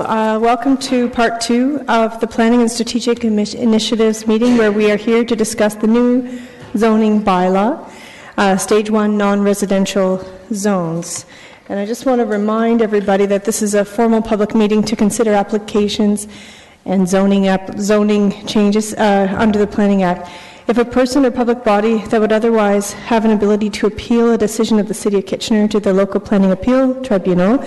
Welcome to part 2 of the Planning and Strategic Initiatives meeting, where we are here to discuss the new zoning bylaw, Stage 1 non-residential zones. And I just want to remind everybody that this is a formal public meeting to consider applications and zoning changes under the Planning Act. If a person or public body that would otherwise have an ability to appeal a decision of the City of Kitchener to the local planning appeal tribunal,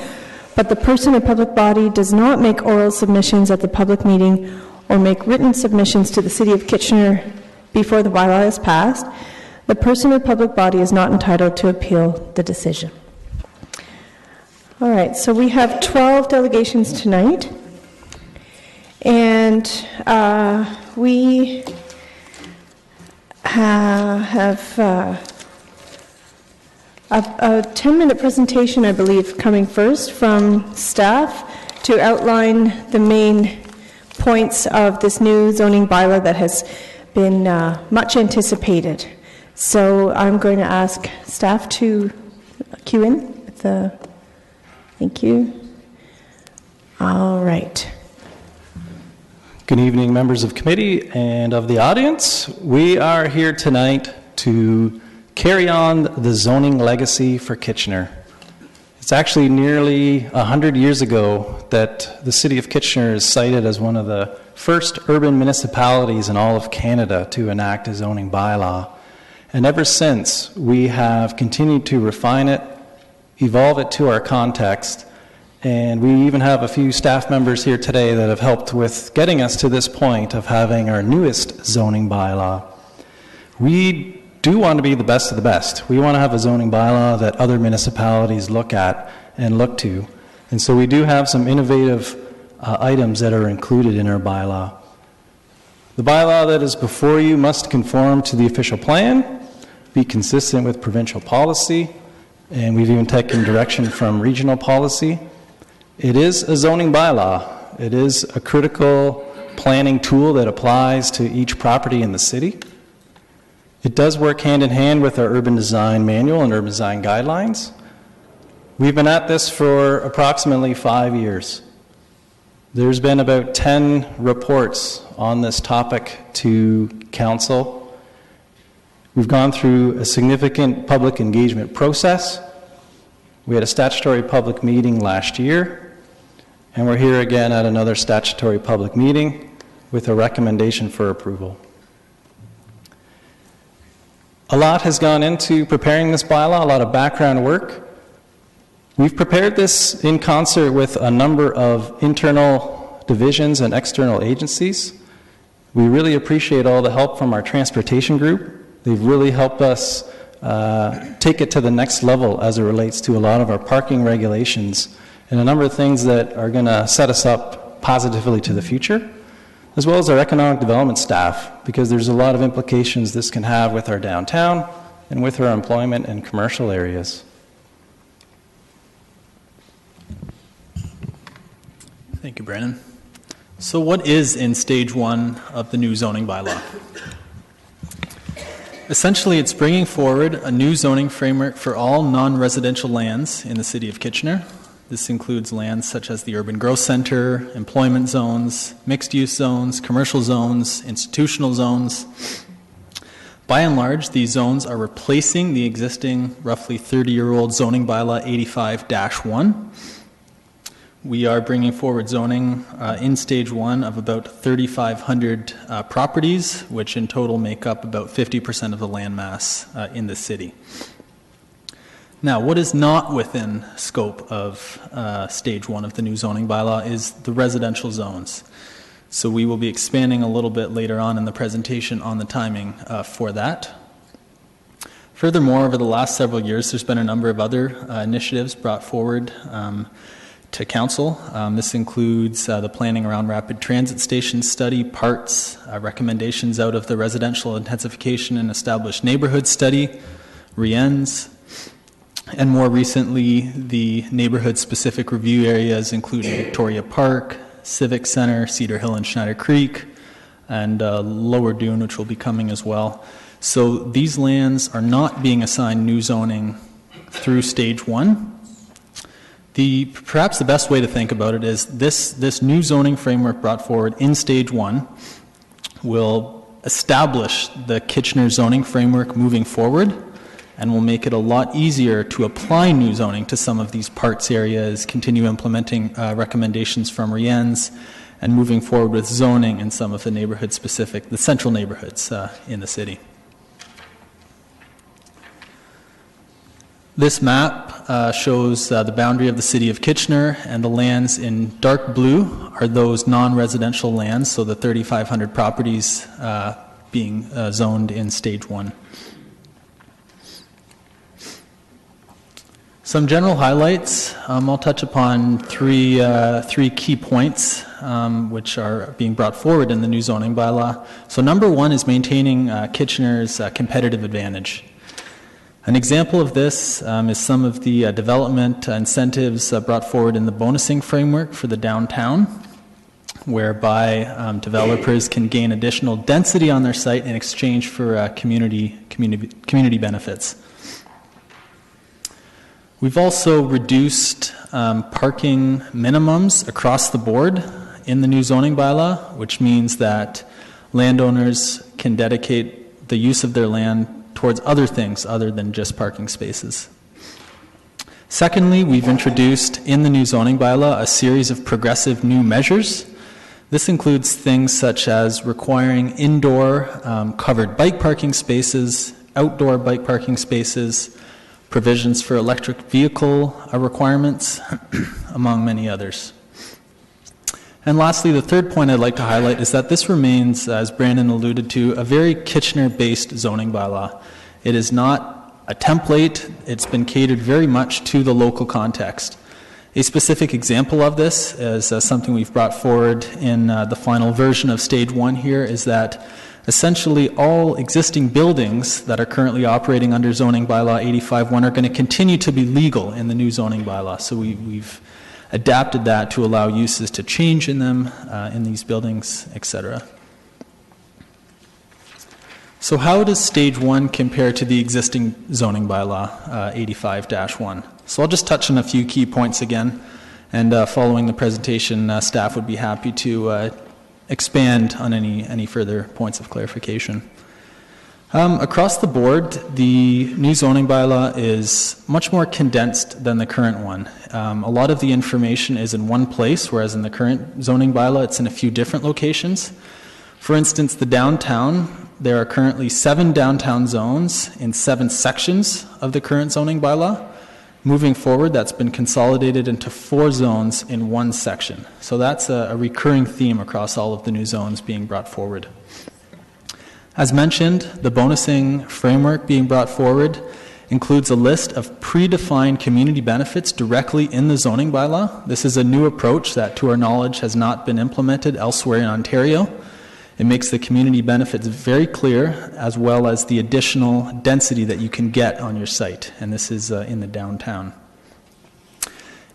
but the person or public body does not make oral submissions at the public meeting or make written submissions to the City of Kitchener before the bylaw is passed, the person or public body is not entitled to appeal the decision. All right, so we have 12 delegations tonight, and we have a 10-minute presentation, I believe, coming first from staff to outline the main points of this new zoning bylaw that has been much anticipated. So I'm going to ask staff to cue in with the... Thank you. All right. Good evening, members of committee and of the audience. We are here tonight to carry on the zoning legacy for Kitchener. It's actually nearly 100 years ago that the City of Kitchener is cited as one of the first urban municipalities in all of Canada to enact a zoning bylaw. And ever since, we have continued to refine it, evolve it to our context, and we even have a few staff members here today that have helped with getting us to this point of having our newest zoning bylaw. We do want to be the best of the best. We want to have a zoning bylaw that other municipalities look at and look to. And so we do have some innovative items that are included in our bylaw. The bylaw that is before you must conform to the official plan, be consistent with provincial policy, and we've even taken direction from regional policy. It is a zoning bylaw. It is a critical planning tool that applies to each property in the city. It does work hand in hand with our urban design manual and urban design guidelines. We've been at this for approximately 5 years. There's been about 10 reports on this topic to council. We've gone through a significant public engagement process. We had a statutory public meeting last year, and we're here again at another statutory public meeting with a recommendation for approval. A lot has gone into preparing this bylaw, a lot of background work. We've prepared this in concert with a number of internal divisions and external agencies. We really appreciate all the help from our transportation group. They've really helped us take it to the next level as it relates to a lot of our parking regulations and a number of things that are going to set us up positively to the future, as well as our economic development staff, because there's a lot of implications this can have with our downtown and with our employment and commercial areas. Thank you, Brandon. So what is in Stage 1 of the new zoning bylaw? Essentially, it's bringing forward a new zoning framework for all non-residential lands in the City of Kitchener. This includes lands such as the urban growth center, employment zones, mixed-use zones, commercial zones, institutional zones. By and large, these zones are replacing the existing roughly 30-year-old zoning bylaw 85-1. We are bringing forward zoning in Stage 1 of about 3,500 properties, which in total make up about 50% of the land mass in the city. Now, what is not within scope of Stage 1 of the new zoning bylaw is the residential zones. So we will be expanding a little bit later on in the presentation on the timing for that. Furthermore, over the last several years, there's been a number of other initiatives brought forward to council. This includes the planning around rapid transit station study, parts, recommendations out of the residential intensification and established neighborhood study, RIENS, and more recently, the neighborhood-specific review areas, including Victoria Park, Civic Center, Cedar Hill and Schneider Creek, and Lower Dune, which will be coming as well. So these lands are not being assigned new zoning through Stage 1. Perhaps the best way to think about it is this new zoning framework brought forward in Stage 1 will establish the Kitchener zoning framework moving forward, and will make it a lot easier to apply new zoning to some of these parts areas, continue implementing recommendations from Rienz, and moving forward with zoning in some of the neighborhood-specific, the central neighborhoods in the city. This map shows the boundary of the city of Kitchener, and the lands in dark blue are those non-residential lands, so the 3,500 properties being zoned in Stage 1. Some general highlights. I'll touch upon three key points which are being brought forward in the new zoning bylaw. So number one is maintaining Kitchener's competitive advantage. An example of this is some of the development incentives brought forward in the bonusing framework for the downtown, whereby developers can gain additional density on their site in exchange for community benefits. We've also reduced parking minimums across the board in the new zoning bylaw, which means that landowners can dedicate the use of their land towards other things other than just parking spaces. Secondly, we've introduced in the new zoning bylaw a series of progressive new measures. This includes things such as requiring indoor covered bike parking spaces, outdoor bike parking spaces, provisions for electric vehicle requirements, among many others. And lastly, the third point I'd like to highlight is that this remains, as Brandon alluded to, a very Kitchener-based zoning bylaw. It is not a template. It's been catered very much to the local context. A specific example of this is something we've brought forward in the final version of Stage 1 here, is that essentially all existing buildings that are currently operating under zoning bylaw 85.1 are going to continue to be legal in the new zoning bylaw. So we've adapted that to allow uses to change in them, in these buildings, etc. So how does Stage 1 compare to the existing zoning bylaw 85-1? So I'll just touch on a few key points again, and following the presentation, staff would be happy to expand on any further points of clarification. Across the board, the new zoning bylaw is much more condensed than the current one. A lot of the information is in one place, whereas in the current zoning bylaw, it's in a few different locations. For instance, the downtown, there are currently 7 downtown zones in 7 sections of the current zoning bylaw. Moving forward, that's been consolidated into 4 zones in 1 section. So that's a recurring theme across all of the new zones being brought forward. As mentioned, the bonusing framework being brought forward includes a list of predefined community benefits directly in the zoning bylaw. This is a new approach that, to our knowledge, has not been implemented elsewhere in Ontario. It makes the community benefits very clear, as well as the additional density that you can get on your site, and this is in the downtown.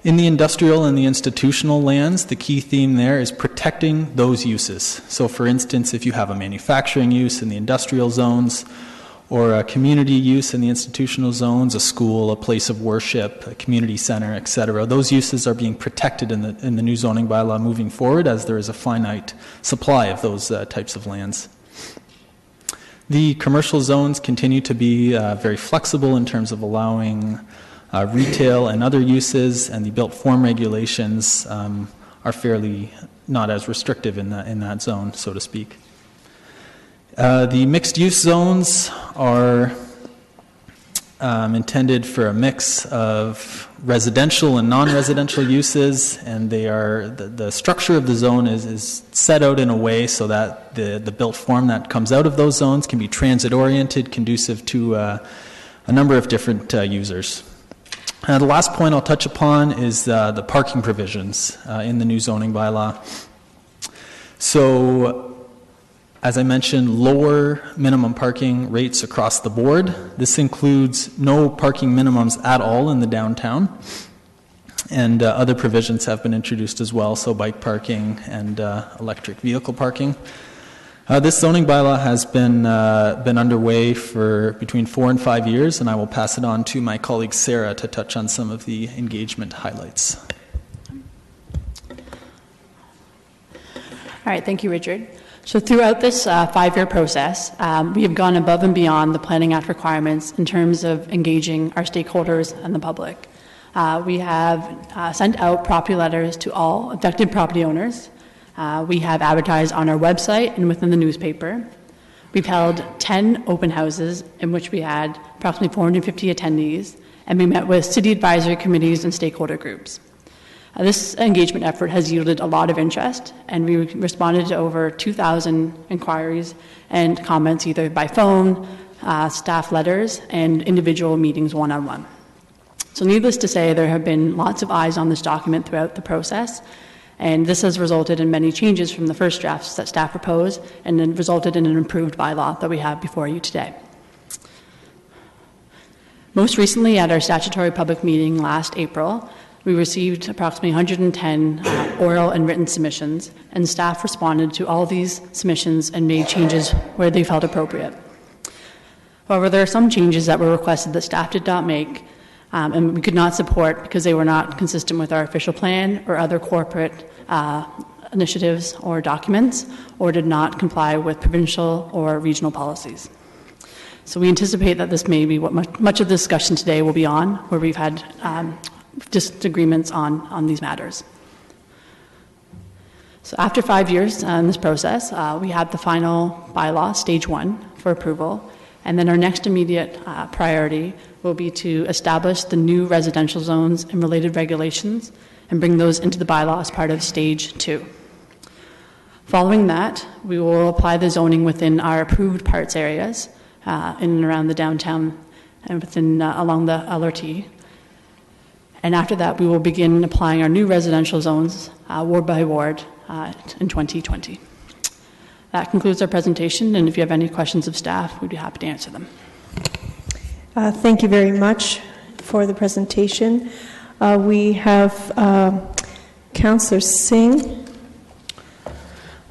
In the industrial and the institutional lands, the key theme there is protecting those uses. So for instance, if you have a manufacturing use in the industrial zones, or a community use in the institutional zones, a school, a place of worship, a community center, etc., those uses are being protected in the new zoning bylaw moving forward, as there is a finite supply of those types of lands. The commercial zones continue to be very flexible in terms of allowing retail and other uses, and the built form regulations are fairly not as restrictive in that zone, so to speak. The mixed-use zones are intended for a mix of residential and non-residential uses, and they are the structure of the zone is set out in a way so that the built form that comes out of those zones can be transit-oriented, conducive to a number of different users. The last point I'll touch upon is the parking provisions in the new zoning bylaw. So, as I mentioned, lower minimum parking rates across the board. This includes no parking minimums at all in the downtown. And other provisions have been introduced as well, so bike parking and electric vehicle parking. This zoning bylaw has been underway for between 4 and 5 years, and I will pass it on to my colleague Sarah to touch on some of the engagement highlights. All right, thank you, Richard. So throughout this 5-year process, we have gone above and beyond the Planning Act requirements in terms of engaging our stakeholders and the public. We have sent out property letters to all affected property owners. We have advertised on our website and within the newspaper. We've held 10 open houses in which we had approximately 450 attendees, and we met with city advisory committees and stakeholder groups. This engagement effort has yielded a lot of interest, and we responded to over 2,000 inquiries and comments either by phone, staff letters, and individual meetings one-on-one. So needless to say, there have been lots of eyes on this document throughout the process, and this has resulted in many changes from the first drafts that staff proposed, and then resulted in an improved bylaw that we have before you today. Most recently, at our statutory public meeting last April, we received approximately 110 oral and written submissions, and staff responded to all these submissions and made changes where they felt appropriate. However, there are some changes that were requested that staff did not make, and we could not support because they were not consistent with our official plan or other corporate initiatives or documents, or did not comply with provincial or regional policies. So we anticipate that this may be what much of the discussion today will be on, where we've had disagreements on these matters. So after 5 years in this process, we have the final bylaw, stage 1, for approval, and then our next immediate priority will be to establish the new residential zones and related regulations and bring those into the bylaw as part of stage 2. Following that, we will apply the zoning within our approved parts areas in and around the downtown and within along the LRT. And after that, we will begin applying our new residential zones ward by ward in 2020. That concludes our presentation, and if you have any questions of staff, we'd be happy to answer them. Thank you very much for the presentation. We have Councillor Singh.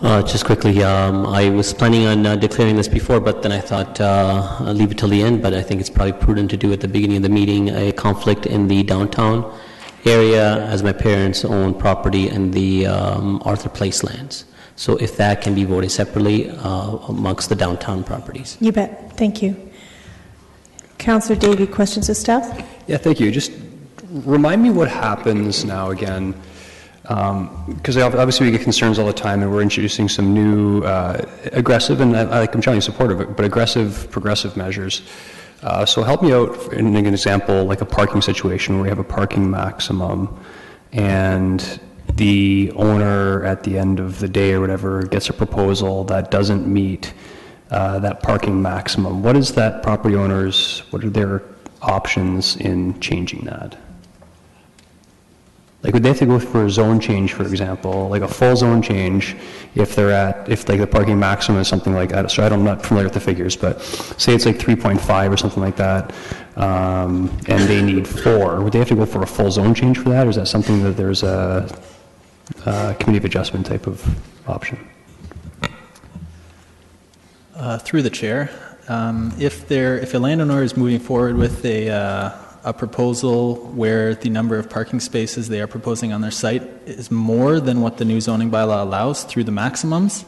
Just quickly, I was planning on declaring this before, but then I thought I'll leave it till the end, but I think it's probably prudent to do at the beginning of the meeting a conflict in the downtown area, as my parents own property in the Arthur Place lands. So if that can be voted separately amongst the downtown properties. You bet. Thank you. Councillor Davey, questions of staff? Yeah, thank you. Just remind me what happens now again. Because obviously we get concerns all the time, and we're introducing some new aggressive, and I'm generally supportive of it, but aggressive, progressive measures. So help me out in an example, like a parking situation where we have a parking maximum, and the owner at the end of the day or whatever gets a proposal that doesn't meet that parking maximum. What is that property owner's, what are their options in changing that? Like, would they have to go for a zone change, for example, like a full zone change, if like the parking maximum is something like that? So I'm not familiar with the figures, but say it's like 3.5 or something like that, and they need 4. Would they have to go for a full zone change for that, or is that something that there's a committee of adjustment type of option? Through the chair, if a landowner is moving forward with a proposal where the number of parking spaces they are proposing on their site is more than what the new zoning bylaw allows through the maximums,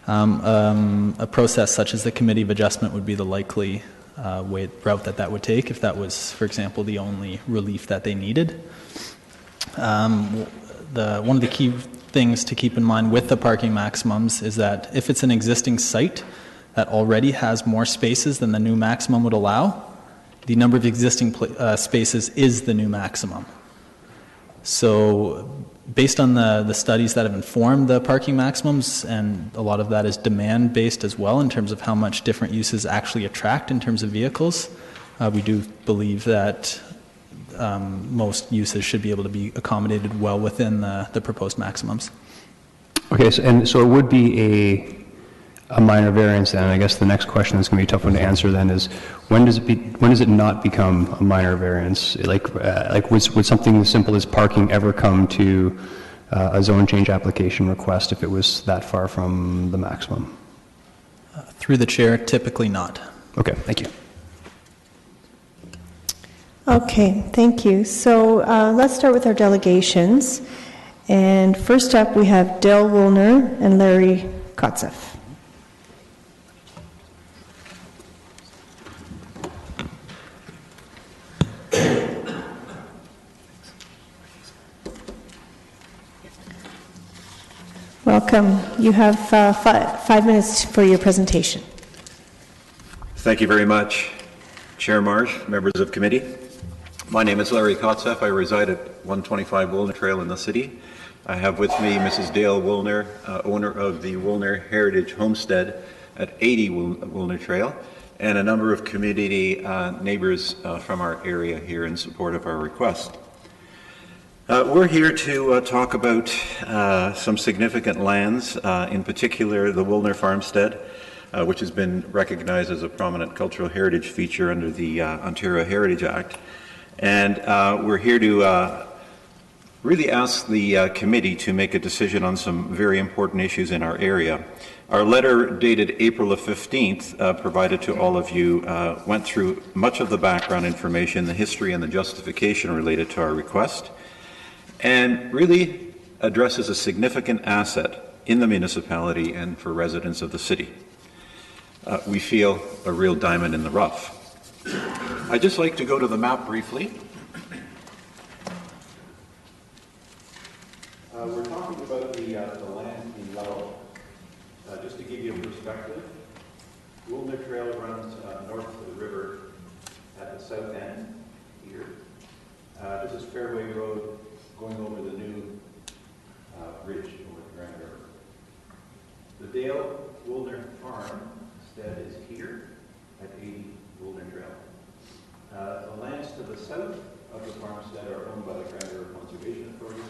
a process such as the Committee of Adjustment would be the likely route that would take if that was, for example, the only relief that they needed. One of the key things to keep in mind with the parking maximums is that if it's an existing site that already has more spaces than the new maximum would allow, the number of existing spaces is the new maximum. So based on the studies that have informed the parking maximums, and a lot of that is demand-based as well in terms of how much different uses actually attract in terms of vehicles, we do believe that most uses should be able to be accommodated well within the proposed maximums. Okay, so it would be a minor variance then. I guess the next question that's going to be a tough one to answer then is, when does it not become a minor variance? Like would something as simple as parking ever come to a zone change application request if it was that far from the maximum? Through the chair, typically not. Okay, thank you. Okay, thank you. So let's start with our delegations. And first up, we have Dale Woolner and Larry Kotzeff. Welcome. You have 5 minutes for your presentation. Thank you very much, Chair Marsh, members of committee. My name is Larry Kotzeff. I reside at 125 Woolner Trail in the city. I have with me Mrs. Dale Woolner, owner of the Woolner Heritage Homestead at 80 Woolner Trail, and a number of community neighbors from our area here in support of our request. We're here to talk about some significant lands, in particular the Woolner Farmstead, which has been recognized as a prominent cultural heritage feature under the Ontario Heritage Act. And we're here to really ask the committee to make a decision on some very important issues in our area. Our letter dated April the 15th, provided to all of you, went through much of the background information, the history and the justification related to our request, and really addresses a significant asset in the municipality and for residents of the city. We feel a real diamond in the rough. I'd just like to go to the map briefly. We're talking about the land in yellow. Just to give you a perspective, Woolner Trail runs north of the river at the south end here. This is Fairway Road going over the new bridge over the Grand River. The Dale Woolner Farmstead is here at 80 Woolner Trail. The lands to the south of the farmstead are owned by the Grand River Conservation Authority.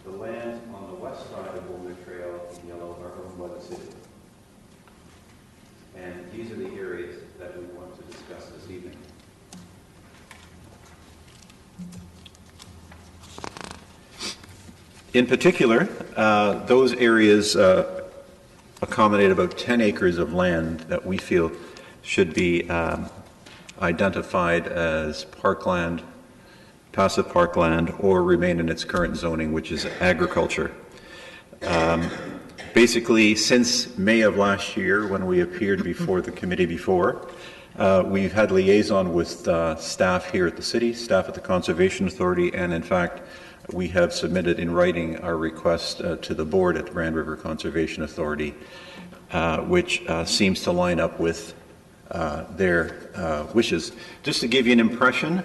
The lands on the west side of Woolner Trail in yellow are owned by the city. And these are the areas that we want to discuss this evening. In particular, those areas accommodate about 10 acres of land that we feel should be identified as parkland, passive parkland, or remain in its current zoning, which is agriculture. Basically, since May of last year, when we appeared before the committee before, we've had liaison with staff here at the city, staff at the Conservation Authority, and in fact, we have submitted in writing our request to the board at the Grand River Conservation Authority, which seems to line up with their wishes. Just to give you an impression,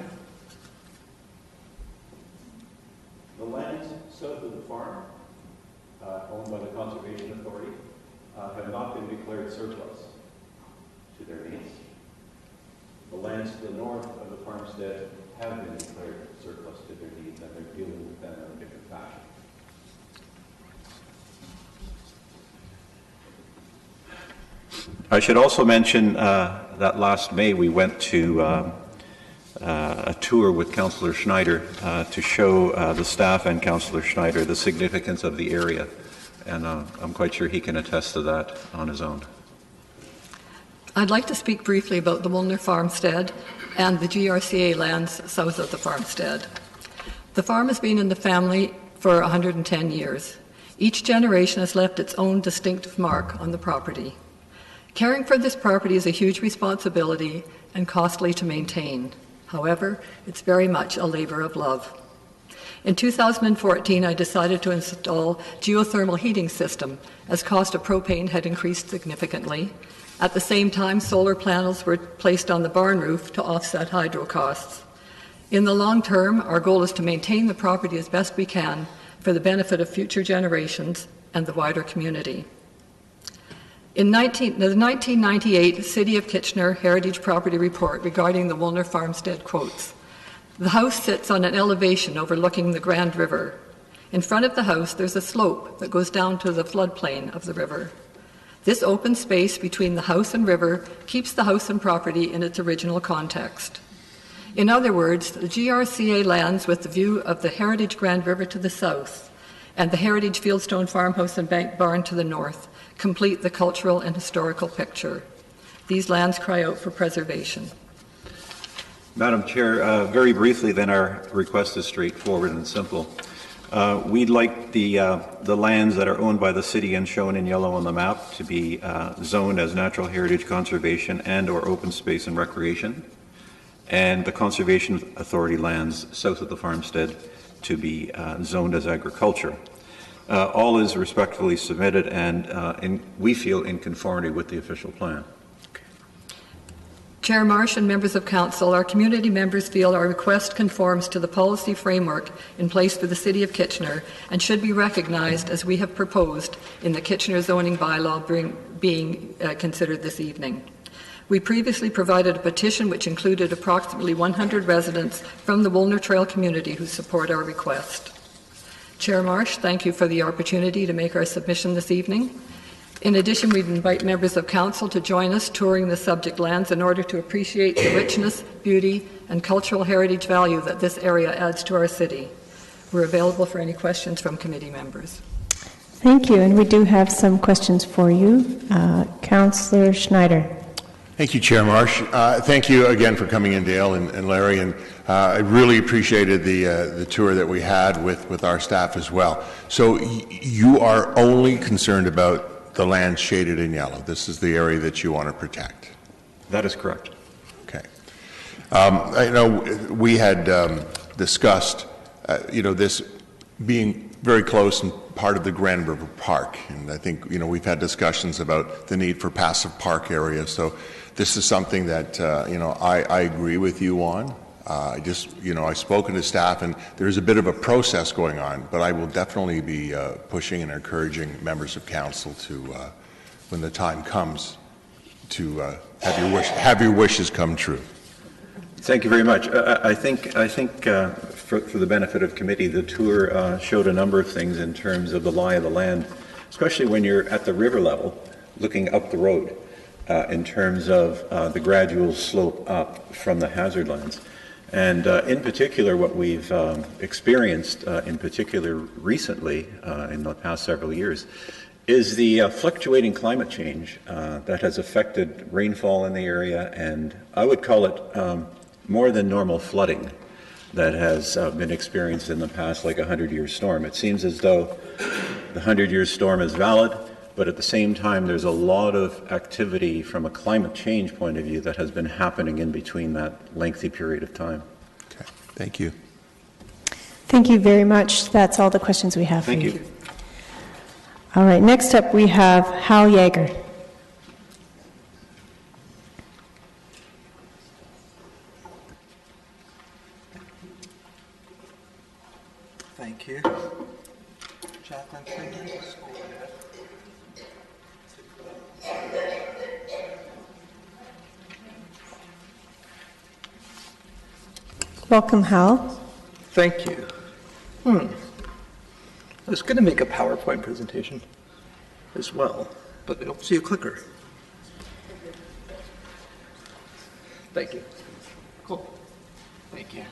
the lands south of the farm, owned by the Conservation Authority, have not been declared surplus to their needs. The lands to the north of the farmstead have been declared surplus to their needs, and they're dealing with them in a different fashion. I should also mention that last May we went to a tour with Councillor Schneider to show the staff and Councillor Schneider the significance of the area, and I'm quite sure he can attest to that on his own. I'd like to speak briefly about the Woolner Farmstead and the GRCA lands south of the farmstead. The farm has been in the family for 110 years. Each generation has left its own distinctive mark on the property. Caring for this property is a huge responsibility and costly to maintain. However, it's very much a labor of love. In 2014, I decided to install geothermal heating system as cost of propane had increased significantly. At the same time, solar panels were placed on the barn roof to offset hydro costs. In the long term, our goal is to maintain the property as best we can for the benefit of future generations and the wider community. In the 1998 City of Kitchener Heritage Property Report regarding the Woolner Farmstead quotes, "The house sits on an elevation overlooking the Grand River. In front of the house, there's a slope that goes down to the floodplain of the river. This open space between the house and river keeps the house and property in its original context. In other words, the GRCA lands with the view of the Heritage Grand River to the south and the Heritage Fieldstone Farmhouse and Bank Barn to the north complete the cultural and historical picture. These lands cry out for preservation. Madam Chair, very briefly then, our request is straightforward and simple. We'd like the lands that are owned by the city and shown in yellow on the map to be zoned as natural heritage conservation and or open space and recreation, and the Conservation Authority lands south of the farmstead to be zoned as agriculture. All is respectfully submitted and we feel in conformity with the official plan. Chair Marsh and members of Council, our community members feel our request conforms to the policy framework in place for the City of Kitchener and should be recognized as we have proposed in the Kitchener zoning bylaw being considered this evening. We previously provided a petition which included approximately 100 residents from the Woolner Trail community who support our request. Chair Marsh, thank you for the opportunity to make our submission this evening. In addition, we'd invite members of Council to join us touring the subject lands in order to appreciate the richness, beauty, and cultural heritage value that this area adds to our city. We're available for any questions from committee members. Thank you, and we do have some questions for you. Councillor Schneider. Thank you, Chair Marsh. Thank you again for coming in, Dale and Larry, and I really appreciated the tour that we had with our staff as well. So you are only concerned about the land shaded in yellow. This is the area that you want to protect. That is correct. Okay. I know we had discussed, this being very close and part of the Grand River Park, and I think we've had discussions about the need for passive park areas. So this is something that I agree with you on. I've spoken to staff, and there's a bit of a process going on, but I will definitely be pushing and encouraging members of council to, when the time comes, to have your wishes come true. Thank you very much. I think for the benefit of committee, the tour showed a number of things in terms of the lie of the land, especially when you're at the river level, looking up the road, in terms of the gradual slope up from the hazard lands. And in particular, what we've experienced, in particular recently, in the past several years, is the fluctuating climate change that has affected rainfall in the area, and I would call it more than normal flooding that has been experienced in the past, like a 100-year storm. It seems as though the 100-year storm is valid, but at the same time, there's a lot of activity from a climate change point of view that has been happening in between that lengthy period of time. Okay, thank you. Thank you very much. That's all the questions we have for you. Thank you. All right, next up we have Hal Yeager. Thank you. Jacqueline, please. Welcome, Hal. Thank you. I was going to make a PowerPoint presentation as well, but I don't see a clicker. Thank you. Cool. Thank you.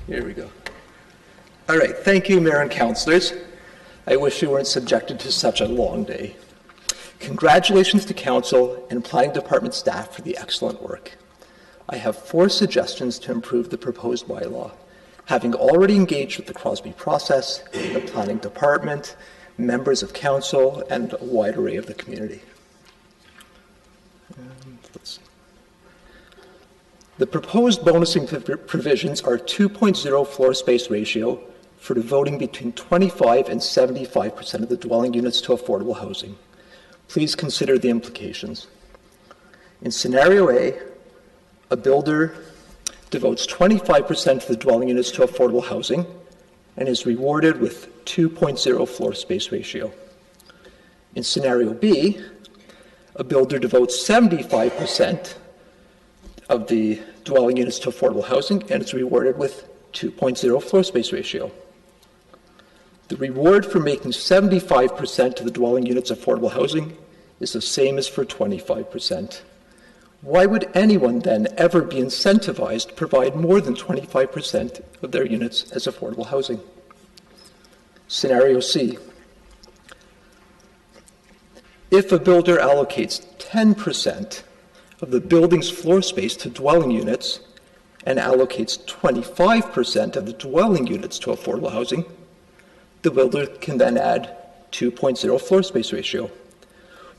Here we go. All right. Thank you, Mayor and Councillors. I wish you weren't subjected to such a long day. Congratulations to Council and Planning Department staff for the excellent work. I have 4 suggestions to improve the proposed bylaw, having already engaged with the Crosby process, the Planning Department, members of Council, and a wide array of the community. The proposed bonusing provisions are 2.0 floor space ratio for devoting between 25 and 75% of the dwelling units to affordable housing. Please consider the implications. In scenario A, a builder devotes 25% of the dwelling units to affordable housing and is rewarded with 2.0 floor space ratio. In scenario B, a builder devotes 75% of the dwelling units to affordable housing and is rewarded with 2.0 floor space ratio. The reward for making 75% of the dwelling units affordable housing is the same as for 25%. Why would anyone then ever be incentivized to provide more than 25% of their units as affordable housing? Scenario C. If a builder allocates 10% of the building's floor space to dwelling units and allocates 25% of the dwelling units to affordable housing, the builder can then add 2.0 floor space ratio,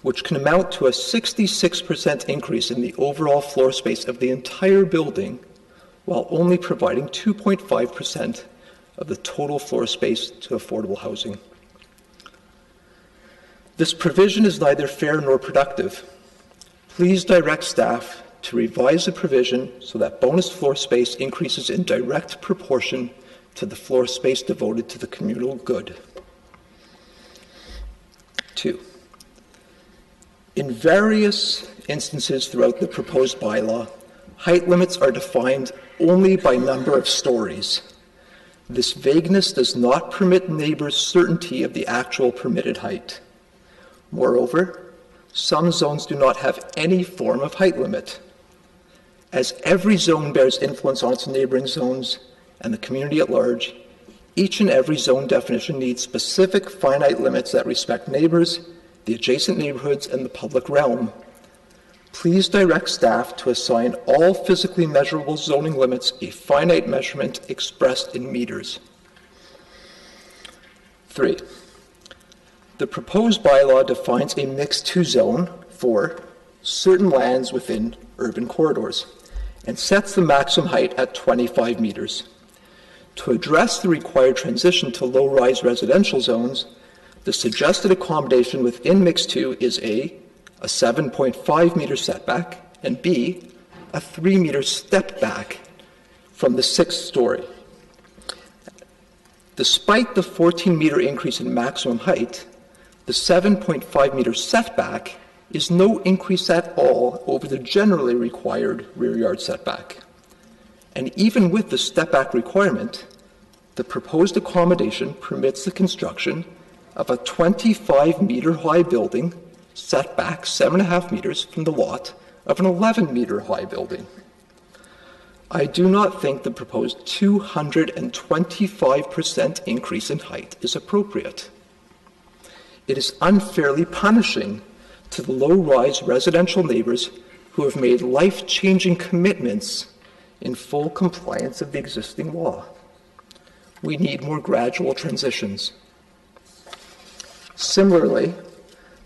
which can amount to a 66% increase in the overall floor space of the entire building, while only providing 2.5% of the total floor space to affordable housing. This provision is neither fair nor productive. Please direct staff to revise the provision so that bonus floor space increases in direct proportion to the floor space devoted to the communal good. 2. In various instances throughout the proposed bylaw, height limits are defined only by number of stories. This vagueness does not permit neighbors certainty of the actual permitted height. Moreover, some zones do not have any form of height limit. As every zone bears influence on its neighboring zones and the community at large, each and every zone definition needs specific finite limits that respect neighbors, the adjacent neighborhoods, and the public realm. Please direct staff to assign all physically measurable zoning limits a finite measurement expressed in meters. 3. The proposed bylaw defines a mixed-use zone for certain lands within urban corridors and sets the maximum height at 25 meters. To address the required transition to low-rise residential zones, the suggested accommodation within mixed-use is A, a 7.5 meter setback, and B, a 3 meter step back from the 6th story. Despite the 14 meter increase in maximum height, the 7.5 meter setback is no increase at all over the generally required rear yard setback. And even with the step back requirement, the proposed accommodation permits the construction of a 25 meter high building set back 7.5 meters from the lot of an 11 meter high building. I do not think the proposed 225% increase in height is appropriate. It is unfairly punishing to the low-rise residential neighbors who have made life-changing commitments in full compliance of the existing law. We need more gradual transitions. Similarly,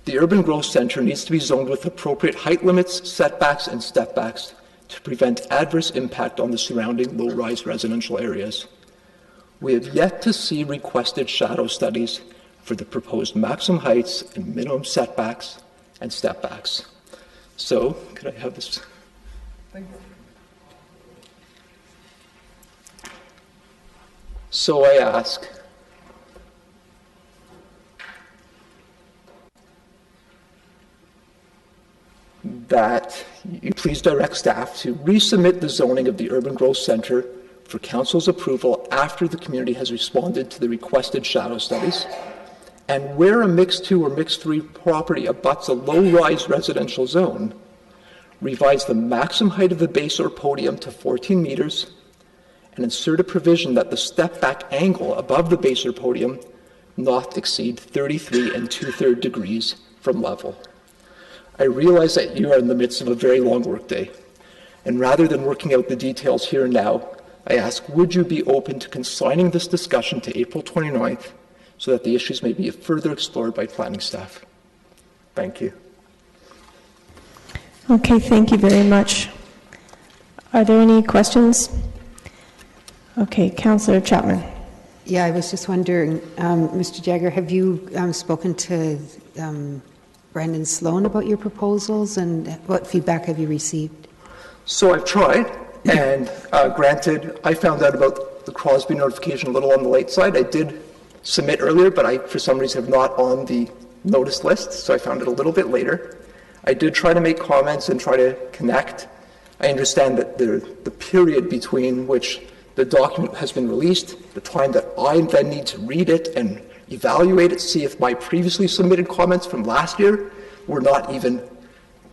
the urban growth center needs to be zoned with appropriate height limits, setbacks, and stepbacks to prevent adverse impact on the surrounding low-rise residential areas. We have yet to see requested shadow studies for the proposed maximum heights and minimum setbacks and stepbacks. So, could I have this? So I ask, that you please direct staff to resubmit the zoning of the urban growth center for council's approval after the community has responded to the requested shadow studies, and where a mixed-2 or mixed-3 property abuts a low-rise residential zone, revise the maximum height of the base or podium to 14 meters, and insert a provision that the step-back angle above the base or podium not exceed 33 2/3 degrees from level. I realize that you are in the midst of a very long workday, and rather than working out the details here and now, I ask, would you be open to consigning this discussion to April 29th so that the issues may be further explored by planning staff? Thank you. Okay, thank you very much. Are there any questions? Okay, Councillor Chapman. Yeah, I was just wondering, Mr. Jagger, have you spoken to Brandon Sloan about your proposals, and what feedback have you received? So I've tried, and granted, I found out about the Crosby notification a little on the late side. I did submit earlier, but I, for some reason, have not on the notice list, so I found it a little bit later. I did try to make comments and try to connect. I understand that the period between which the document has been released, the time that I then need to read it and evaluate it, see if my previously submitted comments from last year were not even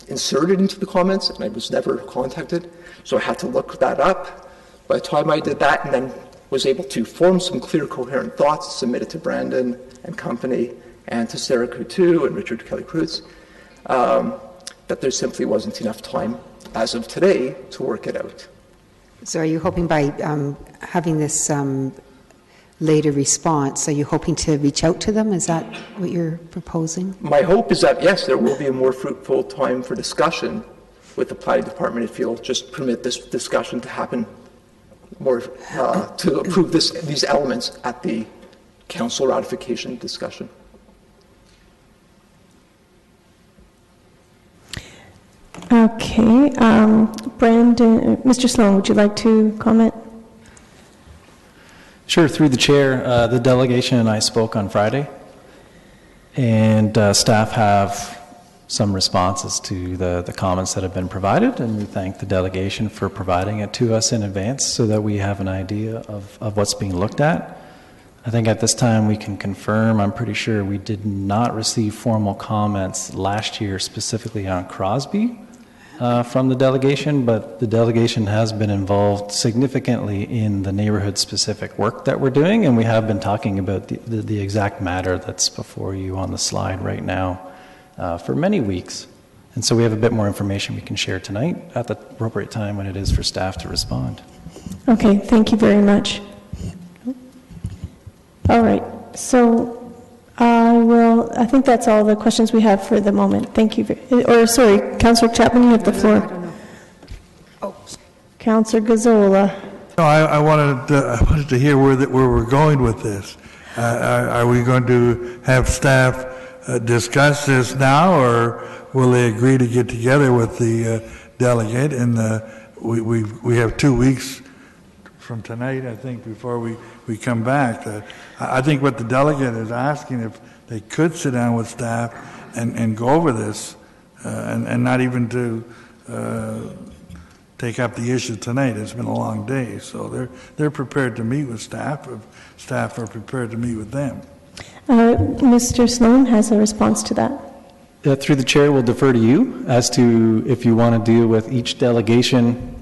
inserted into the comments, and I was never contacted. So I had to look that up. By the time I did that and then was able to form some clear, coherent thoughts, submit it to Brandon and company and to Sarah Coutu and Richard Kelly-Cruz, that there simply wasn't enough time as of today to work it out. So are you hoping by having this later response, are you hoping to reach out to them? Is that what you're proposing? My hope is that, yes, there will be a more fruitful time for discussion with the planning department if you'll just permit this discussion to happen more, to approve these elements at the council ratification discussion. Okay. Brandon, Mr. Sloan, would you like to comment? Sure. Through the chair, the delegation and I spoke on Friday, and staff have some responses to the comments that have been provided, and we thank the delegation for providing it to us in advance so that we have an idea of what's being looked at. I think at this time we can confirm, I'm pretty sure we did not receive formal comments last year specifically on Crosby from the delegation, but the delegation has been involved significantly in the neighborhood-specific work that we're doing, and we have been talking about the exact matter that's before you on the slide right now for many weeks. And so we have a bit more information we can share tonight at the appropriate time when it is for staff to respond. Okay, thank you very much. All right, so I think that's all the questions we have for the moment. Thank you. Sorry, Councillor Chapman, you have the floor. Councillor Gazzola. No, I wanted to hear where we're going with this. Are we going to have staff discuss this now, or will they agree to get together with the delegate? And we have 2 weeks from tonight, I think, before we come back. I think what the delegate is asking, if they could sit down with staff and go over this, and not even to take up the issue tonight. It's been a long day, so they're prepared to meet with staff if staff are prepared to meet with them. Mr. Sloan has a response to that. Through the chair, we'll defer to you as to if you want to deal with each delegation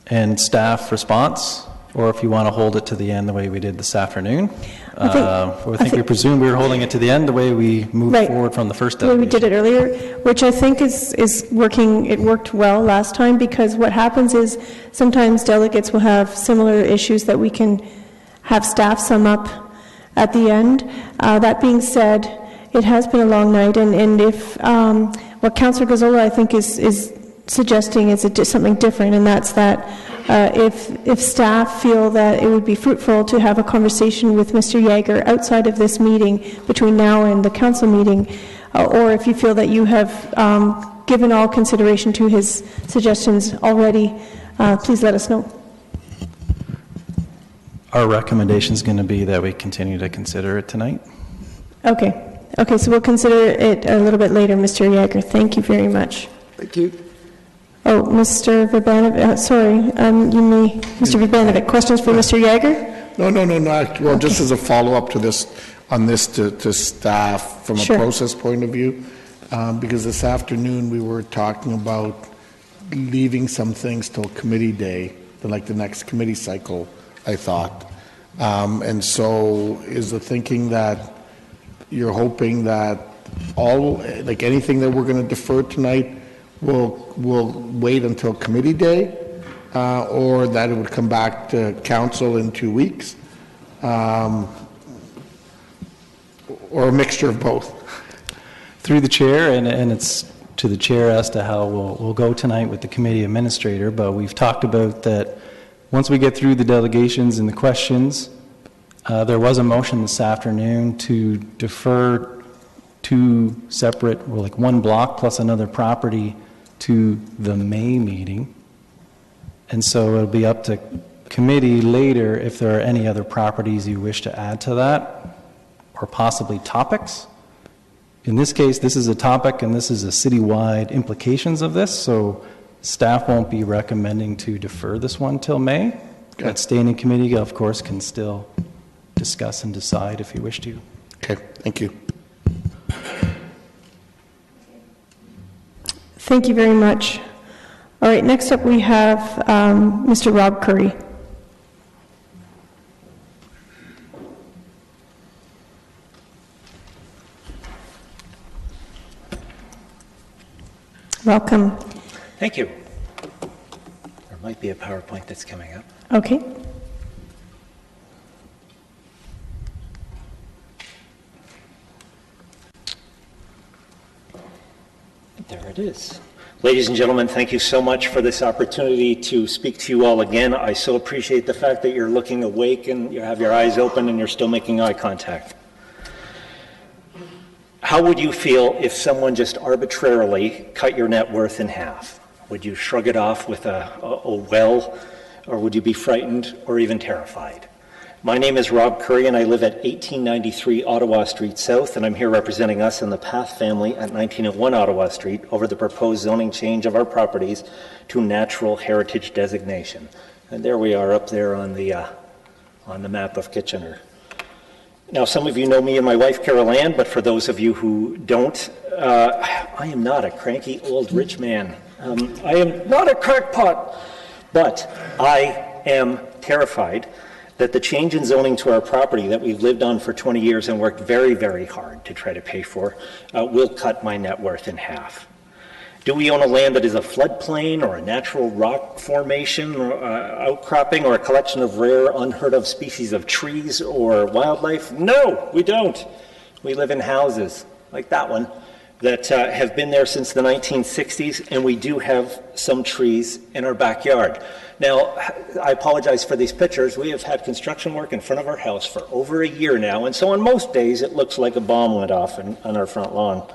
and staff response, or if you want to hold it to the end the way we did this afternoon. I think we presumed we were holding it to the end the way we moved forward from the first delegation. The way we did it earlier, which I think is working. It worked well last time, because what happens is sometimes delegates will have similar issues that we can have staff sum up at the end. That being said, it has been a long night, and if what Councillor Gazzola I think is suggesting is something different, and that's that if staff feel that it would be fruitful to have a conversation with Mr. Yeager outside of this meeting between now and the council meeting, or if you feel that you have given all consideration to his suggestions already, please let us know. Our recommendation is going to be that we continue to consider it tonight. Okay, so we'll consider it a little bit later, Mr. Yeager. Thank you very much. Thank you. Oh, Mr. Verbanovic, Mr. Verbanovic, questions for Mr. Yeager? No. Well, just as a follow-up to this, to staff from a process point of view, because this afternoon we were talking about leaving some things till committee day, like the next committee cycle, I thought. And so is the thinking that you're hoping that anything that we're going to defer tonight will wait until committee day, or that it would come back to council in 2 weeks, or a mixture of both? Through the chair, and it's to the chair as to how we'll go tonight with the committee administrator, but we've talked about that once we get through the delegations and the questions, there was a motion this afternoon to defer 2 separate, one block plus another property to the May meeting. And so it'll be up to committee later if there are any other properties you wish to add to that, or possibly topics. In this case, this is a topic and this is a citywide implications of this, so staff won't be recommending to defer this one till May. Okay. But standing committee, of course, can still discuss and decide if you wish to. Okay, thank you. Thank you very much. All right, next up we have Mr. Rob Curry. Welcome. Thank you. There might be a PowerPoint that's coming up. Okay. There it is. Ladies and gentlemen, thank you so much for this opportunity to speak to you all again. I so appreciate the fact that you're looking awake and you have your eyes open and you're still making eye contact. How would you feel if someone just arbitrarily cut your net worth in half? Would you shrug it off with a well, or would you be frightened or even terrified? My name is Rob Curry, and I live at 1893 Ottawa Street South, and I'm here representing us and the Path family at 1901 Ottawa Street over the proposed zoning change of our properties to natural heritage designation. And there we are up there on the map of Kitchener. Now, some of you know me and my wife, Carol Ann, but for those of you who don't, I am not a cranky old rich man. I am not a crackpot, but I am terrified that the change in zoning to our property that we've lived on for 20 years and worked very, very hard to try to pay for will cut my net worth in half. Do we own a land that is a floodplain or a natural rock formation or outcropping or a collection of rare, unheard of species of trees or wildlife? No, we don't. We live in houses like that one that have been there since the 1960s, and we do have some trees in our backyard. Now, I apologize for these pictures. We have had construction work in front of our house for over a year now, and so on most days it looks like a bomb went off on our front lawn.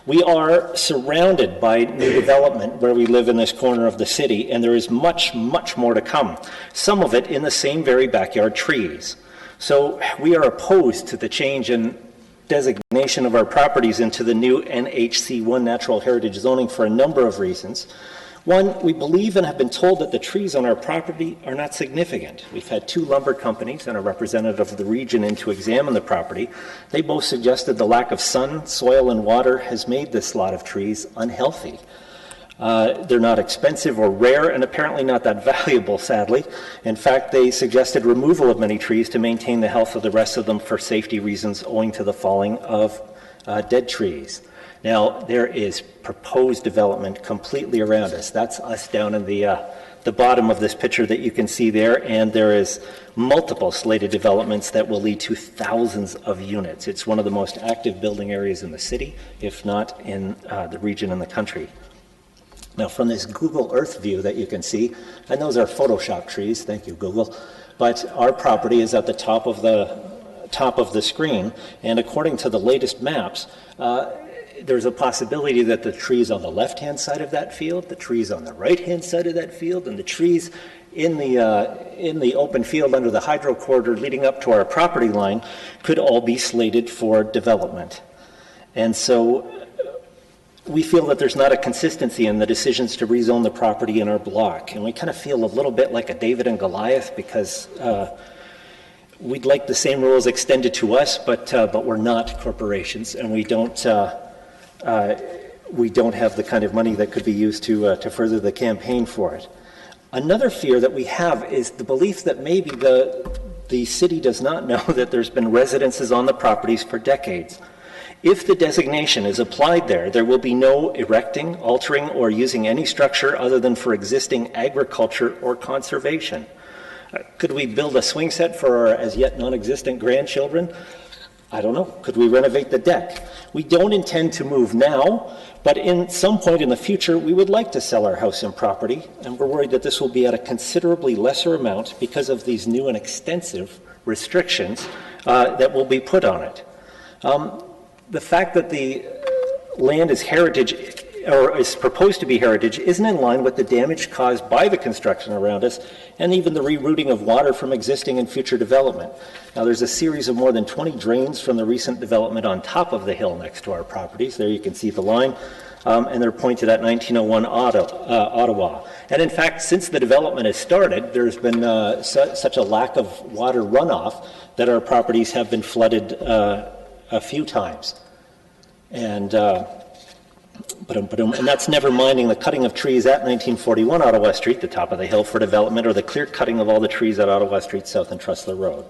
We are surrounded by new development where we live in this corner of the city, and there is much, much more to come, some of it in the same very backyard trees. So we are opposed to the change in designation of our properties into the new NHC1 natural heritage zoning for a number of reasons. One, we believe and have been told that the trees on our property are not significant. We've had 2 lumber companies and a representative of the region in to examine the property. They both suggested the lack of sun, soil, and water has made this lot of trees unhealthy. They're not expensive or rare and apparently not that valuable, sadly. In fact, they suggested removal of many trees to maintain the health of the rest of them for safety reasons owing to the falling of dead trees. Now, there is proposed development completely around us. That's us down in the bottom of this picture that you can see there, and there is multiple slated developments that will lead to thousands of units. It's one of the most active building areas in the city, if not in the region and the country. Now, from this Google Earth view that you can see, and those are Photoshop trees, thank you, Google, but our property is at the top of the screen, and according to the latest maps, there's a possibility that the trees on the left-hand side of that field, the trees on the right-hand side of that field, and the trees in the open field under the hydro corridor leading up to our property line could all be slated for development. And so we feel that there's not a consistency in the decisions to rezone the property in our block. And we kind of feel a little bit like a David and Goliath because we'd like the same rules extended to us, but we're not corporations, and we don't have the kind of money that could be used to further the campaign for it. Another fear that we have is the belief that maybe the city does not know that there's been residences on the properties for decades. If the designation is applied there will be no erecting, altering, or using any structure other than for existing agriculture or conservation. Could we build a swing set for our as yet non-existent grandchildren? I don't know. Could we renovate the deck? We don't intend to move now, but in some point in the future, we would like to sell our house and property, and we're worried that this will be at a considerably lesser amount because of these new and extensive restrictions that will be put on it. The fact that the land is heritage or is proposed to be heritage isn't in line with the damage caused by the construction around us and even the rerouting of water from existing and future development. Now, there's a series of more than 20 drains from the recent development on top of the hill next to our properties. There you can see the line, and they're pointed at 1901 Ottawa. And in fact, since the development has started, there's been such a lack of water runoff that our properties have been flooded a few times. And that's never minding the cutting of trees at 1941 Ottawa Street, the top of the hill for development, or the clear cutting of all the trees at Ottawa Street South and Trusler Road.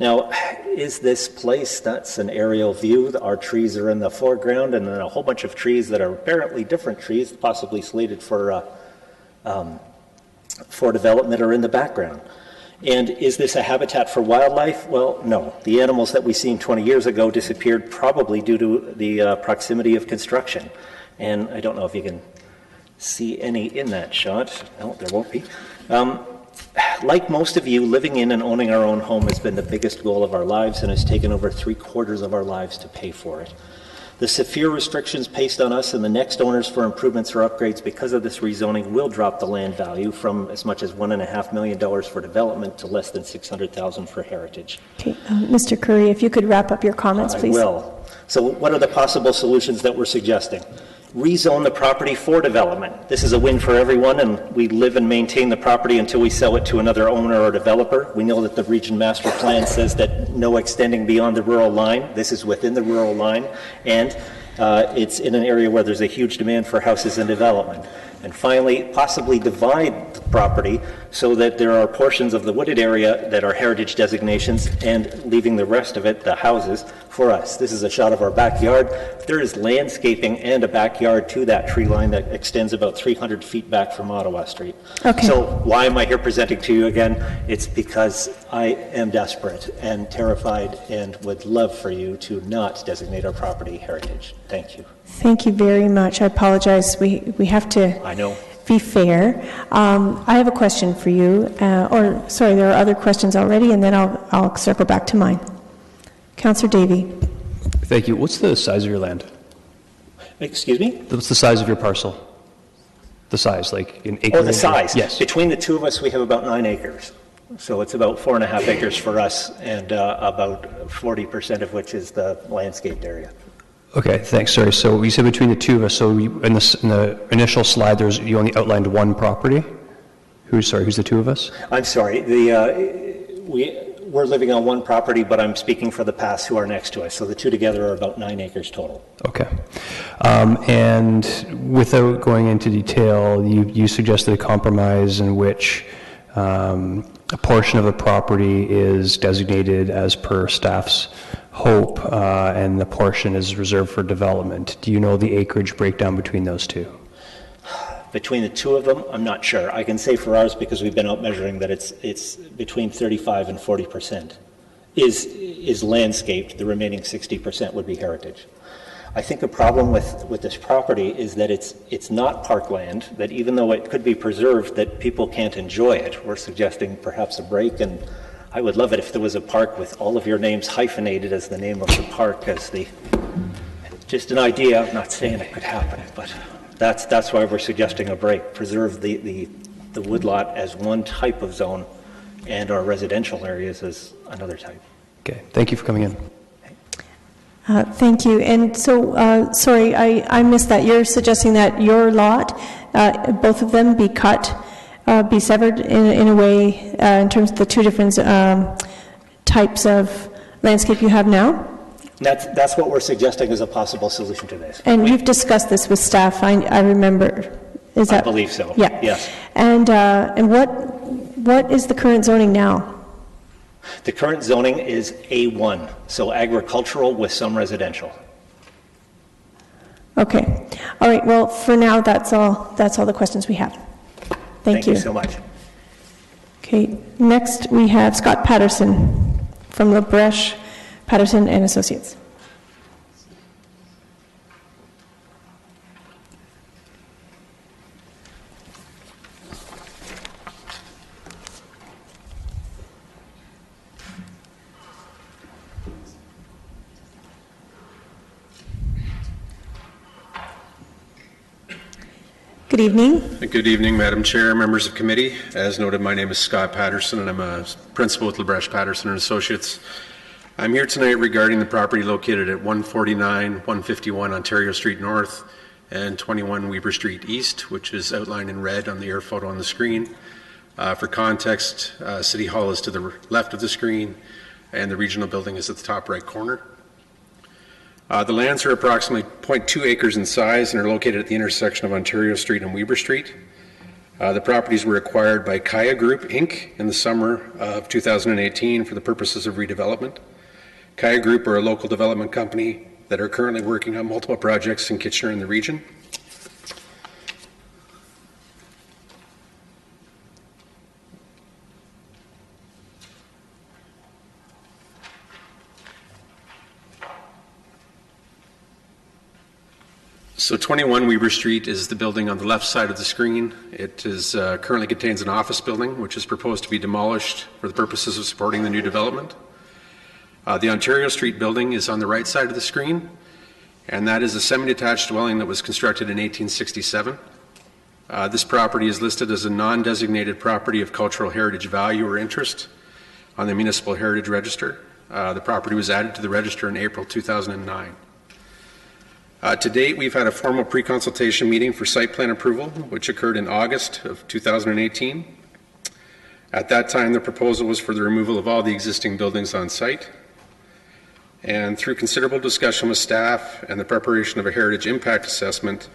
Now, is this place, that's an aerial view, our trees are in the foreground, and then a whole bunch of trees that are apparently different trees, possibly slated for development, are in the background. And is this a habitat for wildlife? Well, no. The animals that we seen 20 years ago disappeared probably due to the proximity of construction. And I don't know if you can see any in that shot. No, there won't be. Like most of you, living in and owning our own home has been the biggest goal of our lives and has taken over 3/4 of our lives to pay for it. The severe restrictions placed on us and the next owners for improvements or upgrades because of this rezoning will drop the land value from as much as $1.5 million for development to less than $600,000 for heritage. Okay, Mr. Curry, if you could wrap up your comments, please. I will. So what are the possible solutions that we're suggesting? Rezone the property for development. This is a win for everyone, and we live and maintain the property until we sell it to another owner or developer. We know that the Region Master Plan says that no extending beyond the rural line. This is within the rural line, and it's in an area where there's a huge demand for houses and development. And finally, possibly divide the property so that there are portions of the wooded area that are heritage designations and leaving the rest of it, the houses, for us. This is a shot of our backyard. There is landscaping and a backyard to that tree line that extends about 300 feet back from Ottawa Street. Okay. So why am I here presenting to you again? It's because I am desperate and terrified and would love for you to not designate our property heritage. Thank you. Thank you very much. I apologize. We have to I know. be fair. I have a question for you, or sorry, there are other questions already, and then I'll circle back to mine. Councillor Davey. Thank you. What's the size of your land? Excuse me? What's the size of your parcel? The size, like in acres? Oh, the size? Yes. Between the two of us, we have about 9 acres. So it's about 4.5 acres for us, and about 40% of which is the landscaped area. Okay, thanks. Sorry. So you said between the two of us. So in the initial slide, you only outlined one property. Who's the two of us? I'm sorry. We're living on one property, but I'm speaking for the Pass who are next to us. So the two together are about 9 acres total. Okay. And without going into detail, you suggested a compromise in which a portion of the property is designated as per staff's hope, and the portion is reserved for development. Do you know the acreage breakdown between those two? Between the two of them, I'm not sure. I can say for ours, because we've been out measuring, that it's between 35 and 40% is landscaped. The remaining 60% would be heritage. I think a problem with this property is that it's not parkland, that even though it could be preserved, that people can't enjoy it. We're suggesting perhaps a break, and I would love it if there was a park with all of your names hyphenated as the name of the park, just an idea. I'm not saying it could happen, but that's why we're suggesting a break. Preserve the woodlot as one type of zone and our residential areas as another type. Okay, thank you for coming in. Thank you. And so, sorry, I missed that. You're suggesting that your lot, both of them be cut, be severed in a way in terms of the two different types of landscape you have now? That's what we're suggesting as a possible solution to this. And you've discussed this with staff, I remember. Is that? I believe so. Yeah. Yes. And what is the current zoning now? The current zoning is A1, so agricultural with some residential. Okay. All right. Well, for now, that's all the questions we have. Thank you. Thank you so much. Okay. Next, we have Scott Patterson from LaBreche, Patterson and Associates. Good evening. Good evening, Madam Chair, members of committee. As noted, my name is Scott Patterson, and I'm a principal with LaBreche Patterson and Associates. I'm here tonight regarding the property located at 149, 151 Ontario Street North and 21 Weber Street East, which is outlined in red on the air photo on the screen. For context, City Hall is to the left of the screen, and the regional building is at the top right corner. The lands are approximately 0.2 acres in size and are located at the intersection of Ontario Street and Weber Street. The properties were acquired by Kaya Group, Inc. in the summer of 2018 for the purposes of redevelopment. Kaya Group are a local development company that are currently working on multiple projects in Kitchener and the region. So 21 Weber Street is the building on the left side of the screen. It is currently contains an office building, which is proposed to be demolished for the purposes of supporting the new development. The Ontario Street building is on the right side of the screen, and that is a semi-detached dwelling that was constructed in 1867. This property is listed as a non-designated property of cultural heritage value or interest on the Municipal Heritage Register. The property was added to the register in April 2009. To date, we've had a formal pre-consultation meeting for site plan approval, which occurred in August of 2018. At that time, the proposal was for the removal of all the existing buildings on site. And through considerable discussion with staff and the preparation of a heritage impact assessment,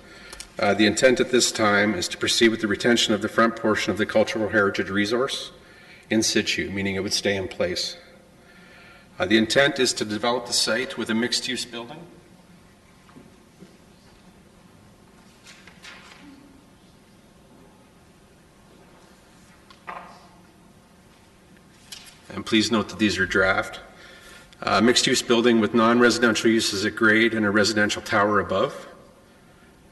the intent at this time is to proceed with the retention of the front portion of the cultural heritage resource in situ, meaning it would stay in place. The intent is to develop the site with a mixed-use building. And please note that these are draft. Mixed-use building with non-residential uses at grade and a residential tower above.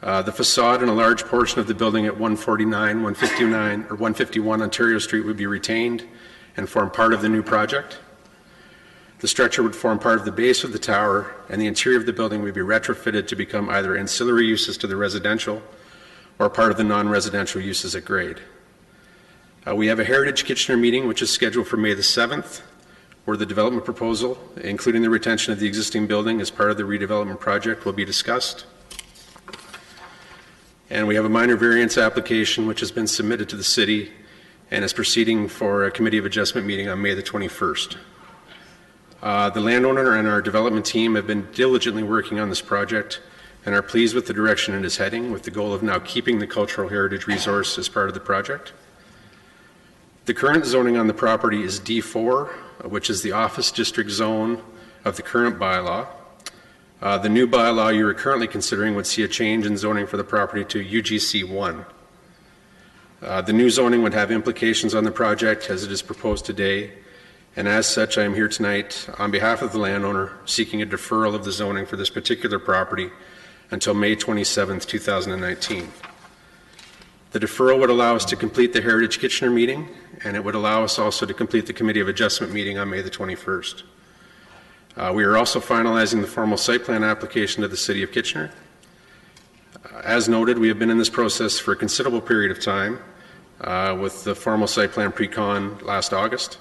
The facade and a large portion of the building at 149, 159, or 151 Ontario Street would be retained and form part of the new project. The structure would form part of the base of the tower, and the interior of the building would be retrofitted to become either ancillary uses to the residential or part of the non-residential uses at grade. We have a Heritage Kitchener meeting, which is scheduled for May the 7th, where the development proposal, including the retention of the existing building as part of the redevelopment project, will be discussed. And we have a minor variance application, which has been submitted to the city and is proceeding for a Committee of Adjustment meeting on May the 21st. The landowner and our development team have been diligently working on this project and are pleased with the direction it is heading, with the goal of now keeping the cultural heritage resource as part of the project. The current zoning on the property is D4, which is the office district zone of the current bylaw. The new bylaw you are currently considering would see a change in zoning for the property to UGC1. The new zoning would have implications on the project as it is proposed today, and as such I am here tonight on behalf of the landowner seeking a deferral of the zoning for this particular property until May 27, 2019. The deferral would allow us to complete the Heritage Kitchener meeting, and it would allow us also to complete the Committee of Adjustment meeting on May the 21st. We are also finalizing the formal site plan application to the City of Kitchener. As noted, we have been in this process for a considerable period of time with the formal site plan pre-con last August.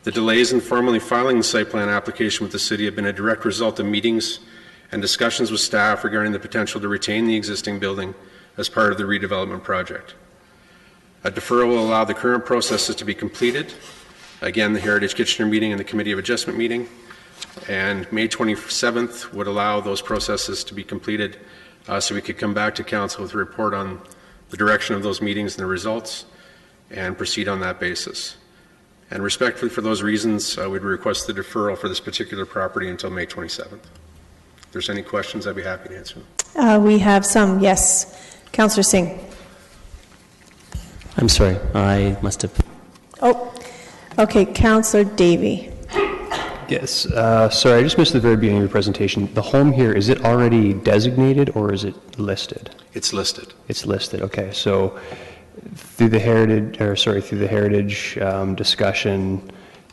The delays in formally filing the site plan application with the City have been a direct result of meetings and discussions with staff regarding the potential to retain the existing building as part of the redevelopment project. A deferral will allow the current processes to be completed. Again, the Heritage Kitchener meeting and the Committee of Adjustment meeting. And May 27th would allow those processes to be completed so we could come back to Council with a report on the direction of those meetings and the results and proceed on that basis. And respectfully, for those reasons, we'd request the deferral for this particular property until May 27th. If there's any questions, I'd be happy to answer them. We have some, yes. Councillor Singh. I'm sorry, I must have. Oh, okay, Councillor Davey. Yes, sorry, I just missed the very beginning of your presentation. The home here, is it already designated or is it listed? It's listed. It's listed, okay. So through the heritage discussion,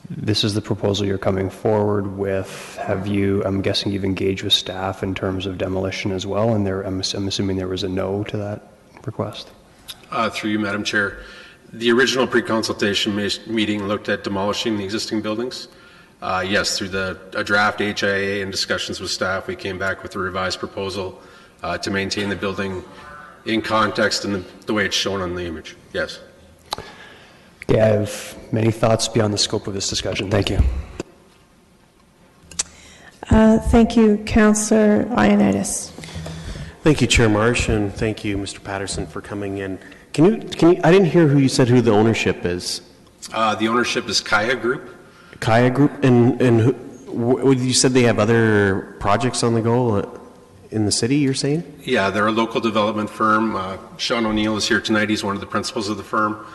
this is the proposal you're coming forward with. Have you, I'm guessing you've engaged with staff in terms of demolition as well, and I'm assuming there was a no to that request? Through you, Madam Chair. The original pre-consultation meeting looked at demolishing the existing buildings. Yes, through a draft HIA and discussions with staff, we came back with a revised proposal to maintain the building in context and the way it's shown on the image. Yes. Okay, I have many thoughts beyond the scope of this discussion. Thank you. Thank you, Councillor Ioannidis. Thank you, Chair Marsh, and thank you, Mr. Patterson, for coming in Can you, I didn't hear who the ownership is. The ownership is Kaya Group. Kaya Group, and you said they have other projects on the go in the city, you're saying? Yeah, they're a local development firm. Sean O'Neill is here tonight. He's one of the principals of the firm.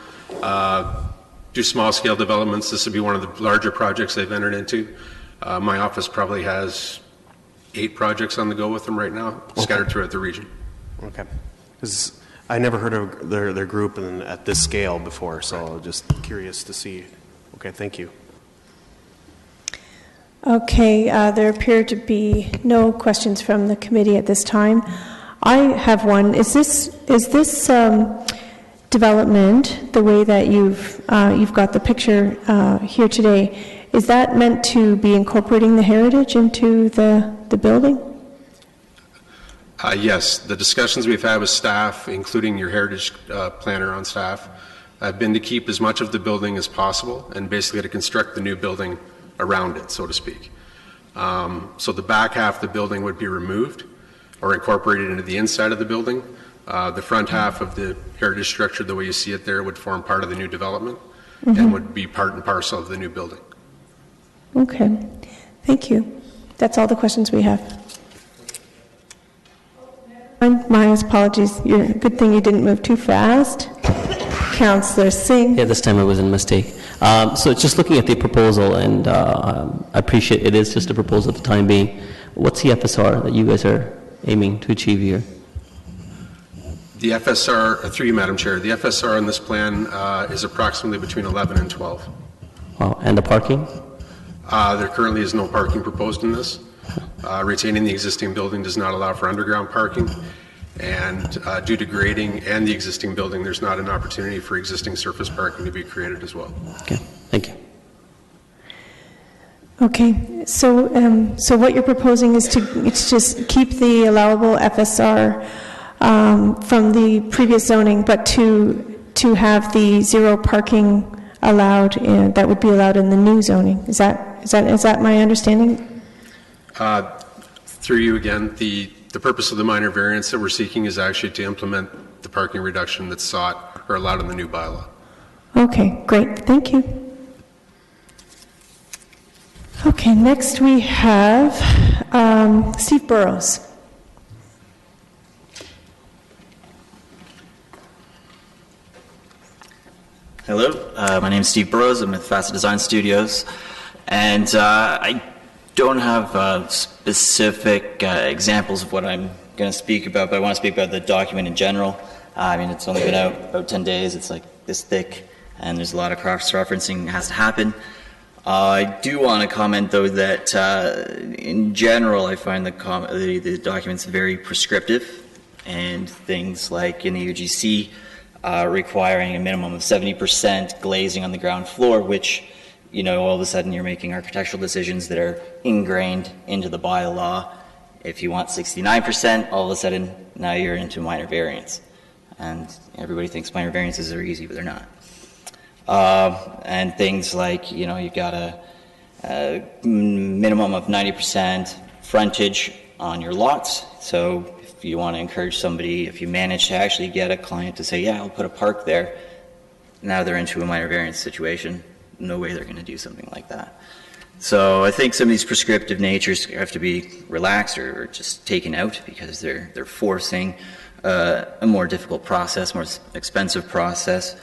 Do small-scale developments. This would be one of the larger projects they've entered into. My office probably has 8 projects on the go with them right now, scattered throughout the region. Okay. Because I never heard of their group at this scale before, so just curious to see. Okay, thank you. Okay, there appear to be no questions from the committee at this time. I have one. Is this development, the way that you've got the picture here today, is that meant to be incorporating the heritage into the building? Yes, the discussions we've had with staff, including your heritage planner on staff, have been to keep as much of the building as possible and basically to construct the new building around it, so to speak. So the back half of the building would be removed or incorporated into the inside of the building. The front half of the heritage structure, the way you see it there, would form part of the new development and would be part and parcel of the new building. Okay, thank you. That's all the questions we have. My apologies. Good thing you didn't move too fast. Councillor Singh. Yeah, this time it was a mistake. So just looking at the proposal, and I appreciate it is just a proposal for the time being. What's the FSR that you guys are aiming to achieve here? The FSR, through you, Madam Chair, the FSR on this plan is approximately between 11 and 12. Wow, and the parking? There currently is no parking proposed in this. Retaining the existing building does not allow for underground parking, and due to grading and the existing building, there's not an opportunity for existing surface parking to be created as well. Okay, thank you. Okay, so what you're proposing is to just keep the allowable FSR from the previous zoning, but to have the zero parking allowed, that would be allowed in the new zoning. Is that my understanding? Through you again, the purpose of the minor variance that we're seeking is actually to implement the parking reduction that's sought or allowed in the new bylaw. Okay, great. Thank you. Okay, next we have Steve Burrows. Hello, my name is Steve Burrows. I'm with Facet Design Studios, and I don't have specific examples of what I'm going to speak about, but I want to speak about the document in general. I mean, it's only been out about 10 days. It's like this thick, and there's a lot of cross-referencing that has to happen. I do want to comment, though, that in general, I find the documents very prescriptive, and things like in the UGC requiring a minimum of 70% glazing on the ground floor, which, you know, all of a sudden you're making architectural decisions that are ingrained into the bylaw. If you want 69%, all of a sudden now you're into minor variance. And everybody thinks minor variances are easy, but they're not. And things like, you know, you've got a minimum of 90% frontage on your lots. So if you want to encourage somebody, if you manage to actually get a client to say, yeah, I'll put a park there, now they're into a minor variance situation. No way they're going to do something like that. So I think some of these prescriptive natures have to be relaxed or just taken out, because they're forcing a more difficult process, more expensive process.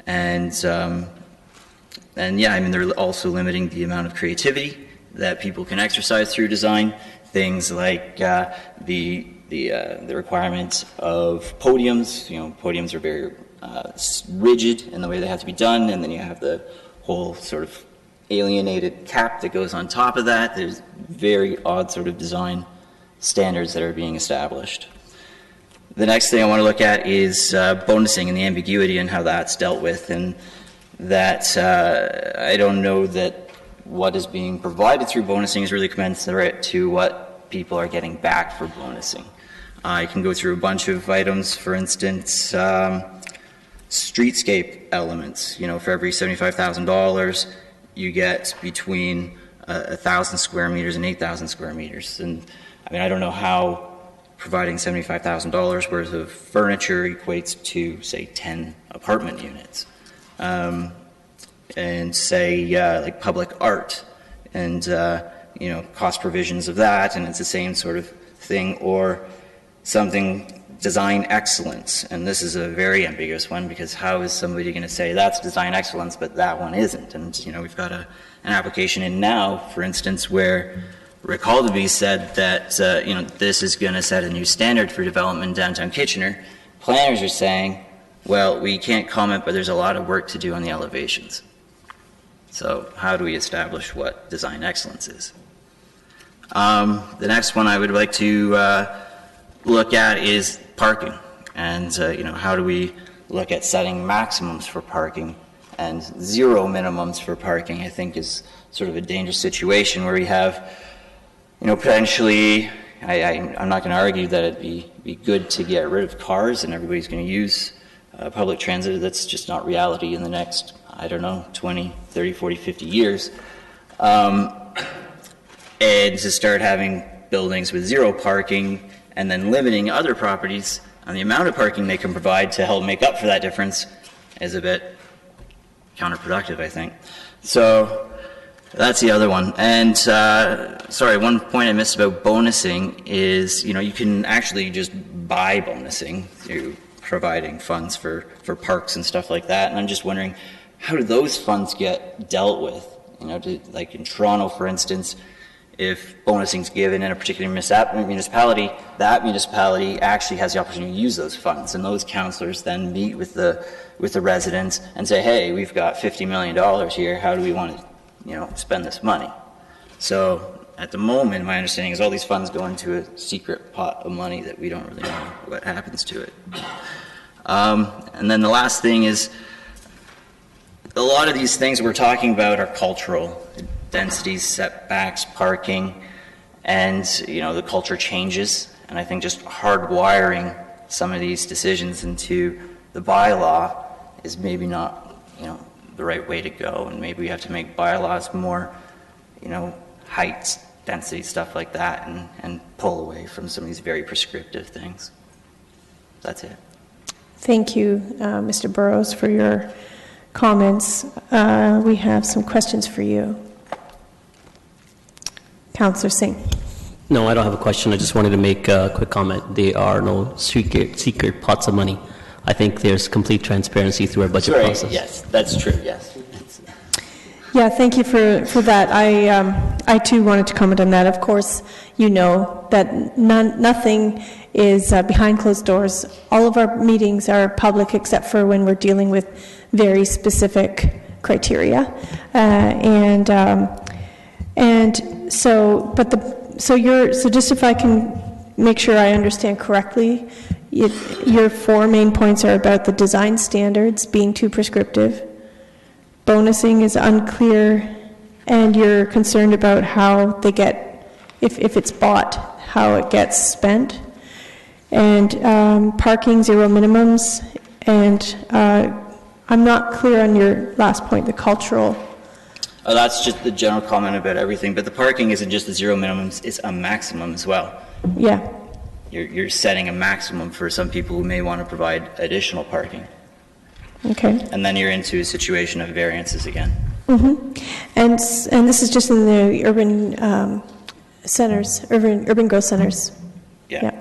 And yeah, I mean, they're also limiting the amount of creativity that people can exercise through design. Things like the requirements of podiums. You know, podiums are very rigid in the way they have to be done, and then you have the whole sort of alienated cap that goes on top of that. There's very odd sort of design standards that are being established. The next thing I want to look at is bonusing and the ambiguity and how that's dealt with, and that I don't know that what is being provided through bonusing is really commensurate to what people are getting back for bonusing. I can go through a bunch of items, for instance, streetscape elements. You know, for every $75,000, you get between 1,000 square meters and 8,000 square meters. And I mean, I don't know how providing $75,000 worth of furniture equates to, say, 10 apartment units. And say, like public art and, cost provisions of that, and it's the same sort of thing, or something design excellence. And this is a very ambiguous one, because how is somebody going to say that's design excellence, but that one isn't? And, we've got an application in now, for instance, where Rick Haldaby said that, this is going to set a new standard for development in downtown Kitchener. Planners are saying, well, we can't comment, but there's a lot of work to do on the elevations. So how do we establish what design excellence is? The next one I would like to look at is parking. And, how do we look at setting maximums for parking and zero minimums for parking? I think is sort of a dangerous situation where we have, potentially, I'm not going to argue that it'd be good to get rid of cars and everybody's going to use public transit. That's just not reality in the next, 20, 30, 40, 50 years. And to start having buildings with zero parking and then limiting other properties on the amount of parking they can provide to help make up for that difference is a bit counterproductive, I think. So that's the other one. And, one point I missed about bonusing is, you can actually just buy bonusing through providing funds for parks and stuff like that. And I'm just wondering, how do those funds get dealt with? Like in Toronto, for instance, if bonusing is given in a particular municipality, that municipality actually has the opportunity to use those funds, and those councillors then meet with the residents and say, hey, we've got $50 million here, how do we want to spend this money? So at the moment, my understanding is all these funds go into a secret pot of money that we don't really know what happens to it. And then the last thing is, a lot of these things we're talking about are cultural. Densities, setbacks, parking, and the culture changes. And I think just hardwiring some of these decisions into the bylaw is maybe not the right way to go. And maybe we have to make bylaws more heights, density, stuff like that, and pull away from some of these very prescriptive things. That's it. Thank you, Mr. Burrows, for your comments. We have some questions for you. Councillor Singh. No, I don't have a question. I just wanted to make a quick comment. There are no secret pots of money. I think there's complete transparency through our budget process. Yes, that's true, yes. Yeah, thank you for that. I too wanted to comment on that. Of course, that nothing is behind closed doors. All of our meetings are public except for when we're dealing with very specific criteria. So just if I can make sure I understand correctly, your four main points are about the design standards being too prescriptive, bonusing is unclear, and you're concerned about how they get, if it's bought, how it gets spent, and parking, zero minimums, and I'm not clear on your last point, the cultural. Oh, that's just the general comment about everything, but the parking isn't just the zero minimums, it's a maximum as well. Yeah. You're setting a maximum for some people who may want to provide additional parking. Okay. And then you're into a situation of variances again. Mm-hmm. And this is just in the urban centers, urban growth centers. Yeah.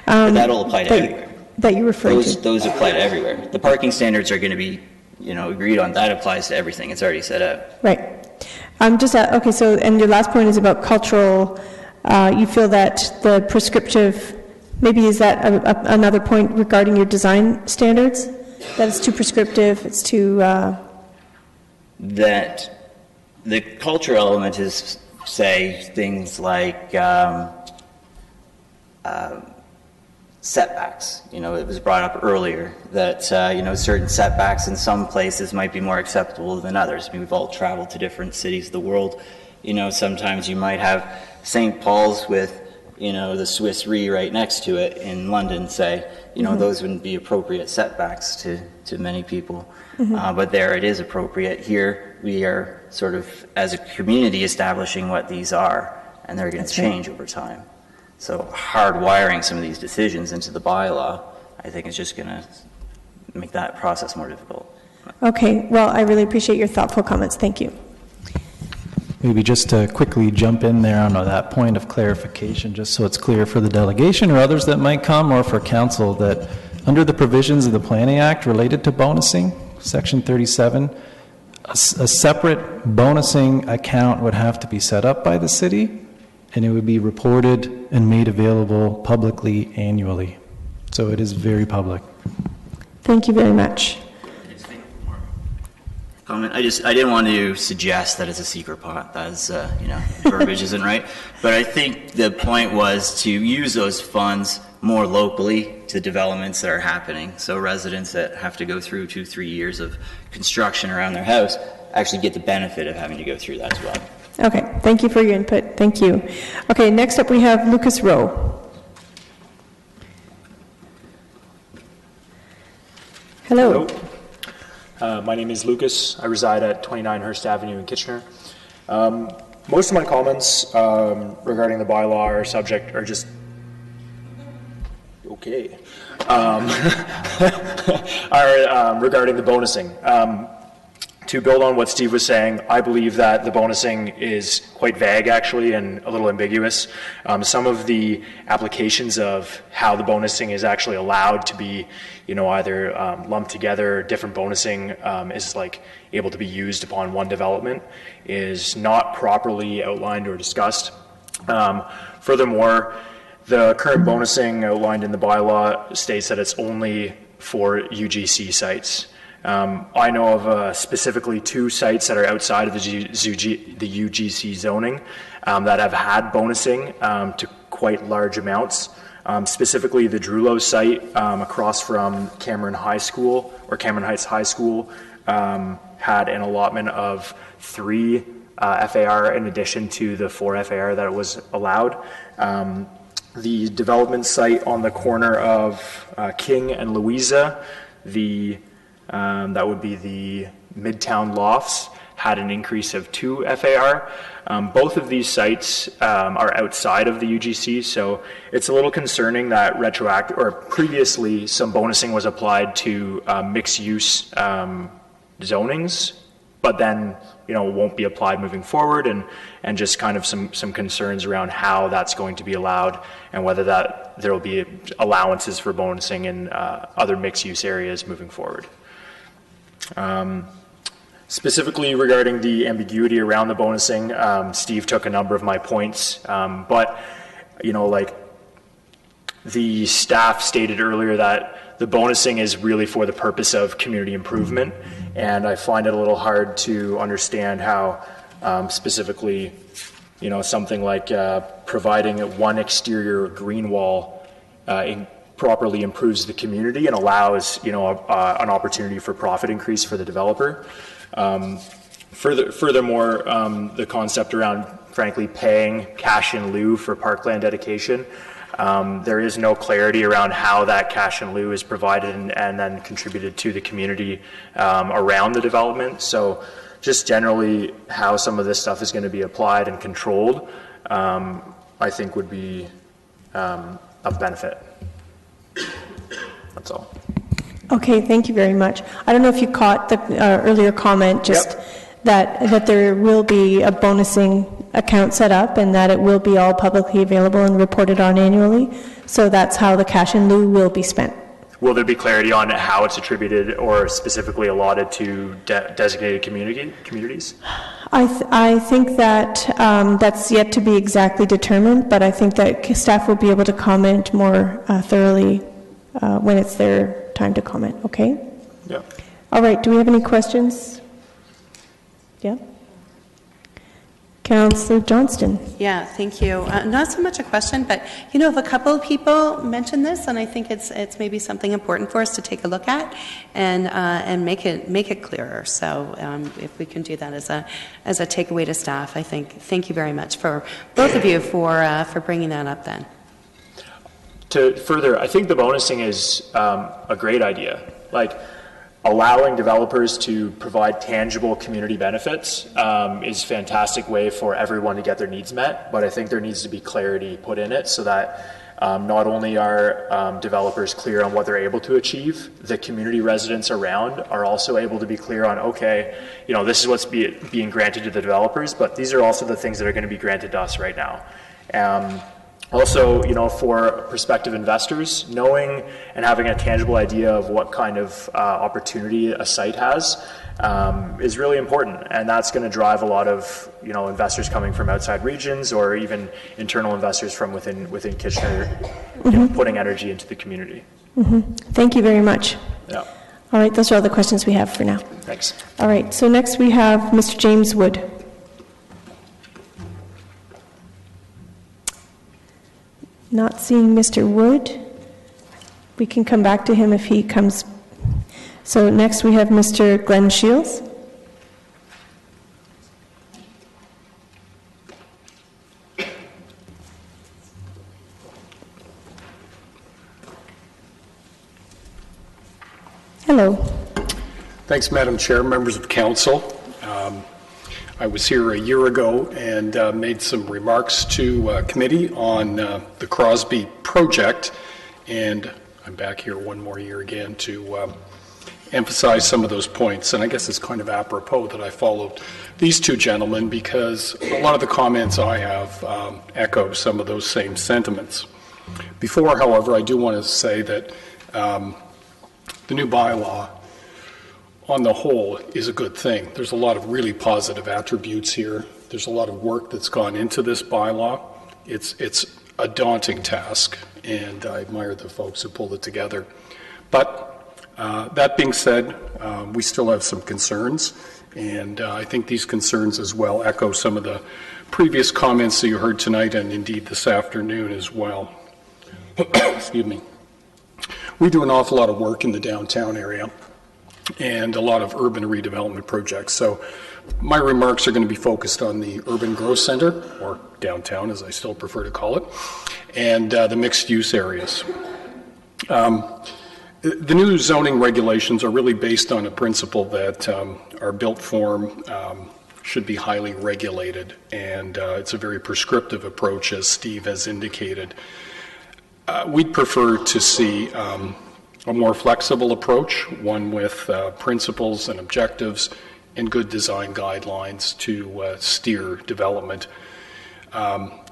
But that'll apply to everywhere. That you refer to. Those apply to everywhere. The parking standards are going to be, agreed on. That applies to everything. It's already set out. Right. Okay. So, and your last point is about cultural. You feel that the prescriptive. Maybe is that another point regarding your design standards? That it's too prescriptive. It's too. That the cultural element is, say, things like setbacks. It was brought up earlier that certain setbacks in some places might be more acceptable than others. I mean, we've all traveled to different cities of the world. Sometimes you might have St. Paul's with the Swiss Re right next to it in London, say, those wouldn't be appropriate setbacks to many people. Mm-hmm. But there it is appropriate. Here we are sort of, as a community, establishing what these are, and they're going to change over time. So hardwiring some of these decisions into the bylaw, I think is just going to make that process more difficult. Okay, well, I really appreciate your thoughtful comments. Thank you. Maybe just to quickly jump in there on that point of clarification, just so it's clear for the delegation or others that might come, or for council, that under the provisions of the Planning Act related to bonusing, Section 37, a separate bonusing account would have to be set up by the city, and it would be reported and made available publicly annually. So it is very public. Thank you very much. Comment. I didn't want to suggest that it's a secret pot. That's verbiage isn't right. But I think the point was to use those funds more locally to the developments that are happening. So residents that have to go through 2-3 years of construction around their house actually get the benefit of having to go through that as well. Okay, thank you for your input. Thank you. Okay, next up we have Lucas Rowe. Hello. My name is Lucas. I reside at 29 Hearst Avenue in Kitchener. Most of my comments regarding the bylaw or subject are just okay. Are regarding the bonusing. To build on what Steve was saying, I believe that the bonusing is quite vague, actually, and a little ambiguous. Some of the applications of how the bonusing is actually allowed to be, either lumped together, different bonusing is like able to be used upon one development, is not properly outlined or discussed. Furthermore, the current bonusing outlined in the bylaw states that it's only for UGC sites. I know of specifically 2 sites that are outside of the UGC zoning that have had bonusing to quite large amounts. Specifically, the Drulo site across from Cameron High School, or Cameron Heights High School, had an allotment of 3 FAR in addition to the 4 FAR that it was allowed. The development site on the corner of King and Louisa, that would be the Midtown Lofts, had an increase of 2 FAR. Both of these sites are outside of the UGC, so it's a little concerning that previously some bonusing was applied to mixed-use zonings, but then won't be applied moving forward, and just kind of some concerns around how that's going to be allowed and whether that there will be allowances for bonusing in other mixed-use areas moving forward. Specifically regarding the ambiguity around the bonusing, Steve took a number of my points, but the staff stated earlier that the bonusing is really for the purpose of community improvement, and I find it a little hard to understand how specifically something like providing one exterior green wall properly improves the community and allows an opportunity for profit increase for the developer. Furthermore, the concept around frankly paying cash in lieu for parkland dedication, there is no clarity around how that cash in lieu is provided and then contributed to the community around the development. So just generally how some of this stuff is going to be applied and controlled, I think would be of benefit. That's all. Okay, thank you very much. I don't know if you caught the earlier comment, just that there will be a bonusing account set up and that it will be all publicly available and reported on annually. So that's how the cash in lieu will be spent. Will there be clarity on how it's attributed or specifically allotted to designated communities? I think that that's yet to be exactly determined, but I think that staff will be able to comment more thoroughly when it's their time to comment, okay? Yeah. All right, do we have any questions? Yeah? Councillor Johnston. Yeah, thank you. Not so much a question, but if a couple of people mention this, and I think it's maybe something important for us to take a look at and make it clearer. So if we can do that as a takeaway to staff, I think. Thank you very much for both of you for bringing that up. Then. To further, I think the bonusing is a great idea. allowing developers to provide tangible community benefits is a fantastic way for everyone to get their needs met, but I think there needs to be clarity put in it so that not only are developers clear on what they're able to achieve, the community residents around are also able to be clear on, okay, this is what's being granted to the developers, but these are also the things that are going to be granted to us right now. Also, for prospective investors, knowing and having a tangible idea of what kind of opportunity a site has is really important, and that's going to drive a lot of investors coming from outside regions or even internal investors from within Kitchener, putting energy into the community. Thank you very much. Yeah. All right, those are all the questions we have for now. Thanks. All right, so next we have Mr. James Wood. Not seeing Mr. Wood. We can come back to him if he comes. So next we have Mr. Glenn Shields. Hello. Thanks, Madam Chair, members of council. I was here a year ago and made some remarks to committee on the Crosby project, and I'm back here one more year again to emphasize some of those points. And I guess it's kind of apropos that I followed these two gentlemen because a lot of the comments I have echo some of those same sentiments. Before, however, I do want to say that the new bylaw on the whole is a good thing. There's a lot of really positive attributes here. There's a lot of work that's gone into this bylaw. It's a daunting task, and I admire the folks who pulled it together. But that being said, we still have some concerns, and I think these concerns as well echo some of the previous comments that you heard tonight and indeed this afternoon as well. Excuse me. We do an awful lot of work in the downtown area and a lot of urban redevelopment projects. So my remarks are going to be focused on the urban growth center, or downtown as I still prefer to call it, and the mixed use areas. The new zoning regulations are really based on a principle that our built form should be highly regulated, and it's a very prescriptive approach, as Steve has indicated. We'd prefer to see a more flexible approach, one with principles and objectives and good design guidelines to steer development.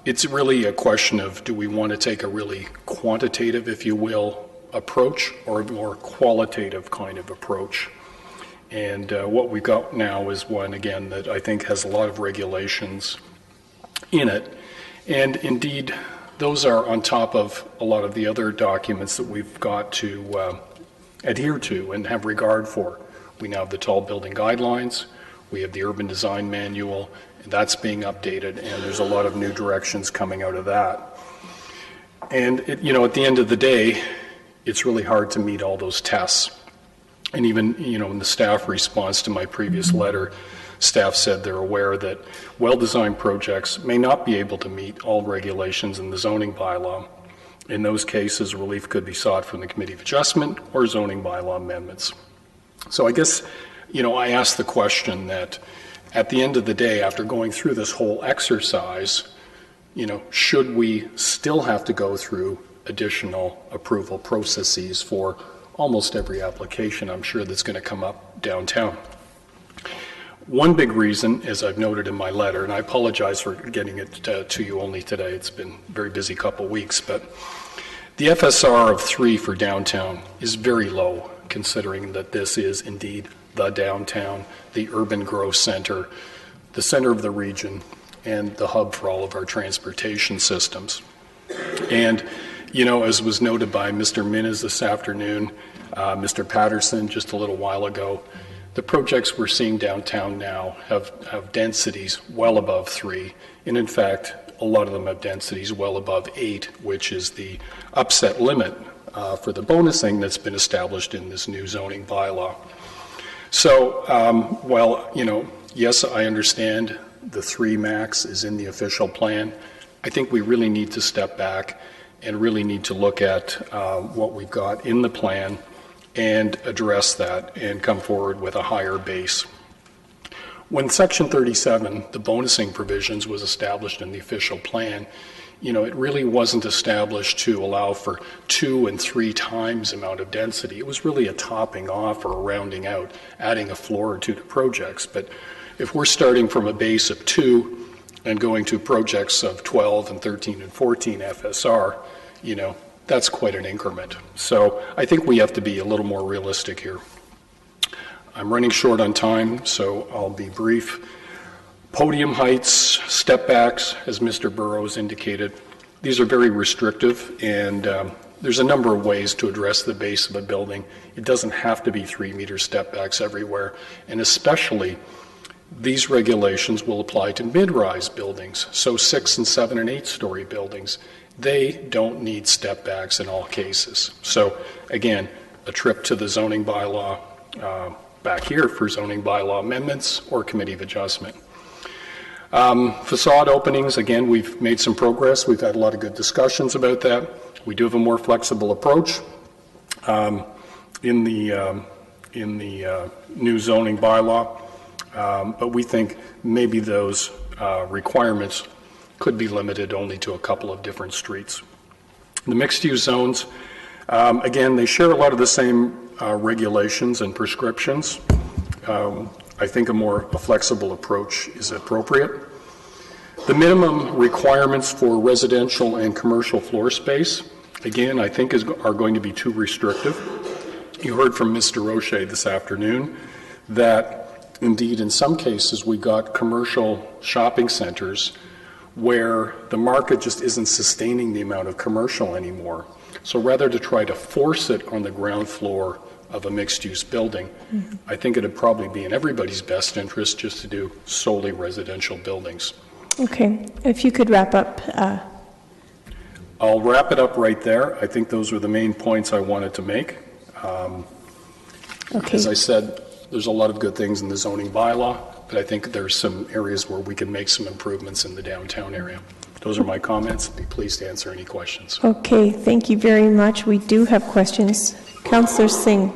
It's really a question of, do we want to take a really quantitative, if you will, approach, or a more qualitative kind of approach? And what we've got now is one, again, that I think has a lot of regulations in it. And indeed, those are on top of a lot of the other documents that we've got to adhere to and have regard for. We now have the tall building guidelines, we have the urban design manual, and that's being updated, and there's a lot of new directions coming out of that. And at the end of the day, it's really hard to meet all those tests. And even, in the staff response to my previous letter, staff said they're aware that well-designed projects may not be able to meet all regulations in the zoning bylaw. In those cases, relief could be sought from the Committee of Adjustment or zoning bylaw amendments. So I guess, I asked the question that at the end of the day, after going through this whole exercise, should we still have to go through additional approval processes for almost every application, I'm sure, that's going to come up downtown? One big reason, as I've noted in my letter, and I apologize for getting it to you only today, it's been a very busy couple weeks, but the FSR of 3 for downtown is very low, considering that this is indeed the downtown, the urban growth center, the center of the region, and the hub for all of our transportation systems. And, as was noted by Mr. Minnis this afternoon, Mr. Patterson just a little while ago, the projects we're seeing downtown now have densities well above 3, and in fact, a lot of them have densities well above 8, which is the upset limit for the bonusing that's been established in this new zoning bylaw. So, yes, I understand the 3 max is in the official plan. I think we really need to step back and really need to look at what we've got in the plan and address that and come forward with a higher base. When Section 37, the bonusing provisions, was established in the official plan, it really wasn't established to allow for 2 and 3 times amount of density. It was really a topping off or a rounding out, adding a floor or two to projects. But if we're starting from a base of 2 and going to projects of 12 and 13 and 14 FSR, that's quite an increment. So I think we have to be a little more realistic here. I'm running short on time, so I'll be brief. Podium heights, step backs, as Mr. Burrows indicated, these are very restrictive, and there's a number of ways to address the base of a building. It doesn't have to be 3-meter step backs everywhere, and especially these regulations will apply to mid-rise buildings, so 6 and 7 and 8-story buildings. They don't need step backs in all cases. So again, a trip to the zoning bylaw back here for zoning bylaw amendments or committee of adjustment. Facade openings, again, we've made some progress. We've had a lot of good discussions about that. We do have a more flexible approach in the new zoning bylaw, but we think maybe those requirements could be limited only to a couple of different streets. The mixed-use zones, again, they share a lot of the same regulations and prescriptions. I think a flexible approach is appropriate. The minimum requirements for residential and commercial floor space, again, I think are going to be too restrictive. You heard from Mr. Roche this afternoon that indeed in some cases we got commercial shopping centers where the market just isn't sustaining the amount of commercial anymore. So rather to try to force it on the ground floor of a mixed-use building, I think it would probably be in everybody's best interest just to do solely residential buildings. Okay, if you could wrap up. I'll wrap it up right there. I think those were the main points I wanted to make. As I said, there's a lot of good things in the zoning bylaw, but I think there's some areas where we can make some improvements in the downtown area. Those are my comments. I'd be pleased to answer any questions. Okay, thank you very much. We do have questions. Councillor Singh.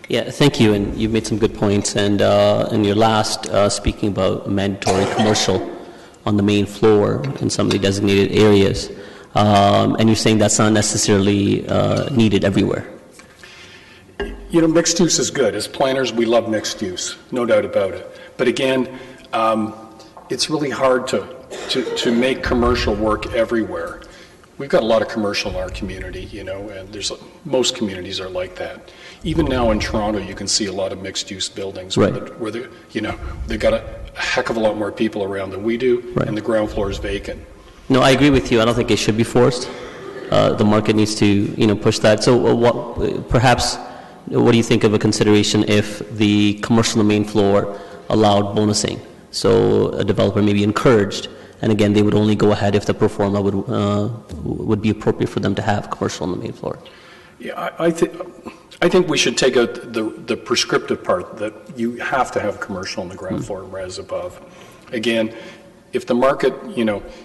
Yeah, thank you, and you've made some good points. And in your last speaking about mandatory commercial on the main floor in some of the designated areas, and you're saying that's not necessarily needed everywhere. Mixed use is good. As planners, we love mixed use, no doubt about it. But again, it's really hard to make commercial work everywhere. We've got a lot of commercial in our community, and most communities are like that. Even now in Toronto, you can see a lot of mixed-use buildings where they've got a heck of a lot more people around than we do, and the ground floor is vacant. No, I agree with you. I don't think it should be forced. The market needs to, push that. So, what do you think of a consideration if the commercial on the main floor allowed bonusing? So a developer may be encouraged, and again, they would only go ahead if the pro forma would be appropriate for them to have commercial on the main floor. Yeah, I think we should take out the prescriptive part that you have to have commercial on the ground floor and res above. Again, if the market,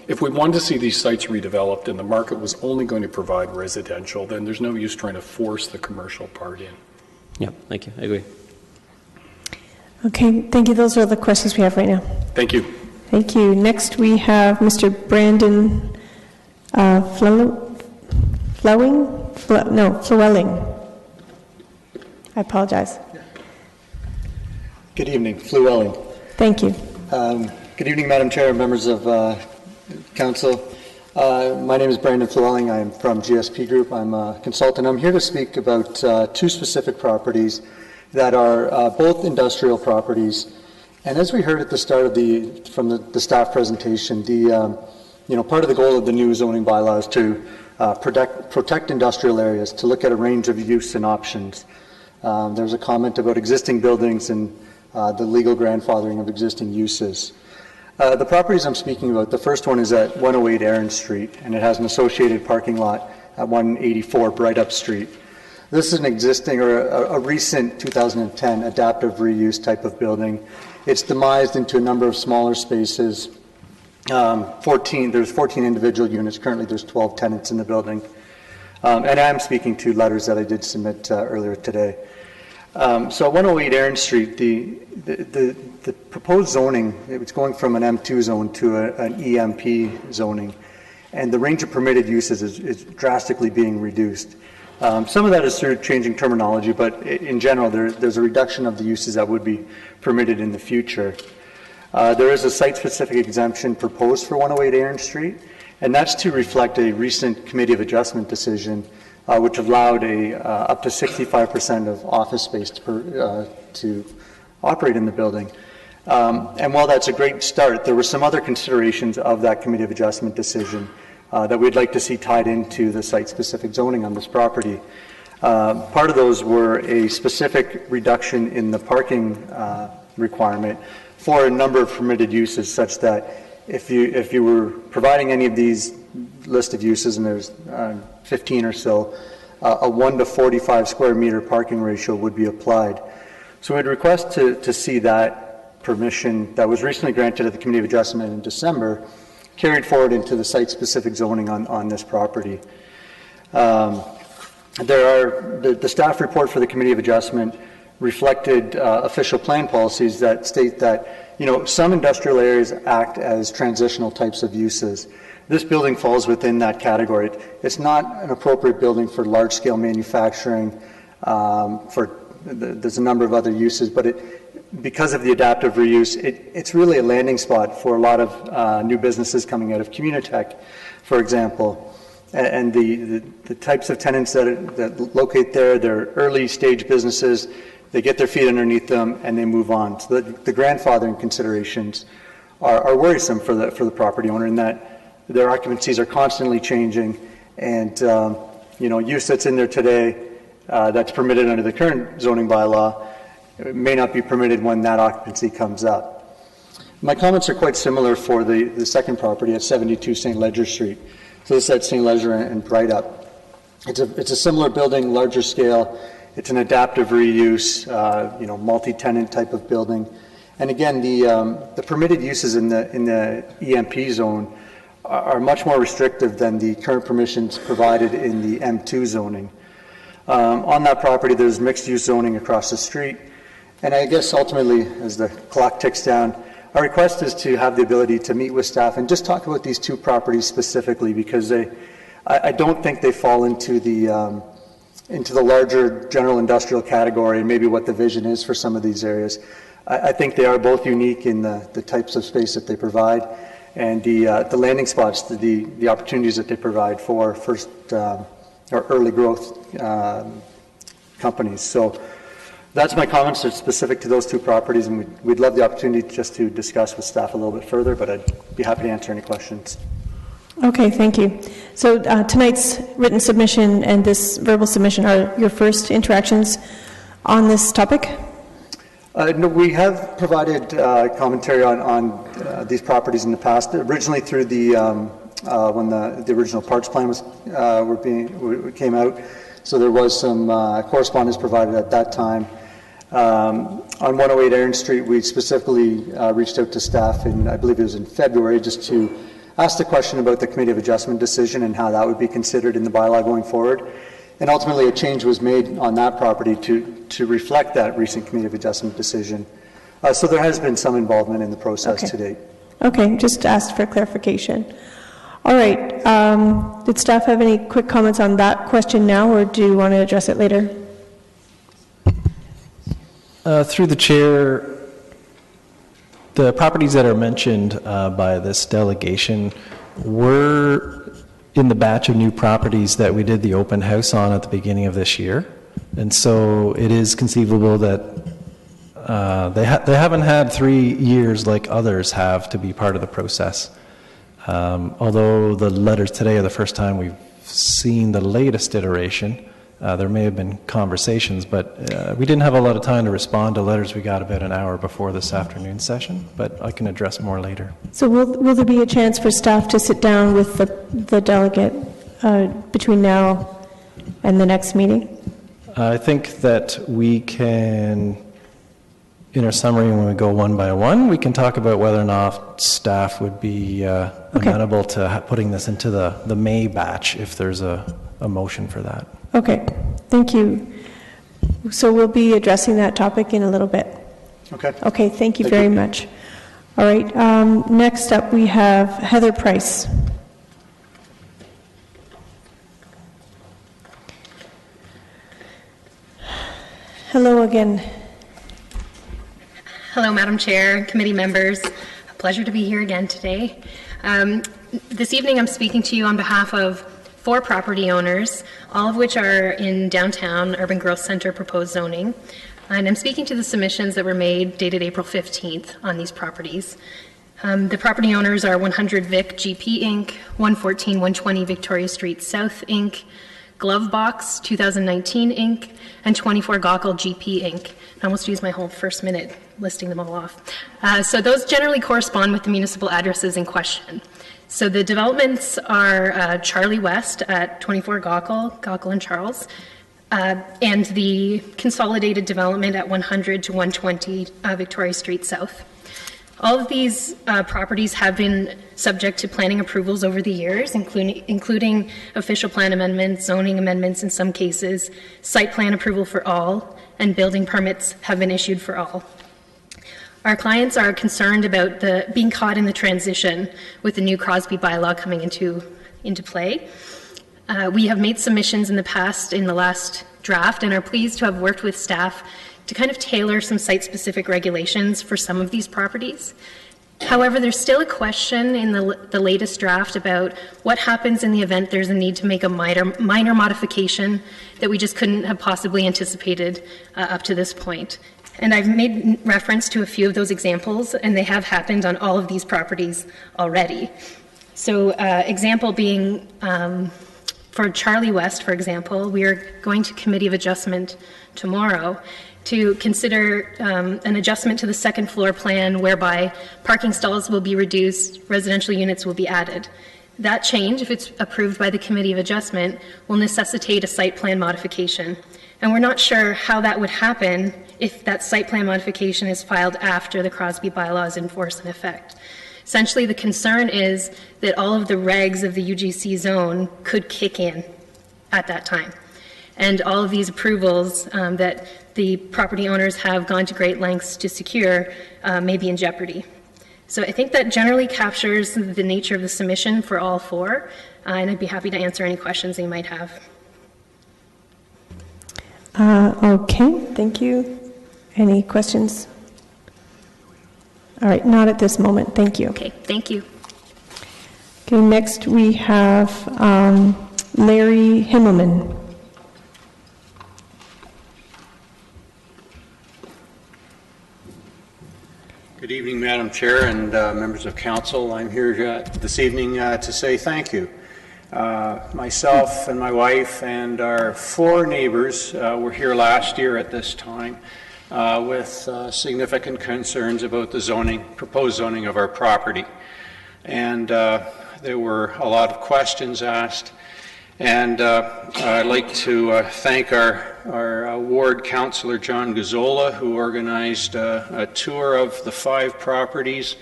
if we wanted to see these sites redeveloped and the market was only going to provide residential, then there's no use trying to force the commercial part in. Yeah, thank you. I agree. Okay, thank you. Those are the questions we have right now. Thank you. Thank you. Next, we have Mr. Brandon Flewelling. I apologize. Good evening, Flewelling. Thank you. Good evening, Madam Chair, members of Council. My name is Brandon Flewelling. I'm from GSP Group. I'm a consultant. I'm here to speak about two specific properties that are both industrial properties. And as we heard at the start of from the staff presentation, part of the goal of the new zoning bylaw is to protect industrial areas, to look at a range of use and options. There's a comment about existing buildings and the legal grandfathering of existing uses. The properties I'm speaking about, the first one is at 108 Aaron Street, and it has an associated parking lot at 184 Bright Up Street. This is an existing or a recent 2010 adaptive reuse type of building. It's demised into a number of smaller spaces. There's 14 individual units. Currently, there's 12 tenants in the building. And I'm speaking to letters that I did submit earlier today. So at 108 Aaron Street, the proposed zoning, it's going from an M2 zone to an EMP zoning, and the range of permitted uses is drastically being reduced. Some of that is through changing terminology, but in general, there's a reduction of the uses that would be permitted in the future. There is a site-specific exemption proposed for 108 Aaron Street, and that's to reflect a recent Committee of Adjustment decision which allowed up to 65% of office space to operate in the building. And while that's a great start, there were some other considerations of that Committee of Adjustment decision that we'd like to see tied into the site-specific zoning on this property. Part of those were a specific reduction in the parking requirement for a number of permitted uses, such that if you were providing any of these list of uses, and there's 15 or so, a 1 to 45 square meter parking ratio would be applied. So we'd request to see that permission that was recently granted at the Committee of Adjustment in December carried forward into the site-specific zoning on this property. The staff report for the Committee of Adjustment reflected official plan policies that state that, some industrial areas act as transitional types of uses. This building falls within that category. It's not an appropriate building for large-scale manufacturing. There's a number of other uses, but because of the adaptive reuse, it's really a landing spot for a lot of new businesses coming out of Communitech, for example. And the types of tenants that locate there, they're early-stage businesses. They get their feet underneath them and they move on. So the grandfathering considerations are worrisome for the property owner in that their occupancies are constantly changing, and use that's in there today that's permitted under the current zoning bylaw may not be permitted when that occupancy comes up. My comments are quite similar for the second property at 72 St. Ledger Street. So this is at St. Ledger and Brydup. It's a similar building, larger scale. It's an adaptive reuse, multi-tenant type of building. And again, the permitted uses in the EMP zone are much more restrictive than the current permissions provided in the M2 zoning. On that property, there's mixed-use zoning across the street. And I guess ultimately, as the clock ticks down, our request is to have the ability to meet with staff and just talk about these two properties specifically, because I don't think they fall into the larger general industrial category and maybe what the vision is for some of these areas. I think they are both unique in the types of space that they provide and the landing spots, the opportunities that they provide for first or early growth companies. So that's my comments. They're specific to those two properties, and we'd love the opportunity just to discuss with staff a little bit further, but I'd be happy to answer any questions. Okay, thank you. So tonight's written submission and this verbal submission are your first interactions on this topic? No, we have provided commentary on these properties in the past. Originally through when the original parks plan came out, so there was some correspondence provided at that time. On 108 Aaron Street, we specifically reached out to staff in, I believe it was in February, just to ask the question about the Committee of Adjustment decision and how that would be considered in the bylaw going forward. And ultimately, a change was made on that property to reflect that recent Committee of Adjustment decision. So there has been some involvement in the process to date. Okay, just asked for clarification. All right. Did staff have any quick comments on that question now, or do you want to address it later? Through the chair, the properties that are mentioned by this delegation were in the batch of new properties that we did the open house on at the beginning of this year. And so it is conceivable that they haven't had 3 years like others have to be part of the process. Although the letters today are the first time we've seen the latest iteration, there may have been conversations, but we didn't have a lot of time to respond to letters we got about an hour before this afternoon session, but I can address more later. So will there be a chance for staff to sit down with the delegate between now and the next meeting? I think that we can, in our summary, when we go one by one, we can talk about whether or not staff would be amenable to putting this into the May batch if there's a a motion for that. Okay, thank you. So we'll be addressing that topic in a little bit. Okay. Okay, thank you very much. All right, next up we have Heather Price. Hello again. Hello, Madam Chair, committee members. A pleasure to be here again today. This evening I'm speaking to you on behalf of 4 property owners, all of which are in downtown Urban Growth Center proposed zoning. And I'm speaking to the submissions that were made dated April 15th on these properties. The property owners are 100 Vic GP Inc., 114-120 Victoria Street South Inc., Glovebox 2019 Inc., and 24 Gaukel GP Inc. I almost used my whole first minute listing them all off. So those generally correspond with the municipal addresses in question. So the developments are Charlie West at 24 Gaukel and Charles, and the consolidated development at 100 to 120 Victoria Street South. All of these properties have been subject to planning approvals over the years, including official plan amendments, zoning amendments in some cases, site plan approval for all, and building permits have been issued for all. Our clients are concerned about being caught in the transition with the new Crosby bylaw coming into play. We have made submissions in the past, in the last draft, and are pleased to have worked with staff to kind of tailor some site-specific regulations for some of these properties. However, there's still a question in the latest draft about what happens in the event there's a need to make a minor modification that we just couldn't have possibly anticipated up to this point. And I've made reference to a few of those examples, and they have happened on all of these properties already. So example being, for Charlie West, for example, we are going to Committee of Adjustment tomorrow to consider an adjustment to the second floor plan whereby parking stalls will be reduced, residential units will be added. That change, if it's approved by the Committee of Adjustment, will necessitate a site plan modification. And we're not sure how that would happen if that site plan modification is filed after the Crosby bylaw is in force and effect. Essentially, the concern is that all of the regs of the UGC zone could kick in at that time. And all of these approvals that the property owners have gone to great lengths to secure may be in jeopardy. So I think that generally captures the nature of the submission for all 4, and I'd be happy to answer any questions they might have. Okay, thank you. Any questions? All right, not at this moment. Thank you. Okay, thank you. Okay, next we have Larry Himmelman. Good evening, Madam Chair and members of council. I'm here this evening to say thank you. Myself and my wife and our 4 neighbors were here last year at this time with significant concerns about the proposed zoning of our property. And there were a lot of questions asked. And I'd like to thank our ward councillor, John Gazzola, who organized a tour of the 5 properties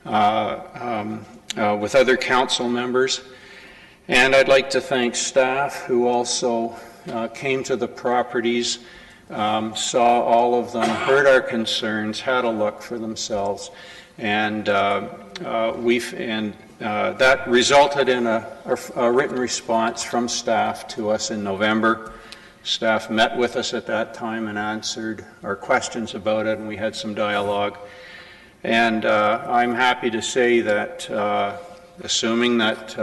with other council members. And I'd like to thank staff who also came to the properties, saw all of them, heard our concerns, had a look for themselves, and that resulted in a written response from staff to us in November. Staff met with us at that time and answered our questions about it, and we had some dialogue. And I'm happy to say that, assuming that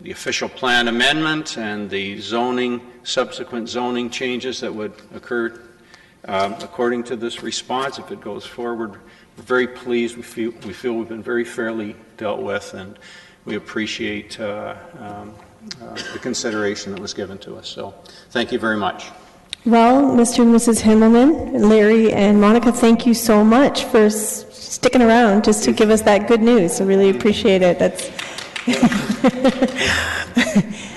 the official plan amendment and the subsequent zoning changes that would occur according to this response, if it goes forward, we're very pleased. We feel we've been very fairly dealt with, and we appreciate the consideration that was given to us. So thank you very much. Well, Mr. and Mrs. Himmelman, Larry and Monica, thank you so much for sticking around just to give us that good news. I really appreciate it.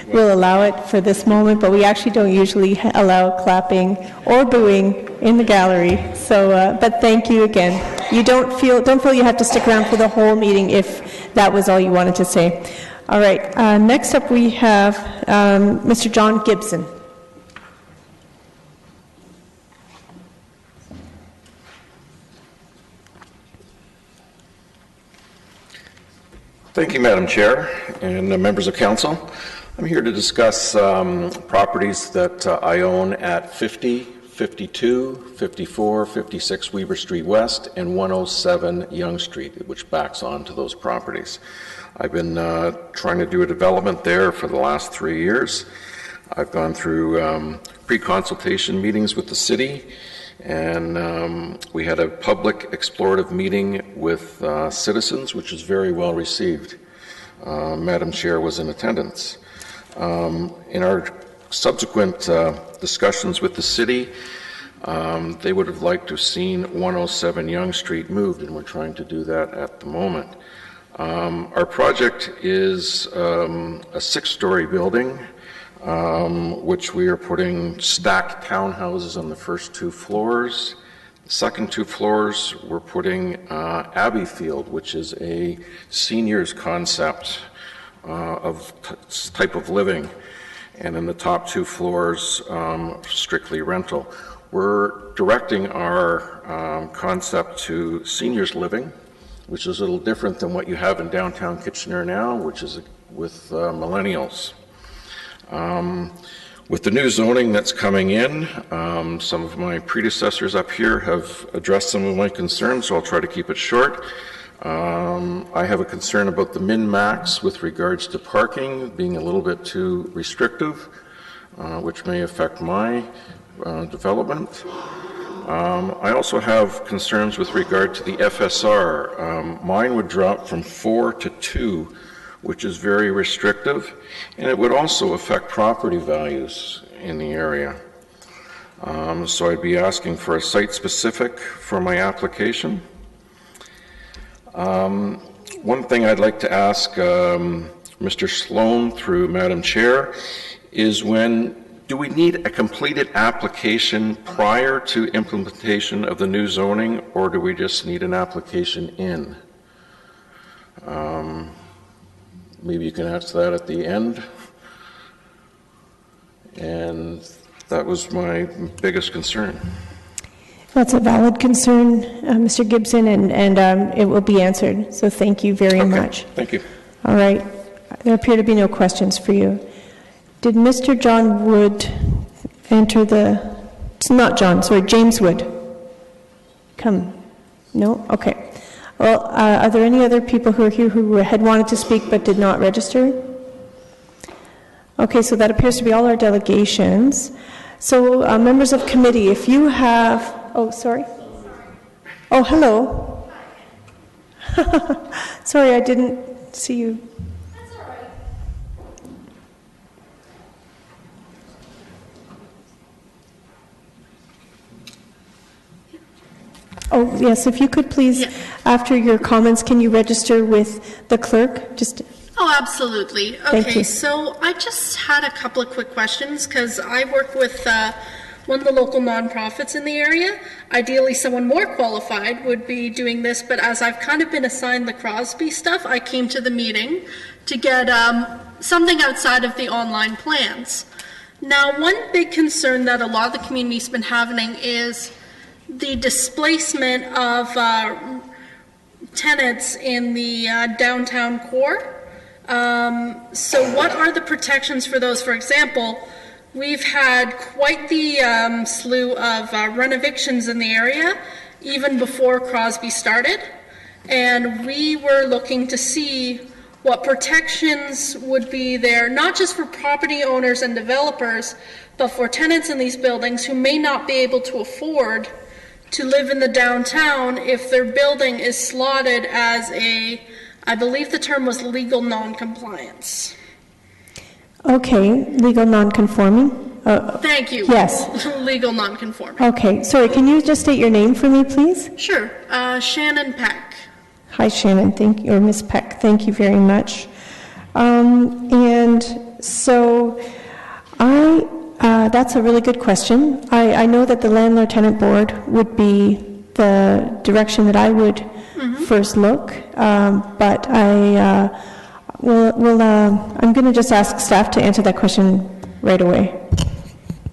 We'll allow it for this moment, but we actually don't usually allow clapping or booing in the gallery. So, but thank you again. You don't feel you have to stick around for the whole meeting if that was all you wanted to say. All right, next up we have Mr. John Gibson. Thank you, Madam Chair and members of council. I'm here to discuss properties that I own at 50, 52, 54, 56 Weaver Street West, and 107 Yonge Street, which backs onto those properties. I've been trying to do a development there for the last 3 years. I've gone through pre-consultation meetings with the city, and we had a public explorative meeting with citizens, which was very well received. Madam Chair was in attendance. In our subsequent discussions with the city, they would have liked to have seen 107 Yonge Street moved, and we're trying to do that at the moment. Our project is a 6-story building, which we are putting stacked townhouses on the first 2 floors. The second 2 floors, we're putting Abbeyfield, which is a seniors concept of type of living. And in the top 2 floors, strictly rental. We're directing our concept to seniors living, which is a little different than what you have in downtown Kitchener now, which is with millennials. With the new zoning that's coming in, some of my predecessors up here have addressed some of my concerns, so I'll try to keep it short. I have a concern about the min-max with regards to parking being a little bit too restrictive, which may affect my development. I also have concerns with regard to the FSR. Mine would drop from 4 to 2, which is very restrictive, and it would also affect property values in the area. So I'd be asking for a site-specific for my application. One thing I'd like to ask Mr. Sloan through Madam Chair is do we need a completed application prior to implementation of the new zoning, or do we just need an application in? Maybe you can answer that at the end. And that was my biggest concern. That's a valid concern, Mr. Gibson, and it will be answered. So thank you very much. Thank you. All right. There appear to be no questions for you. Did Mr. John Wood enter the... It's not John, sorry, James Wood. Come. No? Okay. Well, are there any other people who are here who had wanted to speak but did not register? Okay, so that appears to be all our delegations. So, members of committee, if you have... Oh, sorry. Oh, hello. Sorry, I didn't see you. That's all right. Oh, yes, if you could please, after your comments, can you register with the clerk? Oh, absolutely. Okay, so I just had a couple of quick questions because I work with one of the local nonprofits in the area. Ideally, someone more qualified would be doing this, but as I've kind of been assigned the Crosby stuff, I came to the meeting to get something outside of the online plans. Now, one big concern that a lot of the community's been having is the displacement of tenants in the downtown core. So what are the protections for those? For example, we've had quite the slew of rent-evictions in the area, even before Crosby started, and we were looking to see what protections would be there, not just for property owners and developers, but for tenants in these buildings who may not be able to afford to live in the downtown if their building is slotted as I believe the term was legal non-compliance. Okay, legal non-conforming? Thank you. Yes. Legal non-conforming. Okay, sorry, can you just state your name for me, please? Sure. Shannon Peck. Hi, Shannon. Thank you, or Ms. Peck. Thank you very much. And so that's a really good question. I know that the Landlord-Tenant Board would be the direction that I would first look, but I'm going to just ask staff to answer that question right away.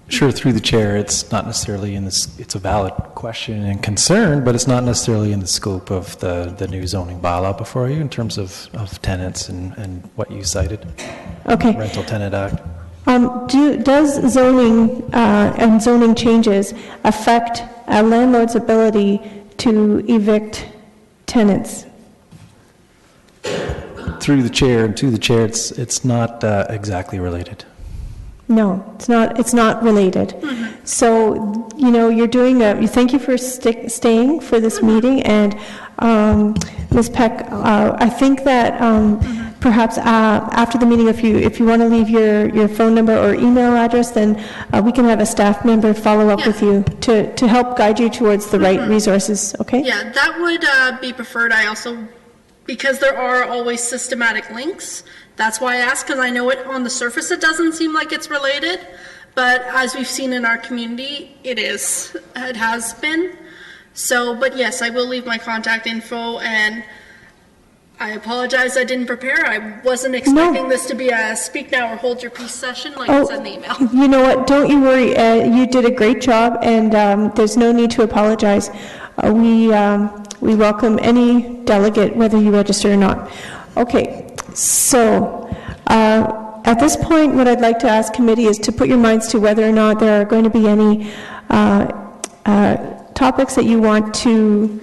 Sure, through the chair, it's not necessarily in this, it's a valid question and concern, but it's not necessarily in the scope of the new zoning bylaw before you in terms of tenants and what you cited. Okay. Rental Tenant Act. Does zoning and zoning changes affect a landlord's ability to evict tenants? Through the chair and to the chair, it's not exactly related. No, it's not related. So, you're doing thank you for staying for this meeting, and Ms. Peck, I think that perhaps after the meeting, if you want to leave your phone number or email address, then we can have a staff member follow up with you to help guide you towards the right resources, okay? Yeah, that would be preferred. I also, because there are always systematic links, that's why I asked, because I know on the surface it doesn't seem like it's related, but as we've seen in our community, it has been. So, but yes, I will leave my contact info, and I apologize I didn't prepare. I wasn't expecting this to be a speak now or hold your peace session like it said in the email. You know what, don't you worry, you did a great job, and there's no need to apologize. We welcome any delegate, whether you register or not. Okay. So, at this point, what I'd like to ask committee is to put your minds to whether or not there are going to be any topics that you want to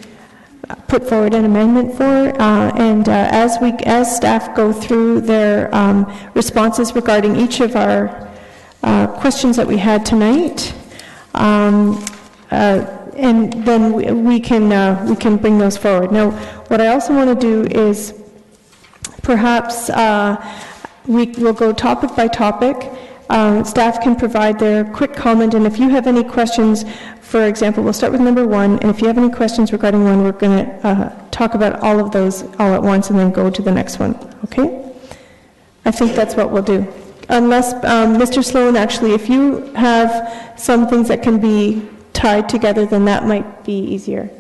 put forward an amendment for, and as staff go through their responses regarding each of our questions that we had tonight, and then we can bring those forward. Now, what I also want to do is perhaps we will go topic by topic. Staff can provide their quick comment, and if you have any questions, for example, we'll start with number 1, and if you have any questions regarding 1, we're going to talk about all of those all at once and then go to the next one, okay? I think that's what we'll do. Unless, Mr. Sloan, actually, if you have some things that can be tied together, then that might be easier.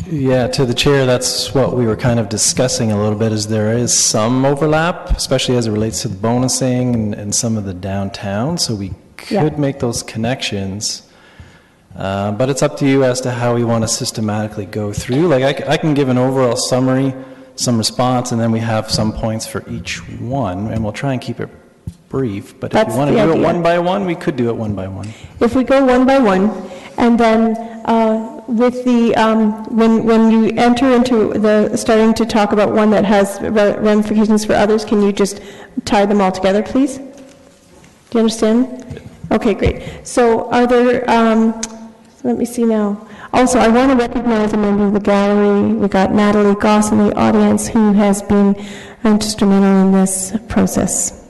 Yeah, to the chair, that's what we were kind of discussing a little bit, is there is some overlap, especially as it relates to the bonusing and some of the downtown, so we could make those connections. But it's up to you as to how we want to systematically go through. Like I can give an overall summary, some response, and then we have some points for each one, and we'll try and keep it brief. But if you want to do it one by one, we could do it one by one. If we go one by one, and then with the when you enter into the starting to talk about one that has ramifications for others, can you just tie them all together, please? Do you understand? Okay, great. So are there? Let me see now. Also, I want to recognize a member of the gallery. We got Natalie Goss in the audience, who has been instrumental in this process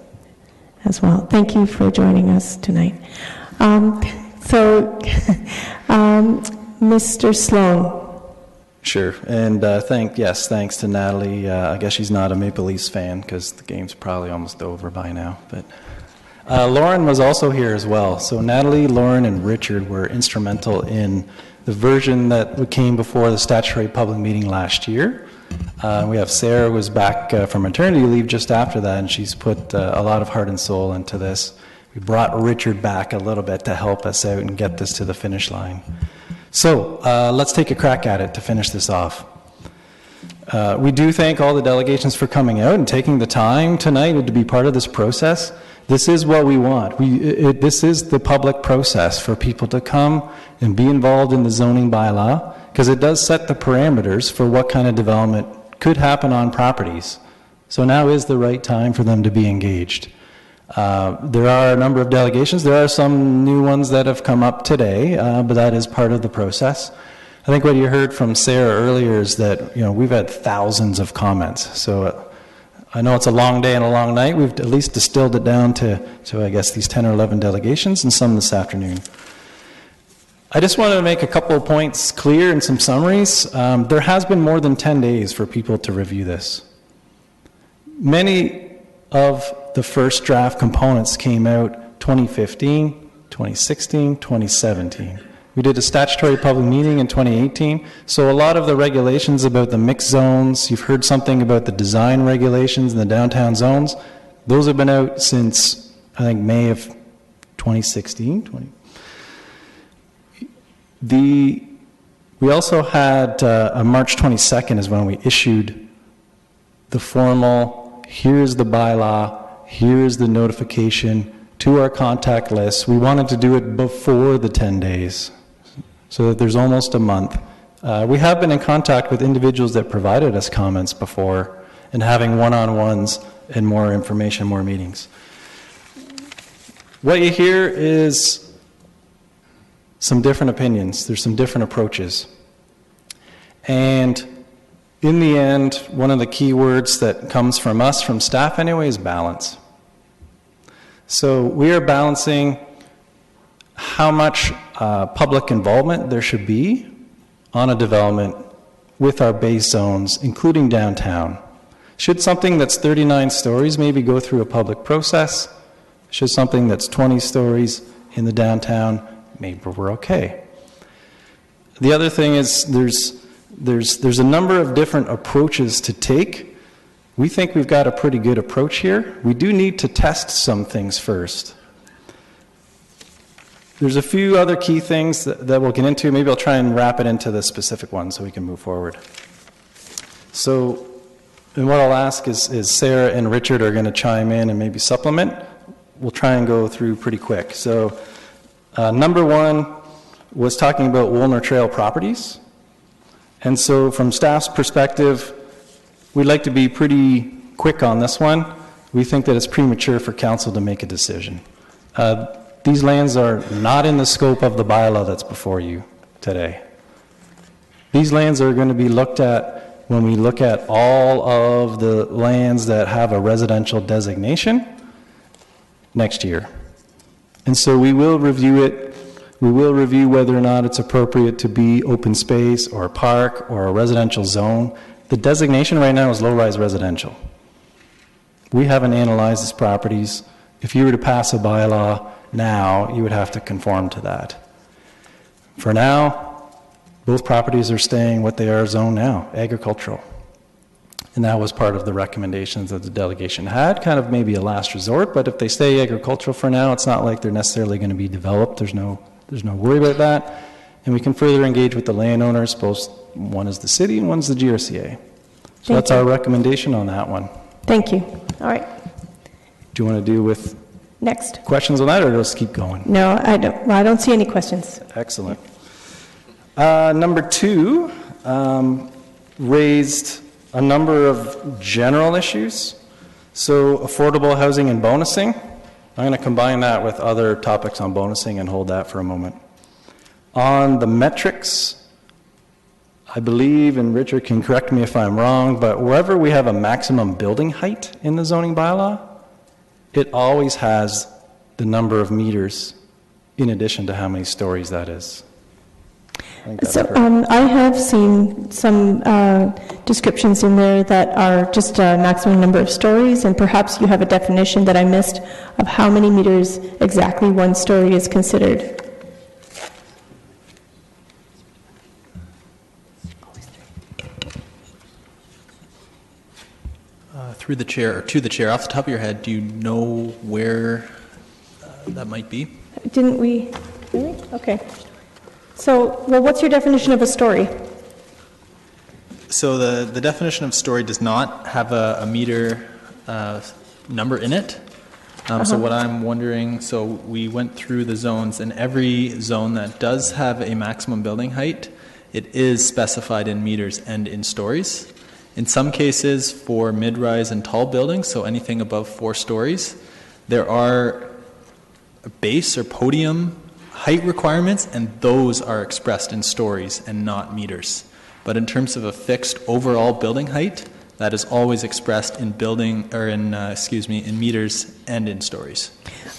as well. Thank you for joining us tonight. Mr. Sloan. Sure, and thanks to Natalie. I guess she's not a Maple Leafs fan because the game's probably almost over by now. But Lauren was also here as well. So Natalie, Lauren, and Richard were instrumental in the version that came before the statutory public meeting last year. We have Sarah, who was back from maternity leave just after that, and she's put a lot of heart and soul into this. We brought Richard back a little bit to help us out and get this to the finish line. So let's take a crack at it to finish this off. We do thank all the delegations for coming out and taking the time tonight to be part of this process. This is what we want. This is the public process for people to come and be involved in the zoning bylaw, because it does set the parameters for what kind of development could happen on properties. So now is the right time for them to be engaged. There are a number of delegations. There are some new ones that have come up today, but that is part of the process. I think what you heard from Sarah earlier is that we've had thousands of comments. So I know it's a long day and a long night. We've at least distilled it down to I guess these 10 or 11 delegations, and some this afternoon. I just wanted to make a couple of points clear and some summaries. There has been more than 10 days for people to review this. Many of the first draft components came out 2015, 2016, 2017. We did a statutory public meeting in 2018. So a lot of the regulations about the mixed zones, you've heard something about the design regulations in the downtown zones. Those have been out since, I think, May of 2016. We also had March 22nd is when we issued the formal, here's the bylaw, here's the notification to our contact list. We wanted to do it before the 10 days, so that there's almost a month. We have been in contact with individuals that provided us comments before and having one-on-ones and more information, more meetings. What you hear is some different opinions. There's some different approaches. And in the end, one of the key words that comes from us, from staff anyway, is balance. So we are balancing how much public involvement there should be on a development with our base zones, including downtown. Should something that's 39 stories maybe go through a public process? Should something that's 20 stories in the downtown, maybe we're okay. The other thing is there's a number of different approaches to take. We think we've got a pretty good approach here. We do need to test some things first. There's a few other key things that we'll get into. Maybe I'll try and wrap it into the specific one so we can move forward. So, and what I'll ask is Sarah and Richard are going to chime in and maybe supplement. We'll try and go through pretty quick. So, number one was talking about Woolner Trail properties. And so from staff's perspective, we'd like to be pretty quick on this one. We think that it's premature for council to make a decision. These lands are not in the scope of the bylaw that's before you today. These lands are going to be looked at when we look at all of the lands that have a residential designation next year. And so we will review it. We will review whether or not it's appropriate to be open space or a park or a residential zone. The designation right now is low-rise residential. We haven't analyzed these properties. If you were to pass a bylaw now, you would have to conform to that. For now, both properties are staying what they are zoned now, agricultural. And that was part of the recommendations that the delegation had, kind of maybe a last resort, but if they stay agricultural for now, it's not like they're necessarily going to be developed. There's no worry about that. And we can further engage with the landowners, both one is the city and one's the GRCA. So that's our recommendation on that one. Thank you. All right. Do you want to do with next questions on that, or just keep going? No, I don't. Well, I don't see any questions. Excellent. Number two raised a number of general issues. So affordable housing and bonusing. I'm going to combine that with other topics on bonusing and hold that for a moment. On the metrics, I believe, and Richard can correct me if I'm wrong, but wherever we have a maximum building height in the zoning bylaw, it always has the number of meters in addition to how many stories that is. So I have seen some descriptions in there that are just a maximum number of stories, and perhaps you have a definition that I missed of how many meters exactly one story is considered. Through the chair, or to the chair, off the top of your head, do you know where that might be? Didn't we? Really? Okay. So, well, what's your definition of a story? So the definition of story does not have a meter number in it. So what I'm wondering, so we went through the zones, and every zone that does have a maximum building height, it is specified in meters and in stories. In some cases, for mid-rise and tall buildings, so anything above 4 stories, there are base or podium height requirements, and those are expressed in stories and not meters. But in terms of a fixed overall building height, that is always expressed in in meters and in stories.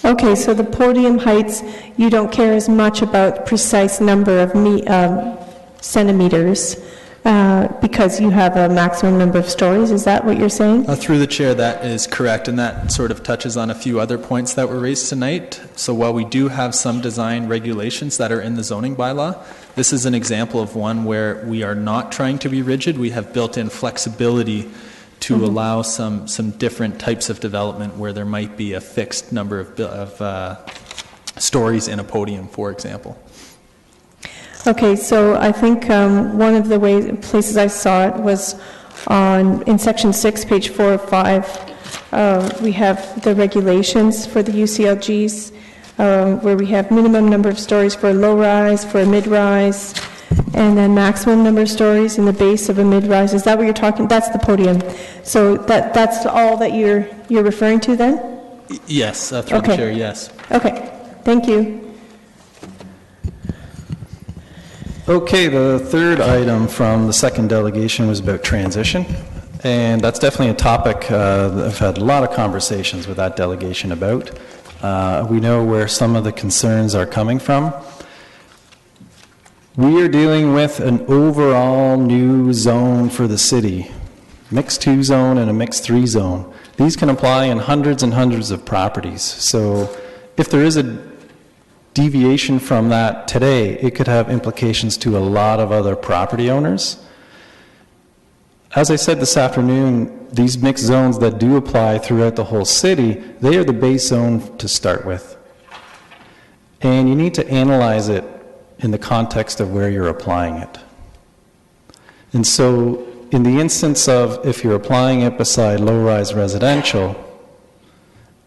Okay, so the podium heights, you don't care as much about precise number of centimeters. because you have a maximum number of stories. Is that what you're saying? Through the chair, that is correct, and that sort of touches on a few other points that were raised tonight. So while we do have some design regulations that are in the zoning bylaw, this is an example of one where we are not trying to be rigid. We have built in flexibility to allow some different types of development where there might be a fixed number of stories in a podium, for example. Okay, so I think one of the places I saw it was in section 6, page 4 of 5. We have the regulations for the UCLGs, where we have minimum number of stories for a low-rise, for a mid-rise, and then maximum number of stories in the base of a mid-rise. Is that what you're talking? That's the podium. So that's all that you're referring to then? Yes, through the chair, yes. Okay, thank you. Okay, the third item from the second delegation was about transition, and that's definitely a topic that I've had a lot of conversations with that delegation about. We know where some of the concerns are coming from. We are dealing with an overall new zone for the city, mixed 2 zone and a mixed 3 zone. These can apply in hundreds and hundreds of properties. So if there is a deviation from that today, it could have implications to a lot of other property owners. As I said this afternoon, these mixed zones that do apply throughout the whole city, they are the base zone to start with. And you need to analyze it in the context of where you're applying it. And so in the instance of if you're applying it beside low-rise residential,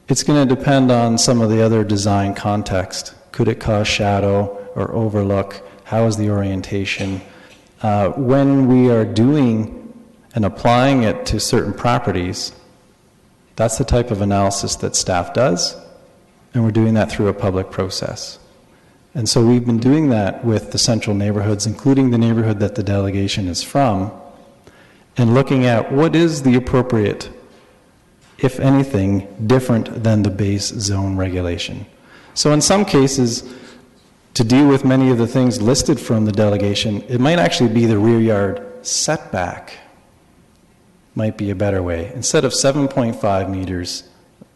it's going to depend on some of the other design context. Could it cause shadow or overlook? How is the orientation? When we are doing and applying it to certain properties, that's the type of analysis that staff does, and we're doing that through a public process. And so we've been doing that with the central neighborhoods, including the neighborhood that the delegation is from, and looking at what is the appropriate, if anything, different than the base zone regulation. So in some cases, to deal with many of the things listed from the delegation, it might actually be the rear yard setback might be a better way. Instead of 7.5 meters,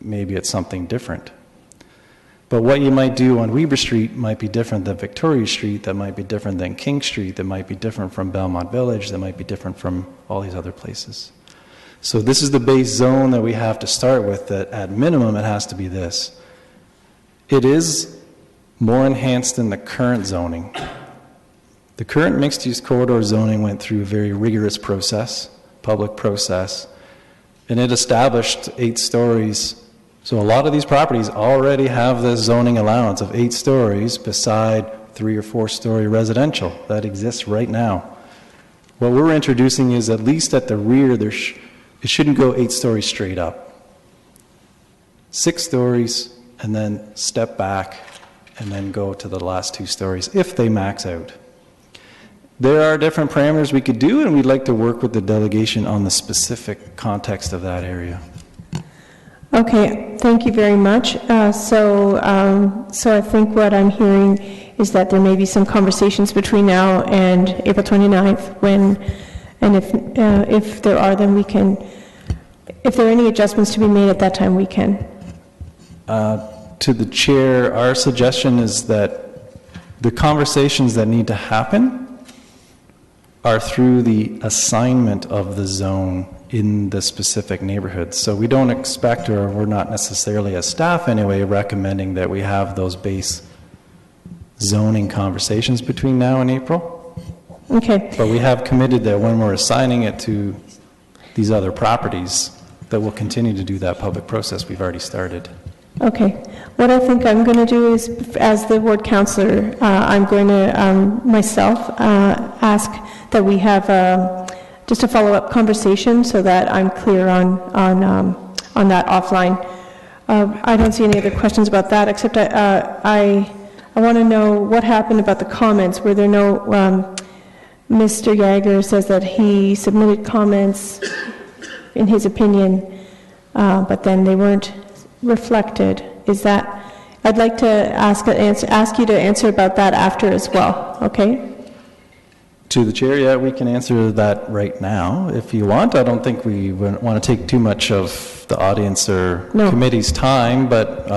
maybe it's something different. But what you might do on Weber Street might be different than Victoria Street, that might be different than King Street, that might be different from Belmont Village, that might be different from all these other places. So this is the base zone that we have to start with, that at minimum it has to be this. It is more enhanced than the current zoning. The current mixed-use corridor zoning went through a very rigorous process, public process, and it established 8 stories. So a lot of these properties already have this zoning allowance of 8 stories beside 3 or 4 story residential that exists right now. What we're introducing is, at least at the rear, it shouldn't go 8 stories straight up. 6 stories, and then step back, and then go to the last 2 stories if they max out. There are different parameters we could do, and we'd like to work with the delegation on the specific context of that area. Okay, thank you very much. So I think what I'm hearing is that there may be some conversations between now and April 29th and if there are, then we can, if there are any adjustments to be made at that time, we can. To the chair, our suggestion is that the conversations that need to happen are through the assignment of the zone in the specific neighborhood. So we don't expect, or we're not necessarily as staff anyway, recommending that we have those base zoning conversations between now and April. Okay. But we have committed that when we're assigning it to these other properties, that we'll continue to do that public process we've already started. Okay. What I think I'm going to do is, as the ward councillor, I'm going to myself ask that we have just a follow-up conversation so that I'm clear on that offline. I don't see any other questions about that, except I want to know what happened about the comments. Were there no, Mr. Yager says that he submitted comments in his opinion, but then they weren't reflected. Is that, I'd like to ask you to answer about that after as well, okay? To the chair, yeah, we can answer that right now if you want. I don't think we want to take too much of the audience or committee's time, but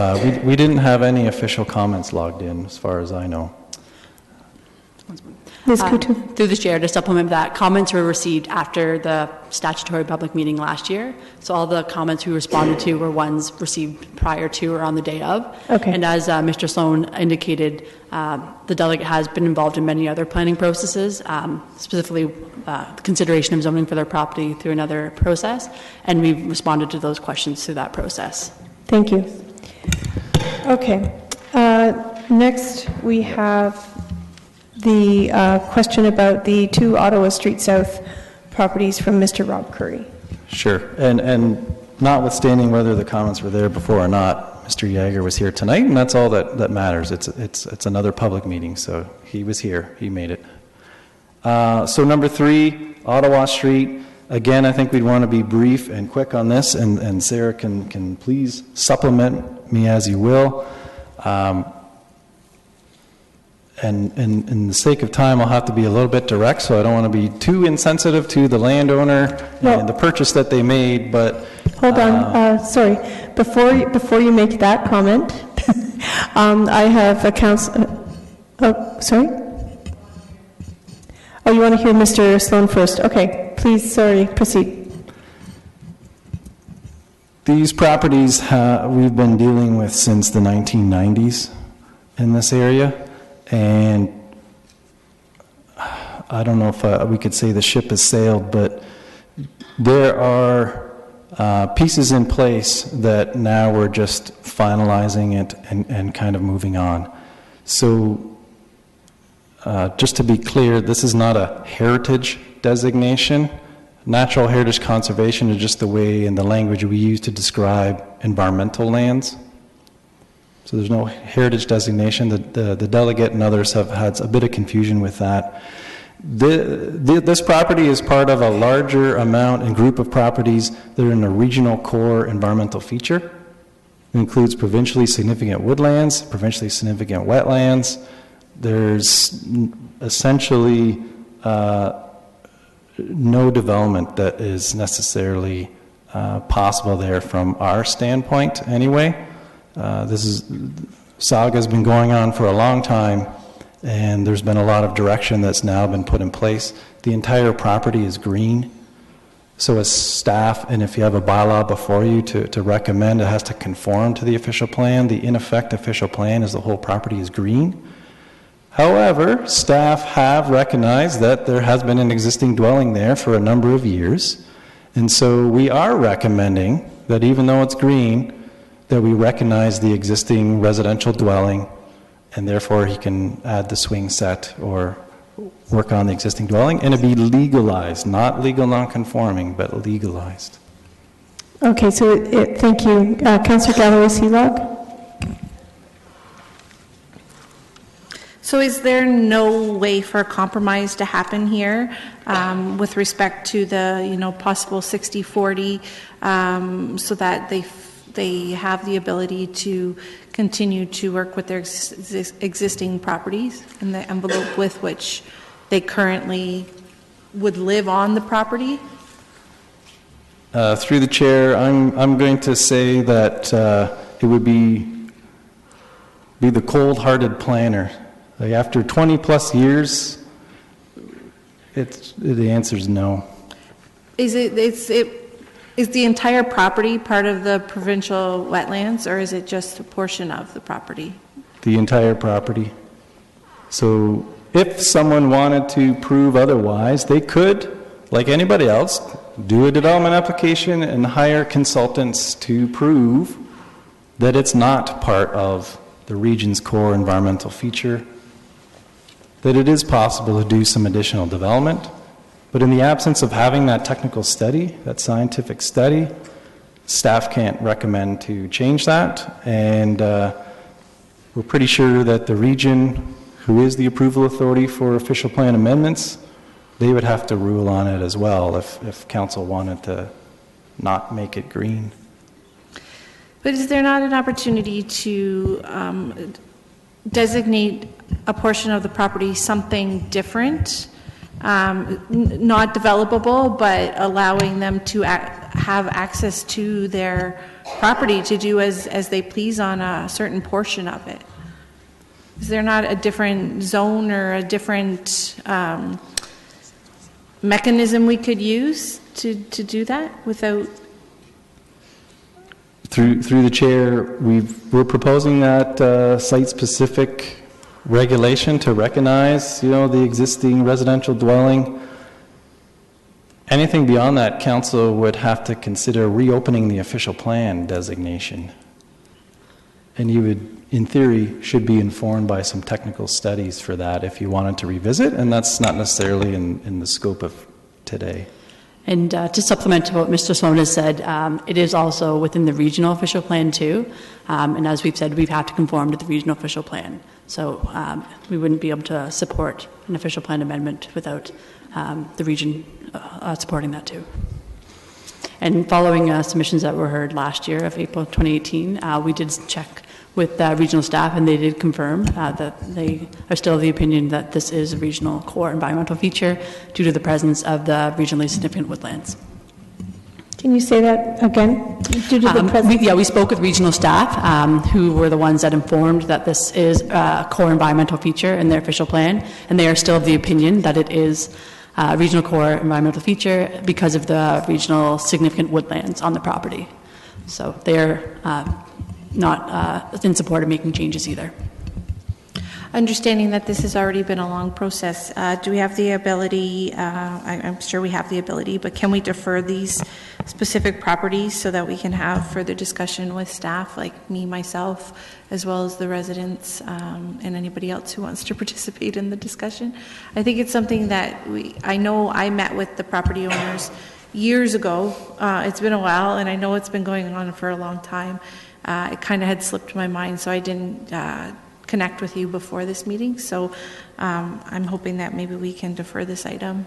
we didn't have any official comments logged in as far as I know. Ms. Coutu. Through the chair, to supplement that, comments were received after the statutory public meeting last year. So all the comments we responded to were ones received prior to or on the day of. Okay. And as Mr. Sloan indicated, the delegate has been involved in many other planning processes, specifically consideration of zoning for their property through another process, and we've responded to those questions through that process. Thank you. Okay. Next, we have the question about the 2 Ottawa Street South properties from Mr. Rob Curry. Sure. And notwithstanding whether the comments were there before or not, Mr. Yeager was here tonight, and that's all that matters. It's another public meeting, so he was here. He made it. So number 3, Ottawa Street. Again, I think we'd want to be brief and quick on this, and Sarah can please supplement me as you will. And in the sake of time, I'll have to be a little bit direct, so I don't want to be too insensitive to the landowner and the purchase that they made, but... Hold on, sorry. Before you make that comment, I have a council... oh, sorry? Oh, you want to hear Mr. Sloan first? Okay, please, sorry, proceed. These properties we've been dealing with since the 1990s in this area. And I don't know if we could say the ship has sailed, but there are pieces in place that now we're just finalizing it and kind of moving on. So just to be clear, this is not a heritage designation. Natural heritage conservation is just the way and the language we use to describe environmental lands. So there's no heritage designation. The delegate and others have had a bit of confusion with that. This property is part of a larger amount and group of properties that are in a regional core environmental feature. It includes provincially significant woodlands, provincially significant wetlands. There's essentially no development that is necessarily possible there from our standpoint anyway. Saga has been going on for a long time, and there's been a lot of direction that's now been put in place. The entire property is green. So as staff, and if you have a bylaw before you to recommend, it has to conform to the official plan. The in effect official plan is the whole property is green. However, staff have recognized that there has been an existing dwelling there for a number of years. And so we are recommending that even though it's green, that we recognize the existing residential dwelling, and therefore he can add the swing set or work on the existing dwelling, and it be legalized, not legal non-conforming, but legalized. Okay, so thank you. Councillor Galloway-Sealog? So is there no way for a compromise to happen here with respect to the possible 60-40 so that they have the ability to continue to work with their existing properties in the envelope with which they currently would live on the property? Through the chair, I'm going to say that it would be the cold-hearted planner. Like after 20 plus years, the answer is no. Is the entire property part of the provincial wetlands, or is it just a portion of the property? The entire property. So if someone wanted to prove otherwise, they could, like anybody else, do a development application and hire consultants to prove that it's not part of the region's core environmental feature, that it is possible to do some additional development. But in the absence of having that technical study, that scientific study, staff can't recommend to change that. And we're pretty sure that the region, who is the approval authority for official plan amendments, they would have to rule on it as well if council wanted to not make it green. But is there not an opportunity to designate a portion of the property something different not developable, but allowing them to have access to their property to do as they please on a certain portion of it. Is there not a different zone or a different mechanism we could use to do that without? Through the chair, we're proposing that site-specific regulation to recognize, the existing residential dwelling. Anything beyond that, council would have to consider reopening the official plan designation. And you would, in theory, should be informed by some technical studies for that if you wanted to revisit, and that's not necessarily in the scope of today. And to supplement to what Mr. Sloan has said, it is also within the regional official plan too. And as we've said, we have to conform to the regional official plan. So we wouldn't be able to support an official plan amendment without the region supporting that too. And following submissions that were heard last year of April 2018, we did check with regional staff, and they did confirm that they are still of the opinion that this is a regional core environmental feature due to the presence of the regionally significant woodlands. Can you say that again? Due to the presence? We spoke with regional staff who were the ones that informed that this is a core environmental feature in their official plan, and they are still of the opinion that it is a regional core environmental feature because of the regional significant woodlands on the property. So they're not in support of making changes either. Understanding that this has already been a long process, do we have the ability, I'm sure we have the ability, but can we defer these specific properties so that we can have further discussion with staff like me, myself, as well as the residents and anybody else who wants to participate in the discussion? I think it's something that I know I met with the property owners years ago. It's been a while, and I know it's been going on for a long time. It kind of had slipped my mind, so I didn't connect with you before this meeting. So I'm hoping that maybe we can defer this item.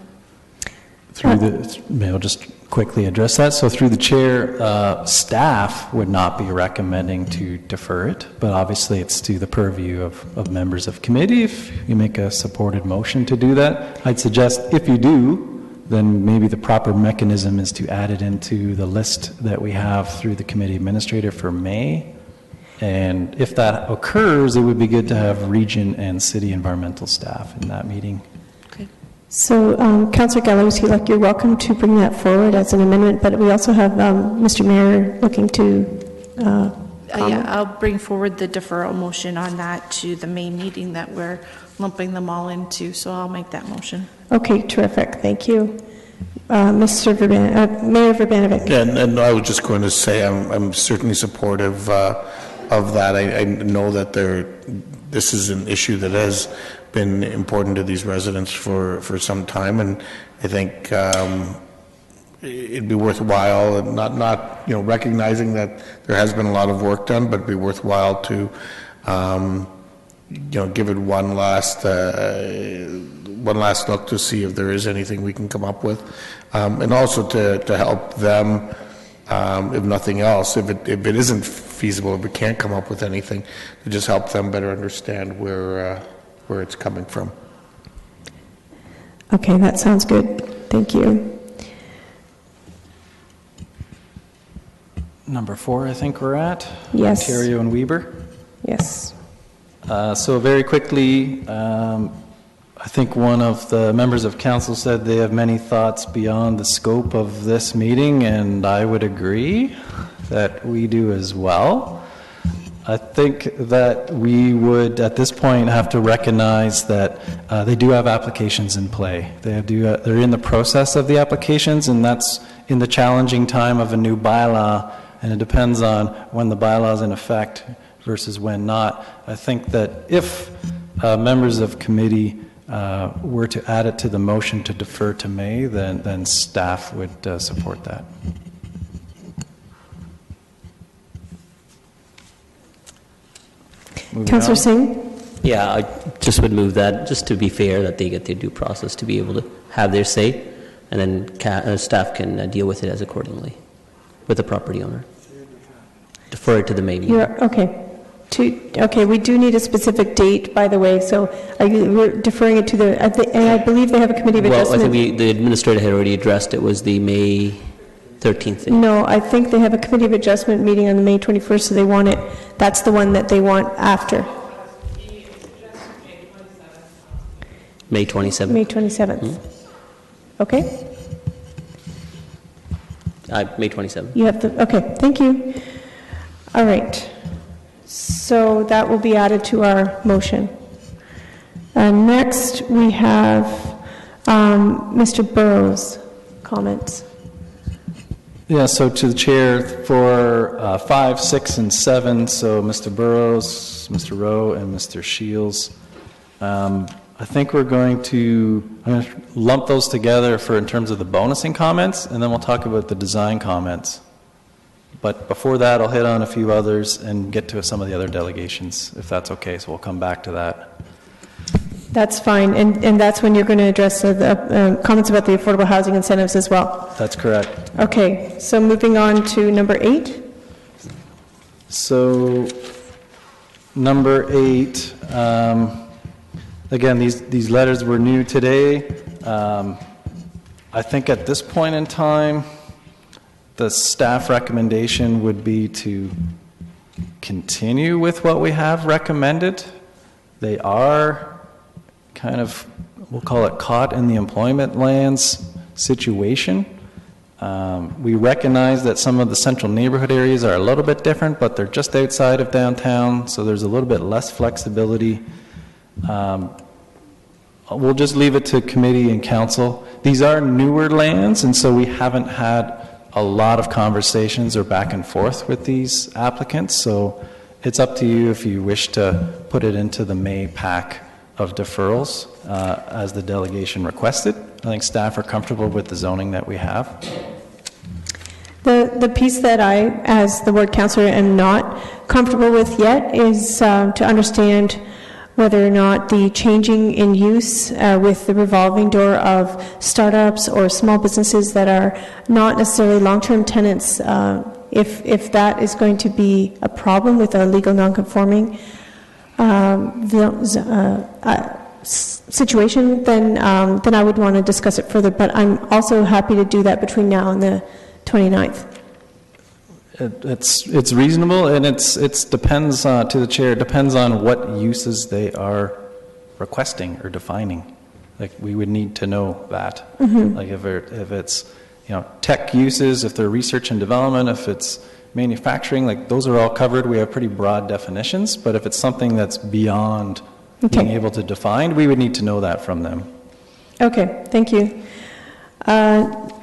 May I just quickly address that? So through the chair, staff would not be recommending to defer it, but obviously it's to the purview of members of committee if you make a supported motion to do that. I'd suggest if you do, then maybe the proper mechanism is to add it into the list that we have through the committee administrator for May. And if that occurs, it would be good to have region and city environmental staff in that meeting. Okay. So, Councillor Gallo-Lucillac, you're welcome to bring that forward as an amendment, but we also have Mr. Mayor looking to yeah, I'll bring forward the deferral motion on that to the May meeting that we're lumping them all into, so I'll make that motion. Okay, terrific. Thank you. Mr. Mayor Urbanovic. And I was just going to say I'm certainly supportive of that. I know that this is an issue that has been important to these residents for some time, and I think it'd be worthwhile, not recognizing that there has been a lot of work done, but it'd be worthwhile to give it one last look to see if there is anything we can come up with, and also to help them, if nothing else, if it isn't feasible, if we can't come up with anything, to just help them better understand where it's coming from. Okay, that sounds good. Thank you. Number 4, I think we're at. Yes. Ontario and Weber. Yes. So very quickly, I think one of the members of council said they have many thoughts beyond the scope of this meeting, and I would agree that we do as well. I think that we would, at this point, have to recognize that they do have applications in play. They're in the process of the applications, and that's in the challenging time of a new bylaw, and it depends on when the bylaw is in effect versus when not. I think that if members of committee were to add it to the motion to defer to May, then staff would support that. Councillor Singh? Yeah, I just would move that, just to be fair, that they get their due process to be able to have their say, and then staff can deal with it as accordingly with the property owner. Defer it to the May meeting. Okay. Okay, we do need a specific date, by the way, so we're deferring it to and I believe they have a committee of adjustment. Well, I think the administrator had already addressed it, was the May 13th thing. No, I think they have a committee of adjustment meeting on the May 21st, so they want it, that's the one that they want after. May 27th. May 27th. Okay? May 27th. You have okay, thank you. All right. So that will be added to our motion. Next, we have Mr. Burrows' comments. Yeah, so to the chair for 5, 6, and 7, so Mr. Burrows, Mr. Rowe, and Mr. Shields. I think I'm going to lump those together in terms of the bonusing comments, and then we'll talk about the design comments. But before that, I'll hit on a few others and get to some of the other delegations, if that's okay, so we'll come back to that. That's fine, and that's when you're going to address the comments about the affordable housing incentives as well. That's correct. Okay, so moving on to number 8. So, number 8, again, these letters were new today. I think at this point in time, the staff recommendation would be to continue with what we have recommended. They are kind of, we'll call it caught in the employment lands situation. We recognize that some of the central neighborhood areas are a little bit different, but they're just outside of downtown, so there's a little bit less flexibility. We'll just leave it to committee and council. These are newer lands, and so we haven't had a lot of conversations or back and forth with these applicants, so it's up to you if you wish to put it into the May pack of deferrals as the delegation requested. I think staff are comfortable with the zoning that we have. The piece that I, as the ward councillor, am not comfortable with yet is to understand whether or not the changing in use with the revolving door of startups or small businesses that are not necessarily long-term tenants, if that is going to be a problem with a legal non-conforming situation, then I would want to discuss it further. But I'm also happy to do that between now and the 29th. It's reasonable, and it depends to the chair. It depends on what uses they are requesting or defining. Like, we would need to know that. Mm-hmm. Like if it's tech uses, if they're research and development, if it's manufacturing, like those are all covered. We have pretty broad definitions. But if it's something that's beyond being able to define, we would need to know that from them. Okay, thank you.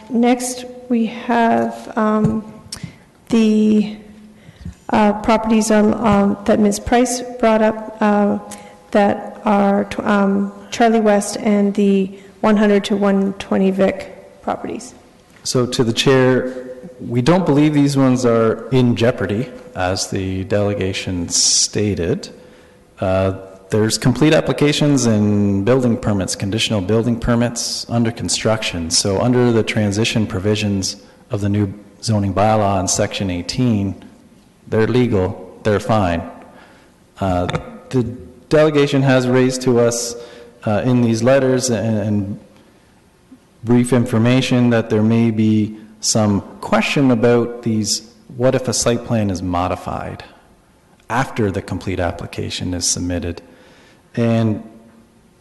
Next, we have the properties that Ms. Price brought up that are Charlie West and the 100 to 120 Vic properties. So to the chair, we don't believe these ones are in jeopardy, as the delegation stated. There's complete applications and building permits, conditional building permits under construction. So under the transition provisions of the new zoning bylaw in section 18, they're legal, they're fine. The delegation has raised to us in these letters and brief information that there may be some question about these, what if a site plan is modified after the complete application is submitted. And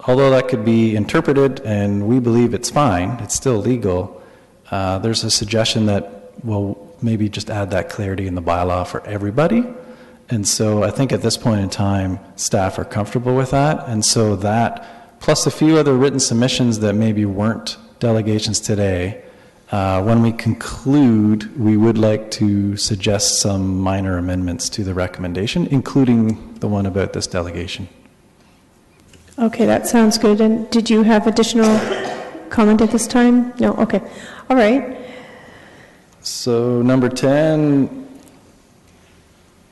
although that could be interpreted, and we believe it's fine, it's still legal, there's a suggestion that we'll maybe just add that clarity in the bylaw for everybody. And so I think at this point in time, staff are comfortable with that. And so that, plus a few other written submissions that maybe weren't delegations today, when we conclude, we would like to suggest some minor amendments to the recommendation, including the one about this delegation. Okay, that sounds good. And did you have additional comment at this time? No? Okay. All right. So number 10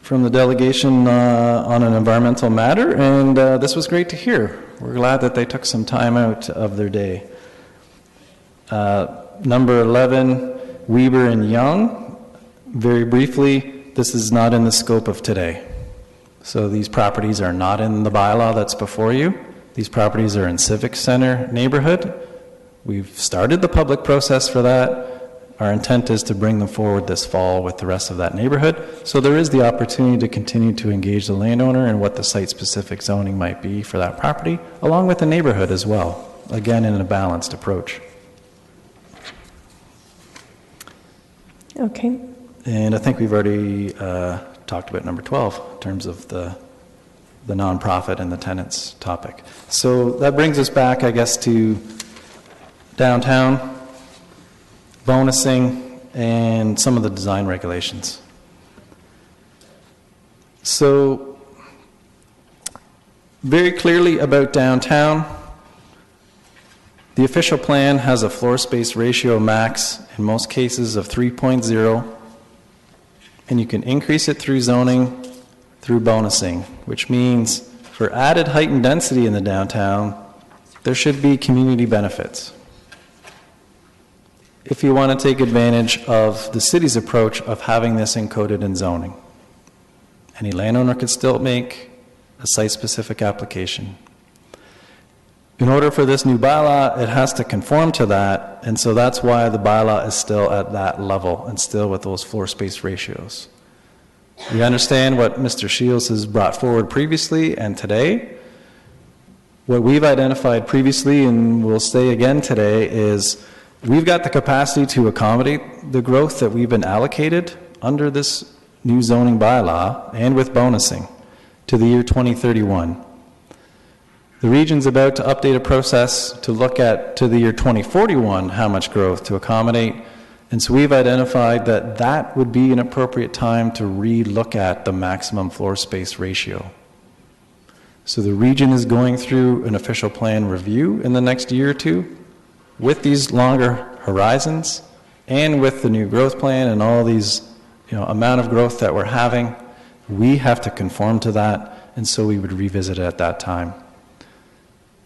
from the delegation on an environmental matter, and this was great to hear. We're glad that they took some time out of their day. Number 11, Weber and Young. Very briefly, this is not in the scope of today. So these properties are not in the bylaw that's before you. These properties are in Civic Center neighborhood. We've started the public process for that. Our intent is to bring them forward this fall with the rest of that neighborhood. So there is the opportunity to continue to engage the landowner in what the site-specific zoning might be for that property, along with the neighborhood as well, again in a balanced approach. Okay. And I think we've already talked about number 12 in terms of the nonprofit and the tenants topic. So that brings us back, I guess, to downtown, bonusing, and some of the design regulations. So very clearly about downtown, the official plan has a floor space ratio max in most cases of 3.0, and you can increase it through zoning, through bonusing, which means for added height and density in the downtown, there should be community benefits. If you want to take advantage of the city's approach of having this encoded in zoning, any landowner could still make a site-specific application. In order for this new bylaw, it has to conform to that, and so that's why the bylaw is still at that level and still with those floor space ratios. We understand what Mr. Shields has brought forward previously and today. What we've identified previously and will say again today is we've got the capacity to accommodate the growth that we've been allocated under this new zoning bylaw and with bonusing to the year 2031. The region's about to update a process to look at to the year 2041 how much growth to accommodate, and so we've identified that that would be an appropriate time to re-look at the maximum floor space ratio. So the region is going through an official plan review in the next year or two with these longer horizons and with the new growth plan and all these amount of growth that we're having. We have to conform to that, and so we would revisit it at that time.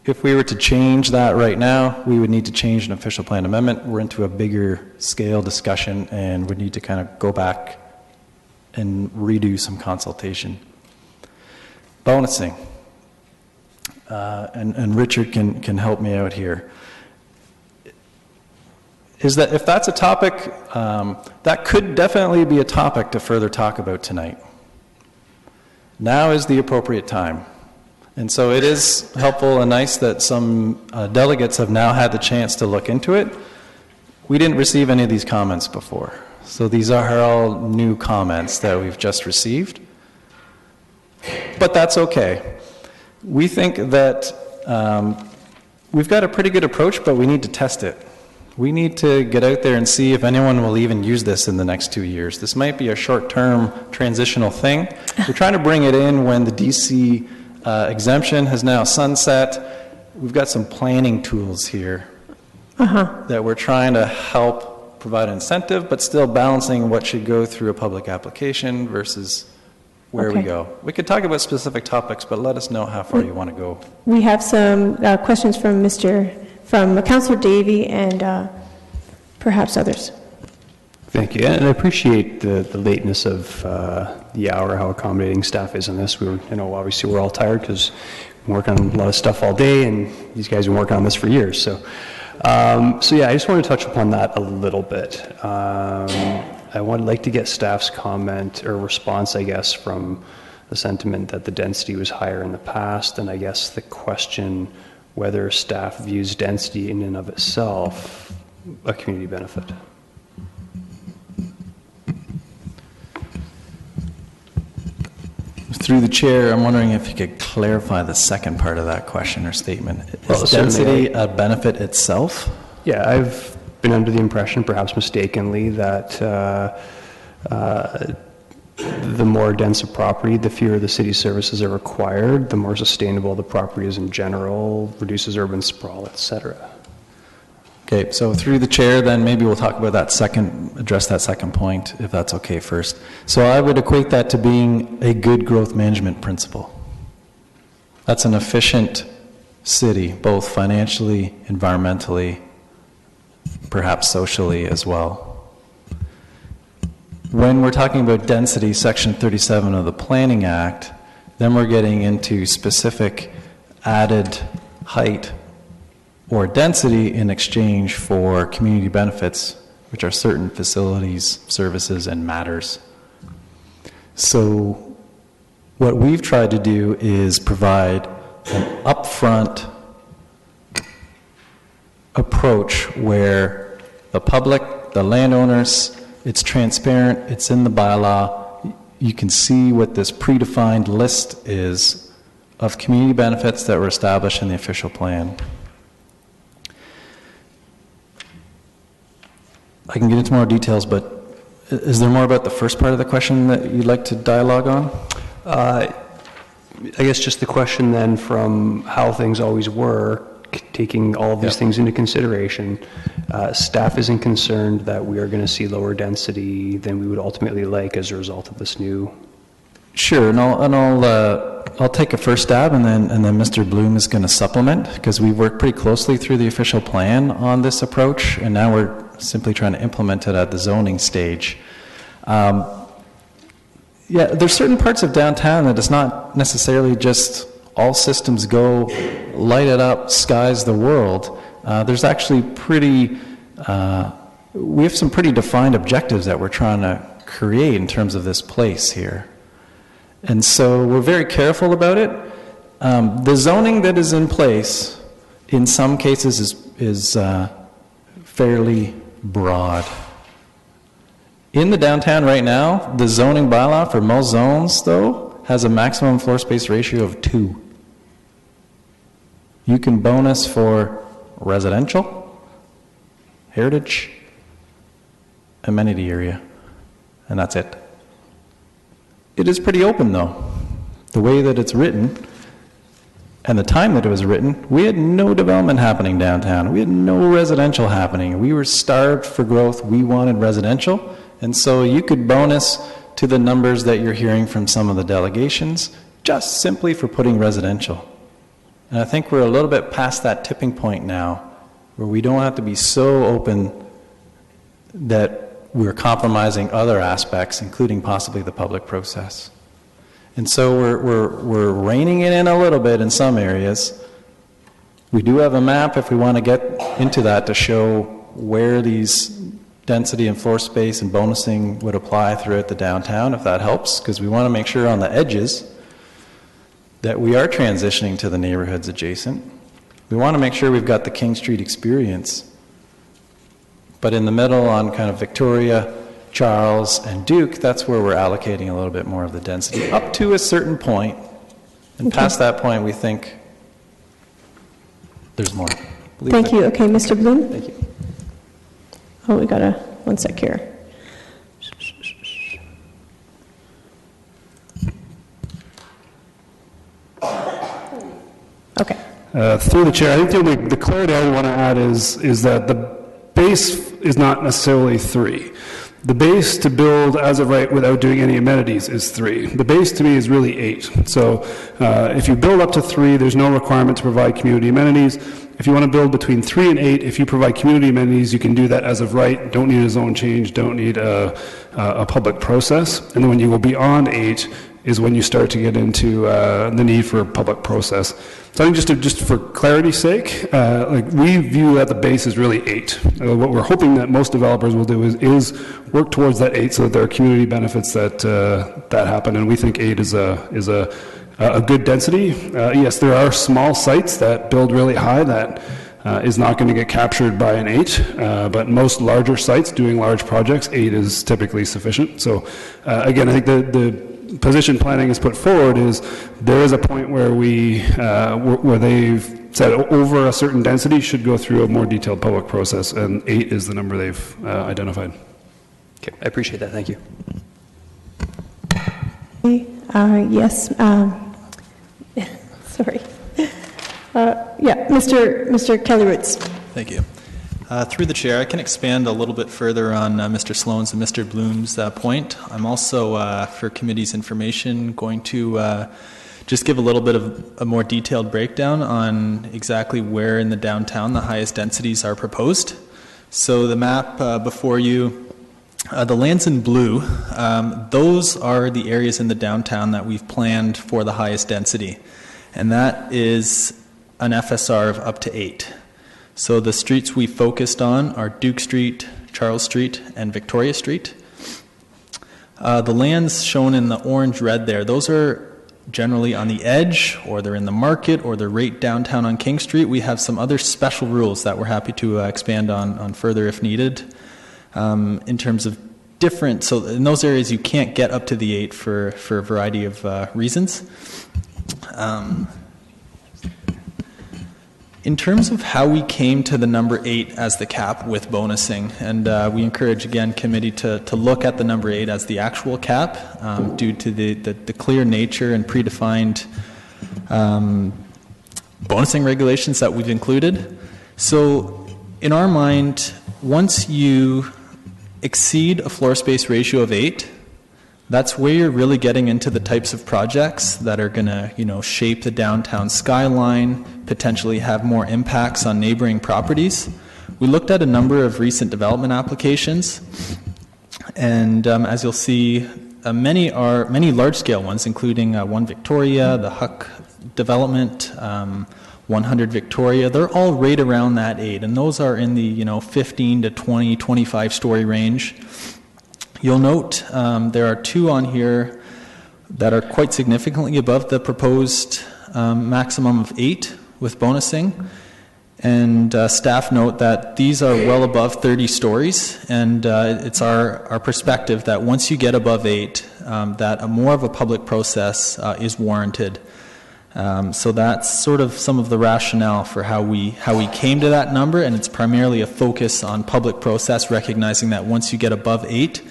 If we were to change that right now, we would need to change an official plan amendment. We're into a bigger scale discussion and would need to kind of go back and redo some consultation. Bonusing. And Richard can help me out here. Is that if that's a topic, that could definitely be a topic to further talk about tonight. Now is the appropriate time. And so it is helpful and nice that some delegates have now had the chance to look into it. We didn't receive any of these comments before. So these are all new comments that we've just received. But that's okay. We think that we've got a pretty good approach, but we need to test it. We need to get out there and see if anyone will even use this in the next 2 years. This might be a short-term transitional thing. We're trying to bring it in when the DC exemption has now sunset. We've got some planning tools here that we're trying to help provide incentive, but still balancing what should go through a public application versus where we go. We could talk about specific topics, but let us know how far you want to go. We have some questions from Councillor Davey and perhaps others. Thank you, and I appreciate the lateness of the hour, how accommodating staff is on this. We were, obviously we're all tired because we work on a lot of stuff all day, and these guys have been working on this for years. So yeah, I just want to touch upon that a little bit. I would like to get staff's comment or response, I guess, from the sentiment that the density was higher in the past, and I guess the question whether staff views density in and of itself a community benefit. Through the chair, I'm wondering if you could clarify the second part of that question or statement. Is density a benefit itself? Yeah, I've been under the impression, perhaps mistakenly, that the more dense a property, the fewer the city services are required, the more sustainable the property is in general, reduces urban sprawl, etc. Okay, so through the chair, then maybe we'll talk about address that second point, if that's okay first. So I would equate that to being a good growth management principle. That's an efficient city, both financially, environmentally, perhaps socially as well. When we're talking about density, Section 37 of the Planning Act then we're getting into specific added height or density in exchange for community benefits, which are certain facilities, services, and matters. So what we've tried to do is provide an upfront approach where the public, the landowners, it's transparent, it's in the bylaw, you can see what this predefined list is of community benefits that were established in the official plan. I can get into more details, but is there more about the first part of the question that you'd like to dialogue on? I guess just the question then from how things always were, taking all of these things into consideration, staff isn't concerned that we are going to see lower density than we would ultimately like as a result of this new. Sure, and I'll take a first stab, and then Mr. Bloom is going to supplement, because we worked pretty closely through the official plan on this approach, and now we're simply trying to implement it at the zoning stage. Yeah, there's certain parts of downtown that it's not necessarily just all systems go, light it up, sky's the world. There's actually we have some pretty defined objectives that we're trying to create in terms of this place here. And so we're very careful about it. The zoning that is in place, in some cases, is fairly broad. In the downtown right now, the zoning bylaw for most zones, though, has a maximum floor space ratio of 2. You can bonus for residential, heritage, amenity area, and that's it. It is pretty open, though. The way that it's written, and the time that it was written, we had no development happening downtown. We had no residential happening. We were starved for growth. We wanted residential. And so you could bonus to the numbers that you're hearing from some of the delegations just simply for putting residential. And I think we're a little bit past that tipping point now where we don't have to be so open that we're compromising other aspects, including possibly the public process. And so we're reining it in a little bit in some areas. We do have a map if we want to get into that to show where these density and floor space and bonusing would apply throughout the downtown, if that helps, because we want to make sure on the edges that we are transitioning to the neighborhoods adjacent. We want to make sure we've got the King Street experience. But in the middle on kind of Victoria, Charles, and Duke, that's where we're allocating a little bit more of the density up to a certain point. And past that point, we think there's more. Thank you. Okay, Mr. Bloom? Thank you. Oh, we got one sec here. Okay. Through the chair, I think the clarity I want to add is that the base is not necessarily 3. The base to build as of right without doing any amenities is 3. The base to me is really 8. So if you build up to 3, there's no requirement to provide community amenities. If you want to build between 3 and 8, if you provide community amenities, you can do that as of right. Don't need a zone change, don't need a public process. And then when you go beyond 8 is when you start to get into the need for a public process. So I think just for clarity's sake, like we view that the base is really 8. What we're hoping that most developers will do is work towards that 8 so that there are community benefits that that happen. And we think 8 is a good density. Yes, there are small sites that build really high that is not going to get captured by an 8, but most larger sites doing large projects, 8 is typically sufficient. So again, I think the position planning is put forward is there is a point where where they've said over a certain density should go through a more detailed public process, and 8 is the number they've identified. Okay, I appreciate that. Thank you. Yes. Sorry. Yeah, Mr. Kelly-Roots. Thank you. Through the chair, I can expand a little bit further on Mr. Sloan's and Mr. Bloom's point. I'm also, for committee's information, going to just give a little bit of a more detailed breakdown on exactly where in the downtown the highest densities are proposed. So the map before you The lands in blue, those are the areas in the downtown that we've planned for the highest density, and that is an FSR of up to 8. So the streets we focused on are Duke Street, Charles Street, and Victoria Street. The lands shown in the orange-red there, those are generally on the edge, or they're in the market, or they're right downtown on King Street. We have some other special rules that we're happy to expand on further if needed. In terms of different, so in those areas you can't get up to the 8 for a variety of reasons. In terms of how we came to the number 8 as the cap with bonusing, and we encourage again committee to look at the number 8 as the actual cap due to the clear nature and predefined bonusing regulations that we've included. So in our mind, once you exceed a floor space ratio of 8, that's where you're really getting into the types of projects that are going to, shape the downtown skyline, potentially have more impacts on neighboring properties. We looked at a number of recent development applications, and as you'll see, many large-scale ones, including One Victoria, the Huck development, 100 Victoria. They're all right around that 8, and those are in the 15 to 20, 25-story range. You'll note there are 2 on here that are quite significantly above the proposed maximum of 8 with bonusing, and staff note that these are well above 30 stories, and it's our perspective that once you get above 8, that more of a public process is warranted. So that's sort of some of the rationale for how we came to that number, and it's primarily a focus on public process, recognizing that once you get above 8,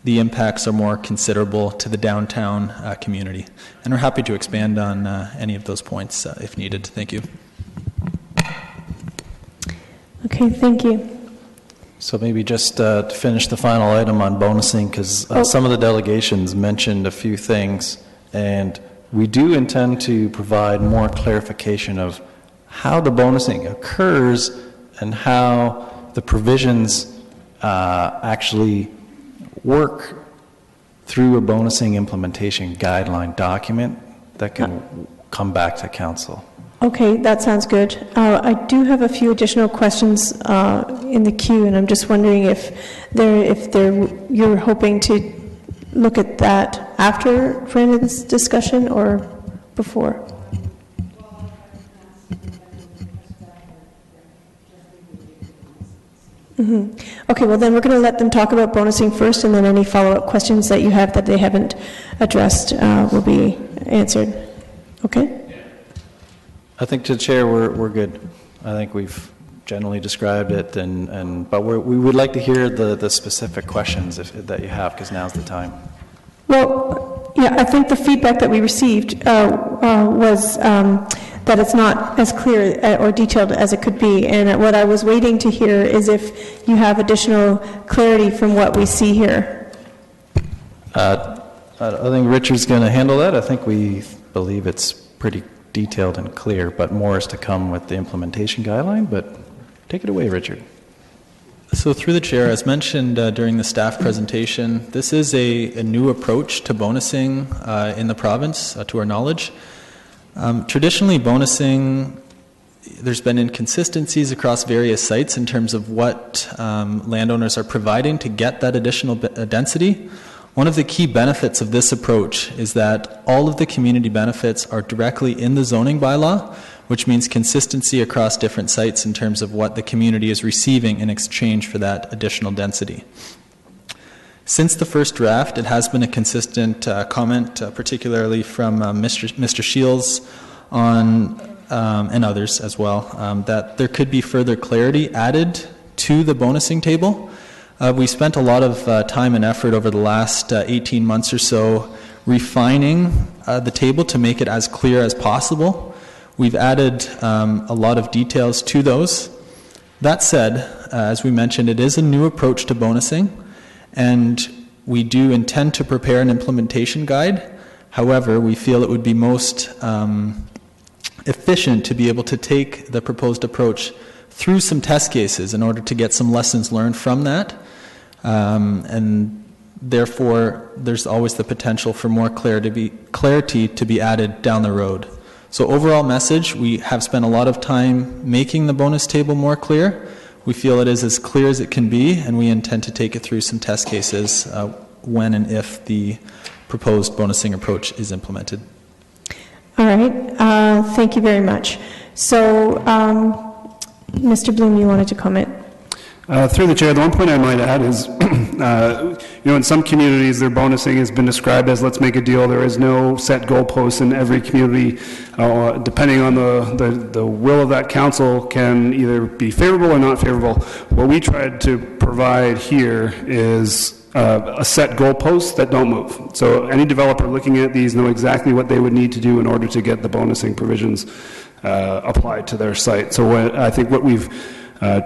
the impacts are more considerable to the downtown community. And we're happy to expand on any of those points if needed. Thank you. Okay, thank you. So maybe just to finish the final item on bonusing, because some of the delegations mentioned a few things, and we do intend to provide more clarification of how the bonusing occurs and how the provisions actually work through a bonusing implementation guideline document that can come back to council. Okay, that sounds good. I do have a few additional questions in the queue, and I'm just wondering if you're hoping to look at that after Brandon's discussion or before? Okay, well then we're going to let them talk about bonusing first, and then any follow-up questions that you have that they haven't addressed will be answered. Okay? I think to the chair, we're good. I think we've generally described it, but we would like to hear the specific questions that you have, because now's the time. Well, yeah, I think the feedback that we received was that it's not as clear or detailed as it could be, and what I was waiting to hear is if you have additional clarity from what we see here. I think Richard's going to handle that. I think we believe it's pretty detailed and clear, but more is to come with the implementation guideline, but take it away, Richard. So through the chair, as mentioned during the staff presentation, this is a new approach to bonusing in the province, to our knowledge. Traditionally, bonusing, there's been inconsistencies across various sites in terms of what landowners are providing to get that additional density. One of the key benefits of this approach is that all of the community benefits are directly in the zoning bylaw, which means consistency across different sites in terms of what the community is receiving in exchange for that additional density. Since the first draft, it has been a consistent comment, particularly from Mr. Shields and others as well, that there could be further clarity added to the bonusing table. We spent a lot of time and effort over the last 18 months or so refining the table to make it as clear as possible. We've added a lot of details to those. That said, as we mentioned, it is a new approach to bonusing, and we do intend to prepare an implementation guide. However, we feel it would be most efficient to be able to take the proposed approach through some test cases in order to get some lessons learned from that. and therefore there's always the potential for more clarity to be added down the road. So overall message, we have spent a lot of time making the bonus table more clear. We feel it is as clear as it can be, and we intend to take it through some test cases when and if the proposed bonusing approach is implemented. All right. Thank you very much. So, Mr. Bloom, you wanted to comment? Through the chair, the one point I might add is, in some communities, their bonusing has been described as let's make a deal. There is no set goalposts in every community. Depending on the will of that council can either be favorable or not favorable. What we tried to provide here is a set goalposts that don't move. So any developer looking at these know exactly what they would need to do in order to get the bonusing provisions applied to their site. So I think what we've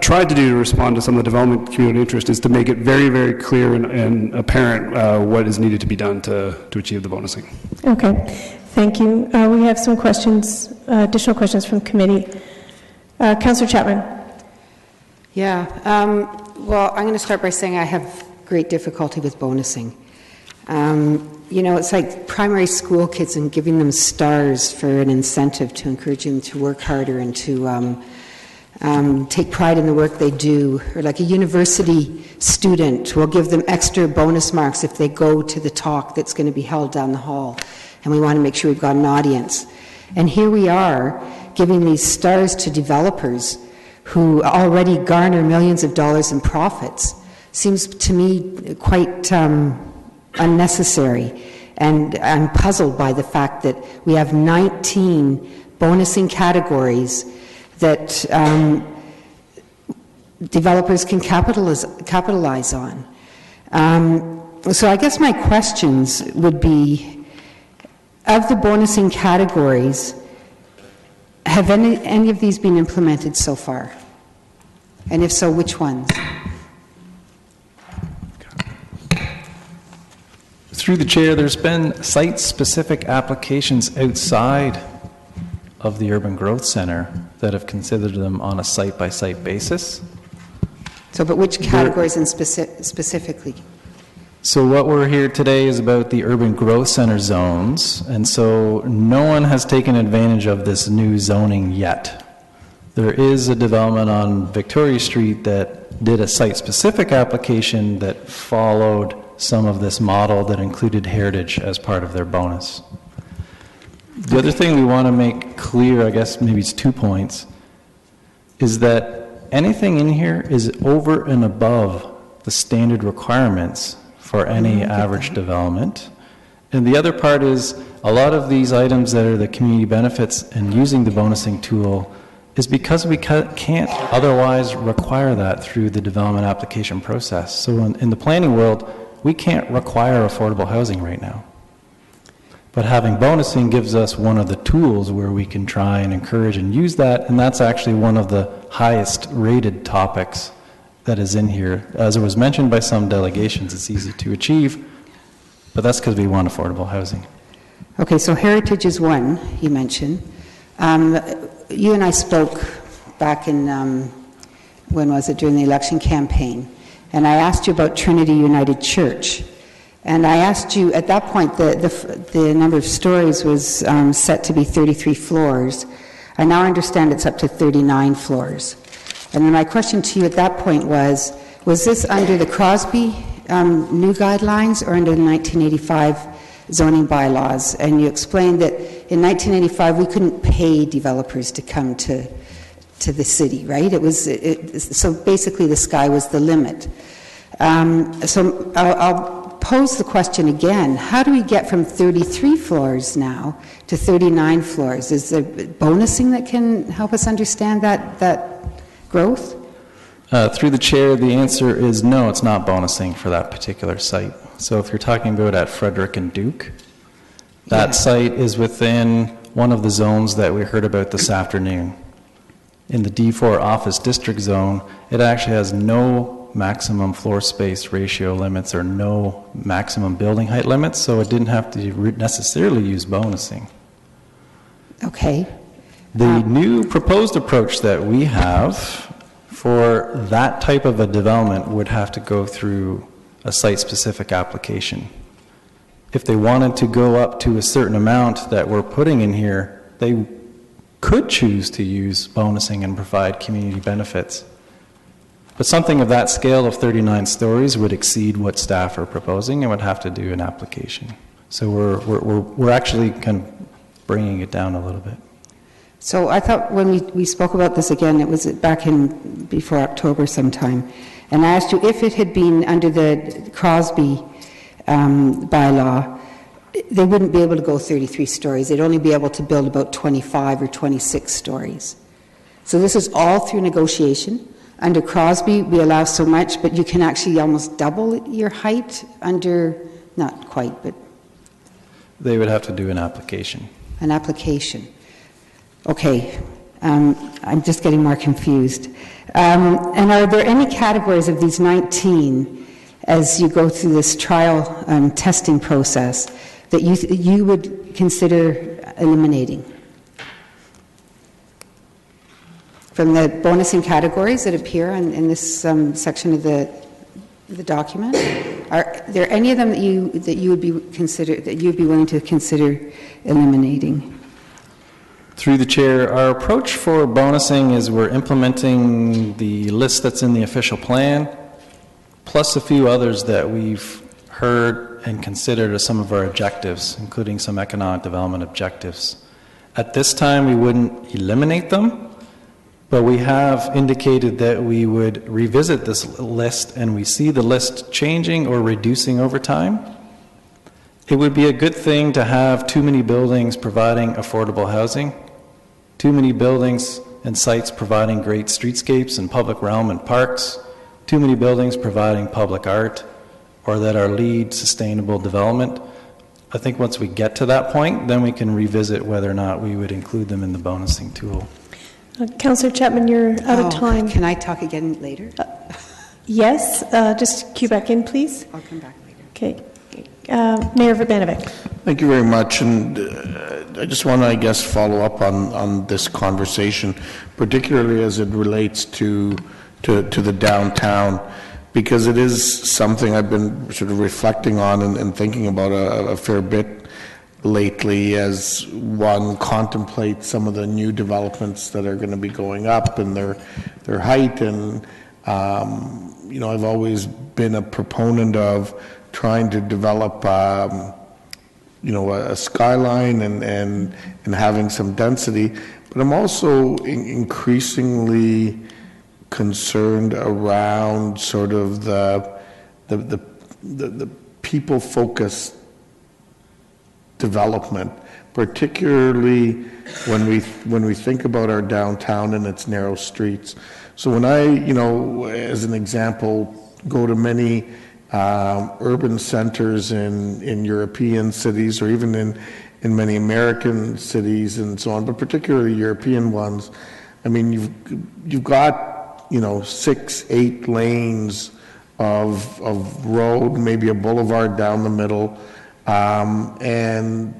tried to do to respond to some of the development community interest is to make it very, very clear and apparent what is needed to be done to achieve the bonusing. Okay, thank you. We have some questions, additional questions from committee. Councillor Chapman. Yeah, well, I'm going to start by saying I have great difficulty with bonusing. It's like primary school kids and giving them stars for an incentive to encourage them to work harder and to take pride in the work they do. Or like a university student, we'll give them extra bonus marks if they go to the talk that's going to be held down the hall. And we want to make sure we've got an audience. And here we are giving these stars to developers who already garner millions of dollars in profits. Seems to me quite unnecessary. And I'm puzzled by the fact that we have 19 bonusing categories that developers can capitalize on. So I guess my questions would be, of the bonusing categories, have any of these been implemented so far? And if so, which ones? Through the chair, there's been site-specific applications outside of the Urban Growth Center that have considered them on a site-by-site basis. So, but which categories and specifically? So what we're here today is about the Urban Growth Center zones, and so no one has taken advantage of this new zoning yet. There is a development on Victoria Street that did a site-specific application that followed some of this model that included heritage as part of their bonus. The other thing we want to make clear, I guess maybe it's 2 points, is that anything in here is over and above the standard requirements for any average development. And the other part is a lot of these items that are the community benefits and using the bonusing tool is because we can't otherwise require that through the development application process. So in the planning world, we can't require affordable housing right now. But having bonusing gives us one of the tools where we can try and encourage and use that, and that's actually one of the highest rated topics that is in here. As it was mentioned by some delegations, it's easy to achieve, but that's because we want affordable housing. Okay, so heritage is one, you mentioned. You and I spoke back in, when was it, during the election campaign, and I asked you about Trinity United Church. And I asked you, at that point, the number of stories was set to be 33 floors. I now understand it's up to 39 floors. And then my question to you at that point was this under the Crosby new guidelines or under the 1985 zoning bylaws? And you explained that in 1985 we couldn't pay developers to come to the city, right? So basically the sky was the limit. So I'll pose the question again. How do we get from 33 floors now to 39 floors? Is there bonusing that can help us understand that growth? Through the chair, the answer is no, it's not bonusing for that particular site. So if you're talking about at Frederick and Duke, that site is within one of the zones that we heard about this afternoon. In the D4 office district zone, it actually has no maximum floor space ratio limits or no maximum building height limits, so it didn't have to necessarily use bonusing. Okay. The new proposed approach that we have for that type of a development would have to go through a site-specific application. If they wanted to go up to a certain amount that we're putting in here, they could choose to use bonusing and provide community benefits. But something of that scale of 39 stories would exceed what staff are proposing and would have to do an application. So we're actually kind of bringing it down a little bit. So I thought when we spoke about this again, it was back in before October sometime, and I asked you if it had been under the Crosby bylaw, they wouldn't be able to go 33 stories. They'd only be able to build about 25 or 26 stories. So this is all through negotiation. Under Crosby, we allow so much, but you can actually almost double your height under, not quite, but... They would have to do an application. An application. Okay, I'm just getting more confused. And are there any categories of these 19, as you go through this trial testing process, that you would consider eliminating? From the bonusing categories that appear in this section of the document, are there any of them that you would be willing to consider eliminating? Through the chair, our approach for bonusing is we're implementing the list that's in the official plan, plus a few others that we've heard and considered as some of our objectives, including some economic development objectives. At this time, we wouldn't eliminate them, but we have indicated that we would revisit this list, and we see the list changing or reducing over time. It would be a good thing to have too many buildings providing affordable housing, too many buildings and sites providing great streetscapes and public realm and parks, too many buildings providing public art, or that are lead sustainable development. I think once we get to that point, then we can revisit whether or not we would include them in the bonusing tool. Councillor Chapman, you're out of time. Can I talk again later? Yes, just cue back in, please. I'll come back later. Okay. Mayor Urbanovic. Thank you very much, and I just want to, I guess, follow up on this conversation, particularly as it relates to the downtown, because it is something I've been sort of reflecting on and thinking about a fair bit lately as one contemplates some of the new developments that are going to be going up and their height. And, I've always been a proponent of trying to develop, a skyline and having some density. But I'm also increasingly concerned around sort of the people-focused development, particularly when we think about our downtown and its narrow streets. So when I, as an example, go to many urban centers in European cities, or even in many American cities and so on, but particularly European ones, I mean, you've got 6-8 lanes of road, maybe a boulevard down the middle. And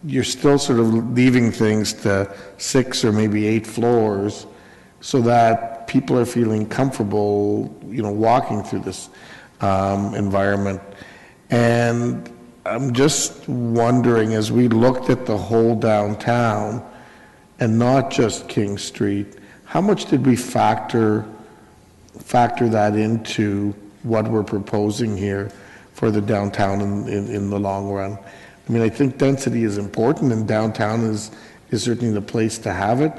you're still sort of leaving things to 6 or maybe 8 floors so that people are feeling comfortable, walking through this environment. And I'm just wondering, as we looked at the whole downtown and not just King Street, how much did we factor that into what we're proposing here for the downtown in the long run? I mean, I think density is important, and downtown is certainly the place to have it.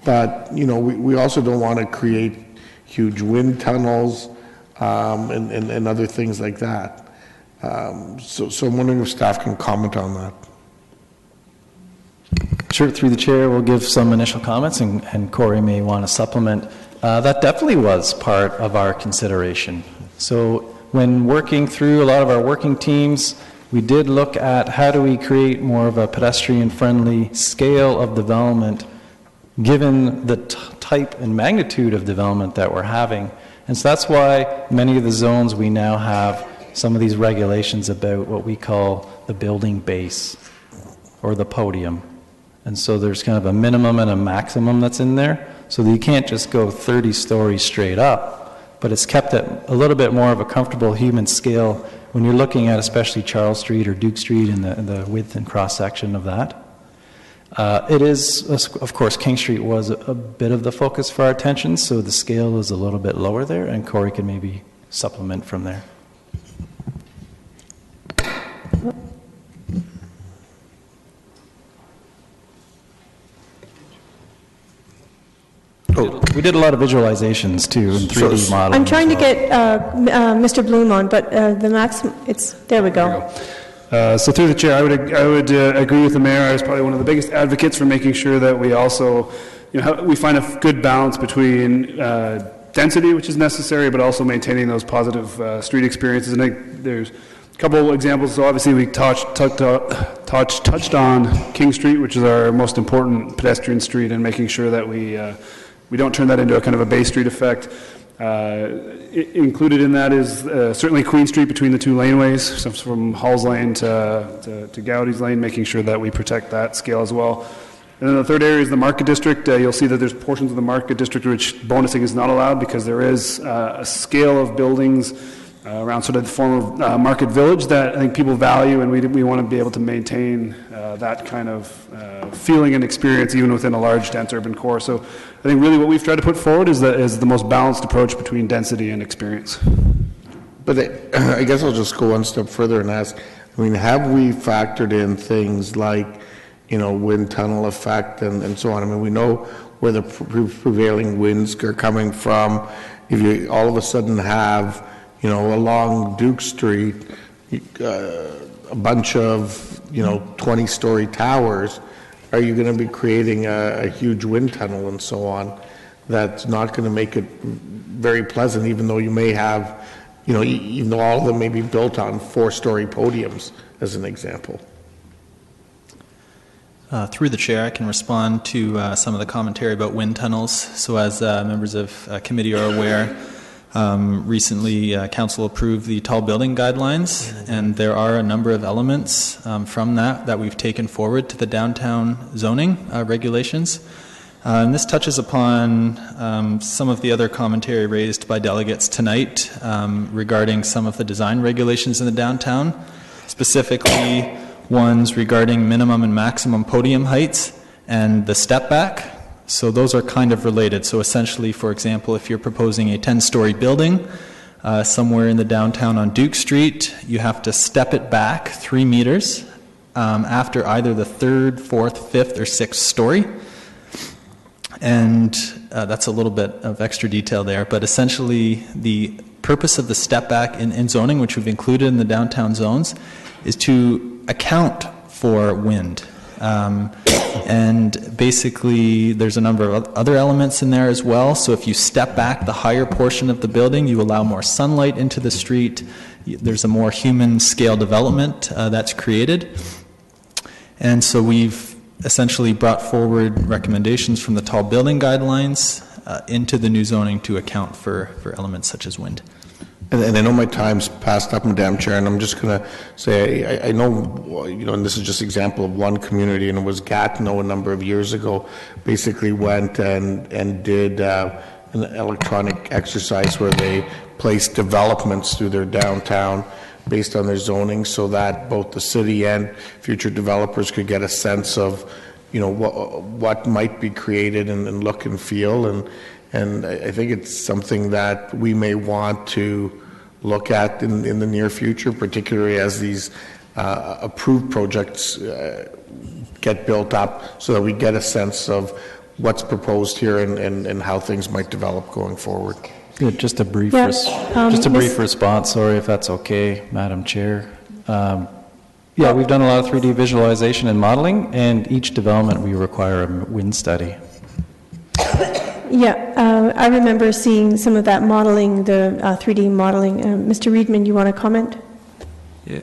But, we also don't want to create huge wind tunnels and other things like that. So I'm wondering if staff can comment on that. Sure, through the chair, we'll give some initial comments, and Corey may want to supplement. That definitely was part of our consideration. So when working through a lot of our working teams, we did look at how do we create more of a pedestrian-friendly scale of development given the type and magnitude of development that we're having. And so that's why many of the zones we now have some of these regulations about what we call the building base or the podium. And so there's kind of a minimum and a maximum that's in there, so that you can't just go 30 stories straight up. but it's kept at a little bit more of a comfortable human scale when you're looking at especially Charles Street or Duke Street and the width and cross-section of that. It is, of course, King Street was a bit of the focus for our attention, so the scale is a little bit lower there, and Corey can maybe supplement from there. We did a lot of visualizations too in 3D modeling. I'm trying to get Mr. Bloom on, but the maximum, there we go. So through the chair, I would agree with the mayor. I was probably one of the biggest advocates for making sure that we also, we find a good balance between density, which is necessary, but also maintaining those positive street experiences. And there's a couple examples. So obviously we touched on King Street, which is our most important pedestrian street, and making sure that we don't turn that into a kind of a Bay Street effect. Included in that is certainly Queen Street between the two laneways, so from Halls Lane to Gowdy's Lane, making sure that we protect that scale as well. And then the third area is the Market District. You'll see that there's portions of the Market District which bonusing is not allowed because there is a scale of buildings around sort of the form of Market Village that I think people value, and we want to be able to maintain that kind of feeling and experience even within a large, dense urban core. So I think really what we've tried to put forward is the most balanced approach between density and experience. But I guess I'll just go one step further and ask, I mean, have we factored in things like, wind tunnel effect and so on? I mean, we know where the prevailing winds are coming from. If you all of a sudden have, along Duke Street, a bunch of, 20-story towers, are you going to be creating a huge wind tunnel and so on that's not going to make it very pleasant, even though you may have, even though all of them may be built on 4-story podiums, as an example? Through the chair, I can respond to some of the commentary about wind tunnels. So as members of committee are aware, recently council approved the tall building guidelines, and there are a number of elements from that we've taken forward to the downtown zoning regulations. And this touches upon some of the other commentary raised by delegates tonight regarding some of the design regulations in the downtown, specifically ones regarding minimum and maximum podium heights and the step back. So those are kind of related. So essentially, for example, if you're proposing a 10-story building somewhere in the downtown on Duke Street, you have to step it back 3 meters after either the 3rd, 4th, 5th, or 6th story. And that's a little bit of extra detail there, but essentially the purpose of the step back in zoning, which we've included in the downtown zones, is to account for wind. And basically there's a number of other elements in there as well. So if you step back the higher portion of the building, you allow more sunlight into the street. There's a more human scale development that's created. And so we've essentially brought forward recommendations from the tall building guidelines into the new zoning to account for elements such as wind. And I know my time's passed up, Madam Chair, and I'm just going to say, I know, and this is just an example of one community, and it was Gatineau a number of years ago, basically went and did an electronic exercise where they placed developments through their downtown based on their zoning, so that both the city and future developers could get a sense of, what might be created and look and feel. And I think it's something that we may want to look at in the near future, particularly as these approved projects get built up, so that we get a sense of what's proposed here and how things might develop going forward. Yeah, just a brief response, sorry if that's okay, Madam Chair. Yeah, we've done a lot of 3D visualization and modeling, and each development we require a wind study. Yeah, I remember seeing some of that modeling, the 3D modeling. Mr. Reedman, you want to comment?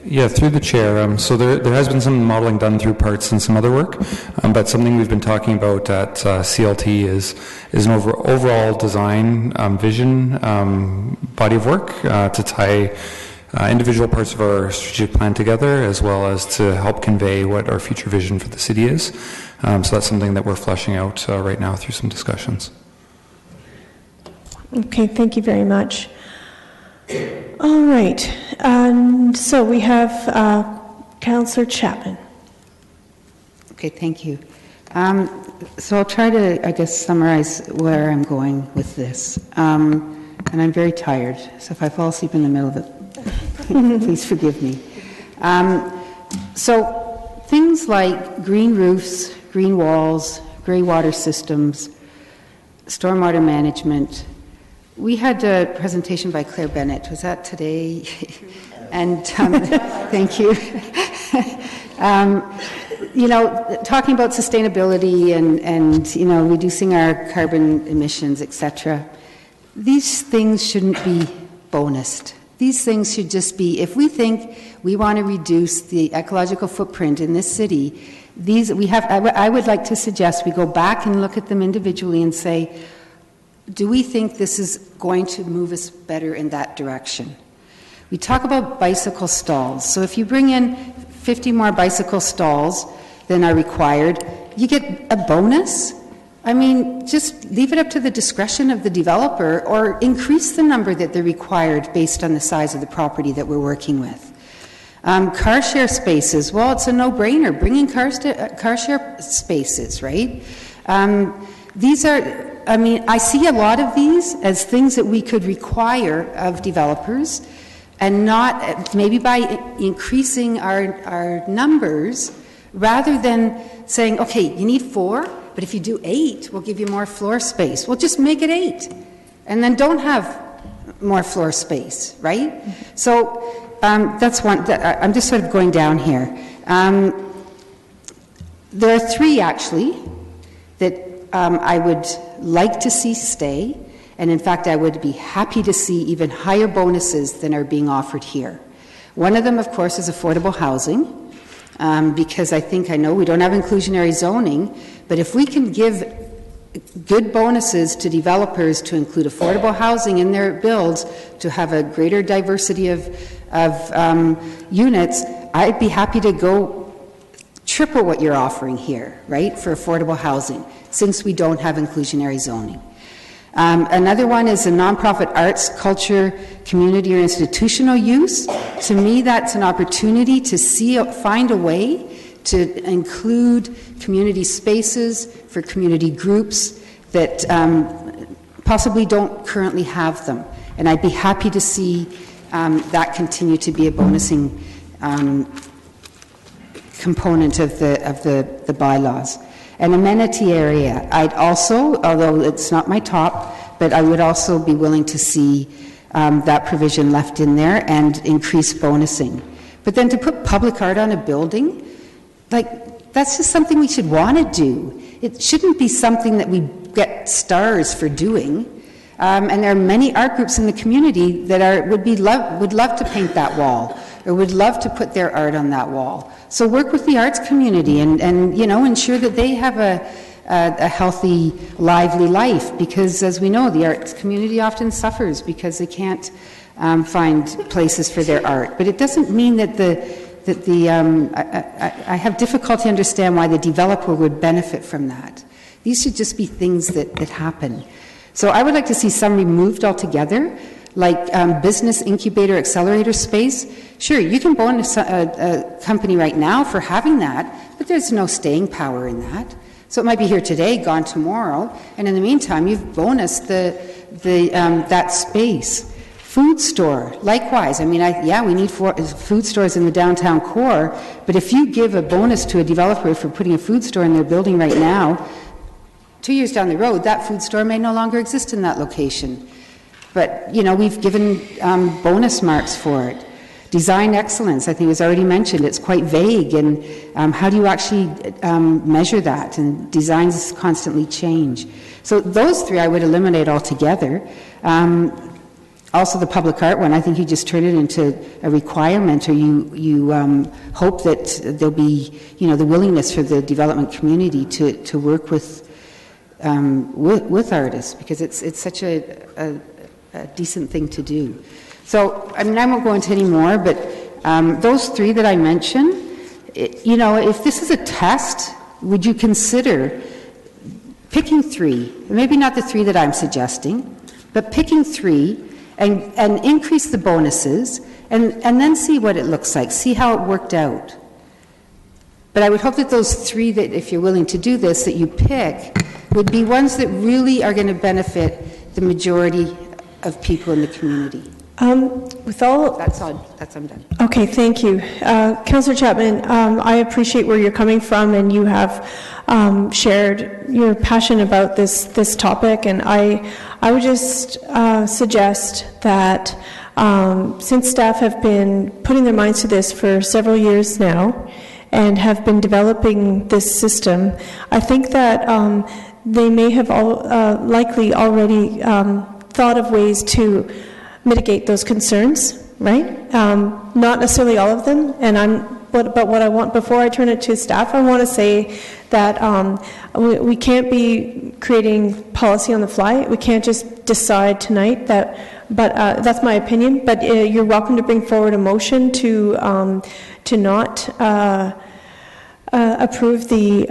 Yeah, through the chair. So there has been some modeling done through parts and some other work, but something we've been talking about at CLT is an overall design vision body of work to tie individual parts of our strategic plan together, as well as to help convey what our future vision for the city is. So that's something that we're fleshing out right now through some discussions. Okay, thank you very much. All right, and so we have Councillor Chapman. Okay, thank you. So I'll try to, I guess, summarize where I'm going with this. And I'm very tired, so if I fall asleep in the middle of it, please forgive me. So things like green roofs, green walls, grey water systems, stormwater management. We had a presentation by Claire Bennett. Was that today? And thank you. You know, talking about sustainability and you know, reducing our carbon emissions, etc. These things shouldn't be bonused. These things should just be, if we think we want to reduce the ecological footprint in this city, I would like to suggest we go back and look at them individually and say, do we think this is going to move us better in that direction? We talk about bicycle stalls. So if you bring in 50 more bicycle stalls than are required, you get a bonus. I mean, just leave it up to the discretion of the developer or increase the number that they're required based on the size of the property that we're working with. Car share spaces, well, it's a no-brainer. Bring in car share spaces, right? These are, I mean, I see a lot of these as things that we could require of developers and not, maybe by increasing our numbers, rather than saying, okay, you need 4, but if you do 8, we'll give you more floor space. Well, just make it 8, and then don't have more floor space, right? So that's one. I'm just sort of going down here. There are 3, actually, that I would like to see stay, and in fact, I would be happy to see even higher bonuses than are being offered here. One of them, of course, is affordable housing. Because I know we don't have inclusionary zoning, but if we can give good bonuses to developers to include affordable housing in their builds, to have a greater diversity of units, I'd be happy to go triple what you're offering here, right, for affordable housing, since we don't have inclusionary zoning. Another one is a nonprofit arts, culture, community, or institutional use. To me, that's an opportunity to find a way to include community spaces for community groups that possibly don't currently have them. And I'd be happy to see that continue to be a bonusing component of the bylaws. An amenity area, I'd also, although it's not my top, but I would also be willing to see that provision left in there and increase bonusing. But then to put public art on a building, like, that's just something we should want to do. It shouldn't be something that we get stars for doing. And there are many art groups in the community that would love to paint that wall, or would love to put their art on that wall. So work with the arts community and you know, ensure that they have a healthy, lively life, because as we know, the arts community often suffers because they can't find places for their art. But it doesn't mean that I have difficulty understand why the developer would benefit from that. These should just be things that happen. So I would like to see some removed altogether, like business incubator accelerator space. Sure, you can bonus a company right now for having that, but there's no staying power in that. So it might be here today, gone tomorrow, and in the meantime, you've bonused that space. Food store, likewise. I mean, we need food stores in the downtown core, but if you give a bonus to a developer for putting a food store in their building right now, 2 years down the road, that food store may no longer exist in that location. But, you know, we've given bonus marks for it. Design excellence, I think was already mentioned. It's quite vague, and how do you actually measure that? And designs constantly change. So those 3 I would eliminate altogether. Also the public art one, I think you just turn it into a requirement, or you hope that there'll be, you know, the willingness for the development community to work with artists, because it's such a decent thing to do. So, I mean, I won't go into any more, but those 3 that I mentioned, you know, if this is a test, would you consider picking 3, maybe not the 3 that I'm suggesting, but picking 3 and increase the bonuses and then see what it looks like, see how it worked out. But I would hope that those 3 that, if you're willing to do this, that you pick, would be ones that really are going to benefit the majority of people in the community. With all... That's I'm done. Okay, thank you. Councillor Chapman, I appreciate where you're coming from, and you have shared your passion about this topic, and I would just suggest that since staff have been putting their minds to this for several years now and have been developing this system, I think that they may have likely already thought of ways to mitigate those concerns, right? Not necessarily all of them, but what I want, before I turn it to staff, I want to say that we can't be creating policy on the fly. We can't just decide tonight that, but that's my opinion, but you're welcome to bring forward a motion to not approve the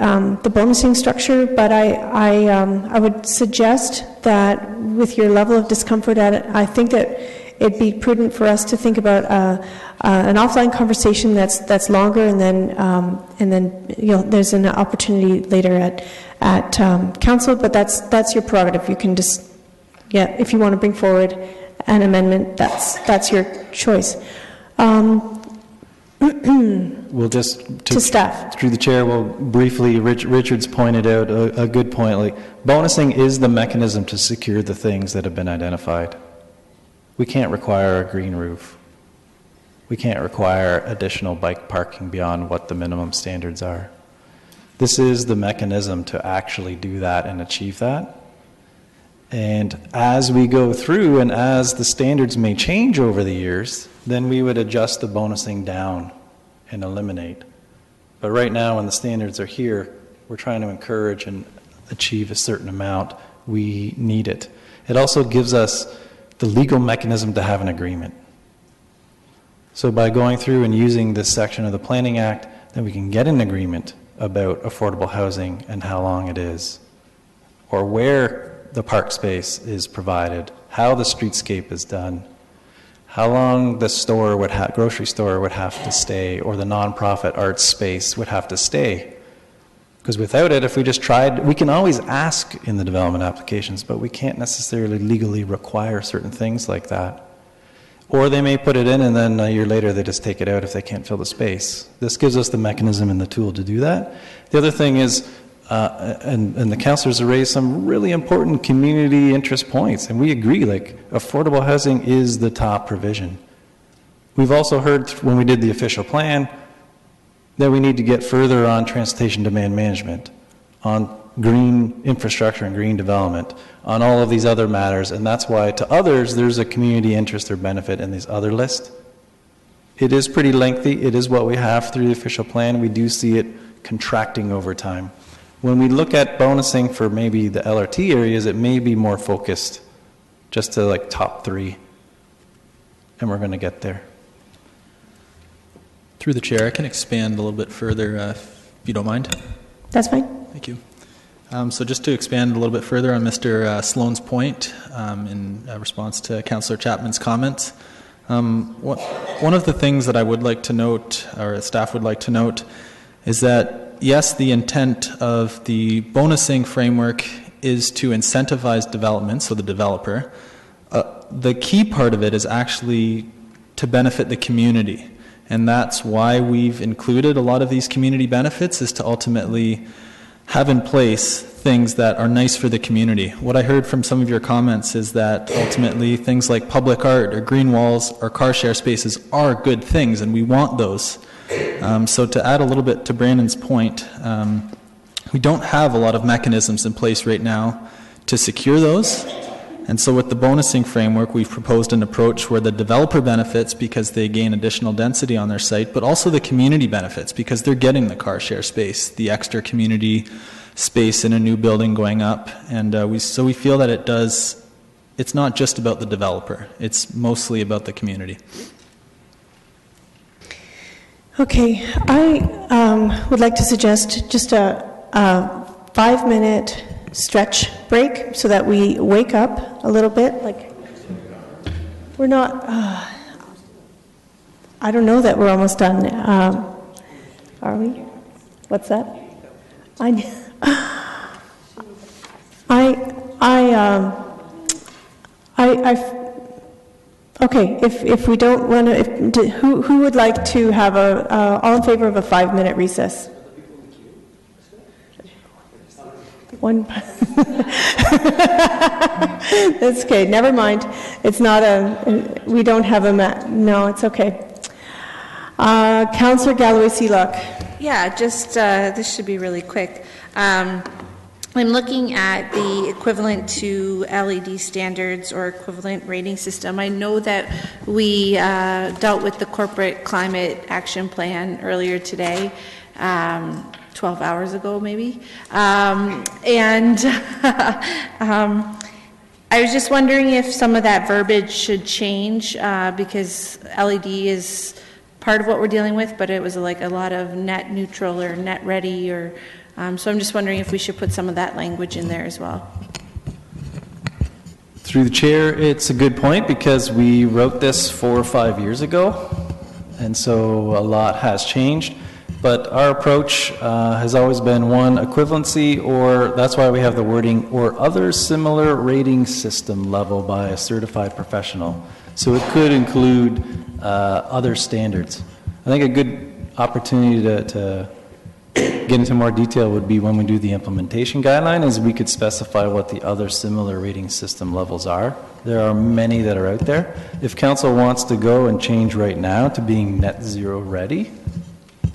bonusing structure, but I would suggest that with your level of discomfort at it, I think that it'd be prudent for us to think about an offline conversation that's longer, and then there's an opportunity later at council. But that's your prerogative. You can just if you want to bring forward an amendment, that's your choice. We'll just to staff through the chair. We'll briefly. Richard's pointed out a good point. Like, bonusing is the mechanism to secure the things that have been identified. We can't require a green roof. We can't require additional bike parking beyond what the minimum standards are. This is the mechanism to actually do that and achieve that. And as we go through, and as the standards may change over the years, then we would adjust the bonusing down and eliminate. But right now, when the standards are here, we're trying to encourage and achieve a certain amount. We need it. It also gives us the legal mechanism to have an agreement. So by going through and using this section of the Planning Act, then we can get an agreement about affordable housing and how long it is, or where the park space is provided, how the streetscape is done, how long the store grocery store would have to stay, or the nonprofit arts space would have to stay. Because without it, if we just tried, we can always ask in the development applications, but we can't necessarily legally require certain things like that. Or they may put it in and then a year later they just take it out if they can't fill the space. This gives us the mechanism and the tool to do that. The other thing is, and the councillors have raised some really important community interest points, and we agree, like, affordable housing is the top provision. We've also heard when we did the official plan that we need to get further on transportation demand management, on green infrastructure and green development, on all of these other matters, and that's why to others there's a community interest or benefit in these other lists. It is pretty lengthy. It is what we have through the official plan. We do see it contracting over time. When we look at bonusing for maybe the LRT areas, it may be more focused just to like top 3, and we're going to get there. Through the chair, I can expand a little bit further if you don't mind. That's fine. Thank you. So just to expand a little bit further on Mr. Sloan's point in response to Councillor Chapman's comments, one of the things that I would like to note, or staff would like to note, is that yes, the intent of the bonusing framework is to incentivize development, so the developer. The key part of it is actually to benefit the community. And that's why we've included a lot of these community benefits, is to ultimately have in place things that are nice for the community. What I heard from some of your comments is that ultimately things like public art or green walls or car share spaces are good things, and we want those. So to add a little bit to Brandon's point, we don't have a lot of mechanisms in place right now to secure those. And so with the bonusing framework, we've proposed an approach where the developer benefits because they gain additional density on their site, but also the community benefits because they're getting the car share space, the extra community space in a new building going up. And so we feel that it's not just about the developer, it's mostly about the community. Okay, I would like to suggest just a 5-minute stretch break so that we wake up a little bit. Like, we're not, I don't know that we're almost done. Are we? What's that? Okay, if we don't want to, who would like to have all in favor of a 5-minute recess? One. That's okay, never mind. It's not we don't have no, it's okay. Councillor Galloway-Seelock. Yeah, just, this should be really quick. I'm looking at the equivalent to LED standards or equivalent rating system. I know that we dealt with the Corporate Climate Action Plan earlier today, 12 hours ago maybe. I was just wondering if some of that verbiage should change because LED is part of what we're dealing with, but it was like a lot of net neutral or net ready or so I'm just wondering if we should put some of that language in there as well. Through the chair, it's a good point because we wrote this 4 or 5 years ago, and so a lot has changed. But our approach has always been one, equivalency, or that's why we have the wording, or other similar rating system level by a certified professional. So it could include other standards. I think a good opportunity to get into more detail would be when we do the implementation guideline, is we could specify what the other similar rating system levels are. There are many that are out there. If council wants to go and change right now to being net zero ready,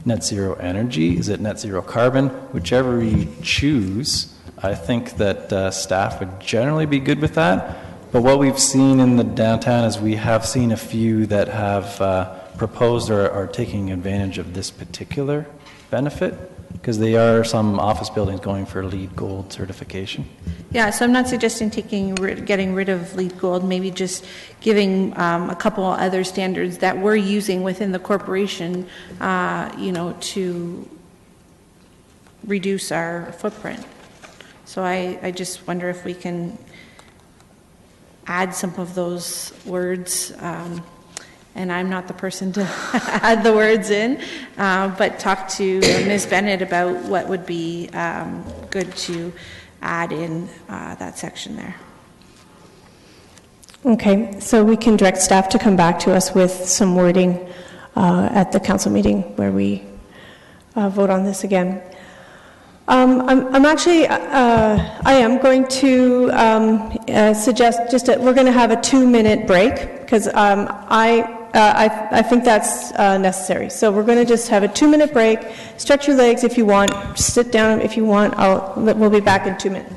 net zero energy, is it net zero carbon, whichever you choose, I think that staff would generally be good with that. But what we've seen in the downtown is we have seen a few that have proposed or are taking advantage of this particular benefit, because there are some office buildings going for LEED Gold certification. Yeah, so I'm not suggesting getting rid of LEED Gold, maybe just giving a couple other standards that we're using within the corporation, to reduce our footprint. So I just wonder if we can add some of those words. And I'm not the person to add the words in, but talk to Ms. Bennett about what would be good to add in that section there. Okay, so we can direct staff to come back to us with some wording at the council meeting where we vote on this again. I'm actually, I am going to suggest we're going to have a 2-minute break because I think that's necessary. So we're going to just have a 2-minute break, stretch your legs if you want, sit down if you want. We'll be back in 2 minutes.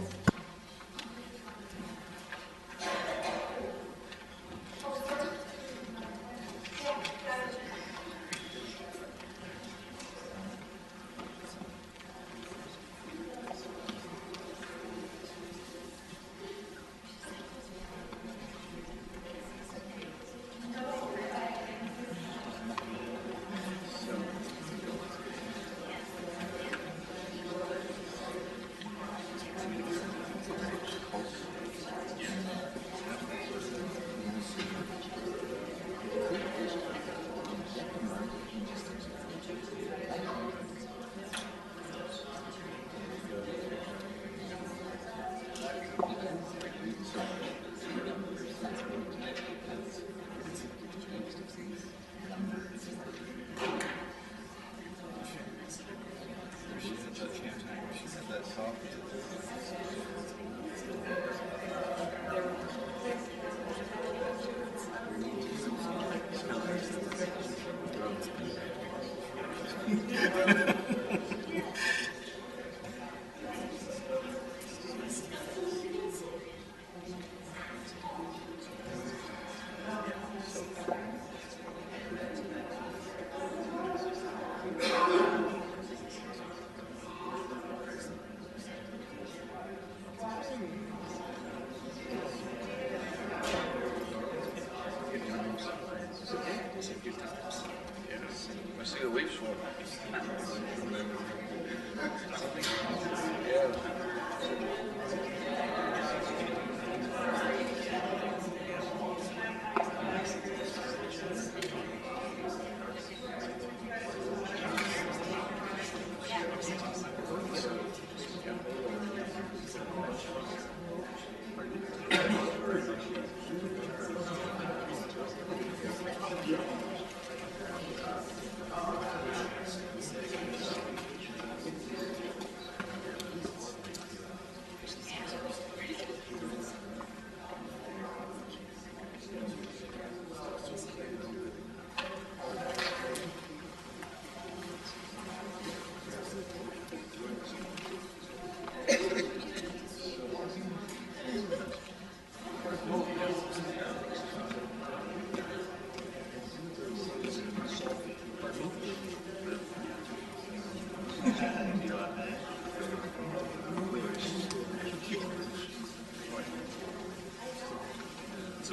I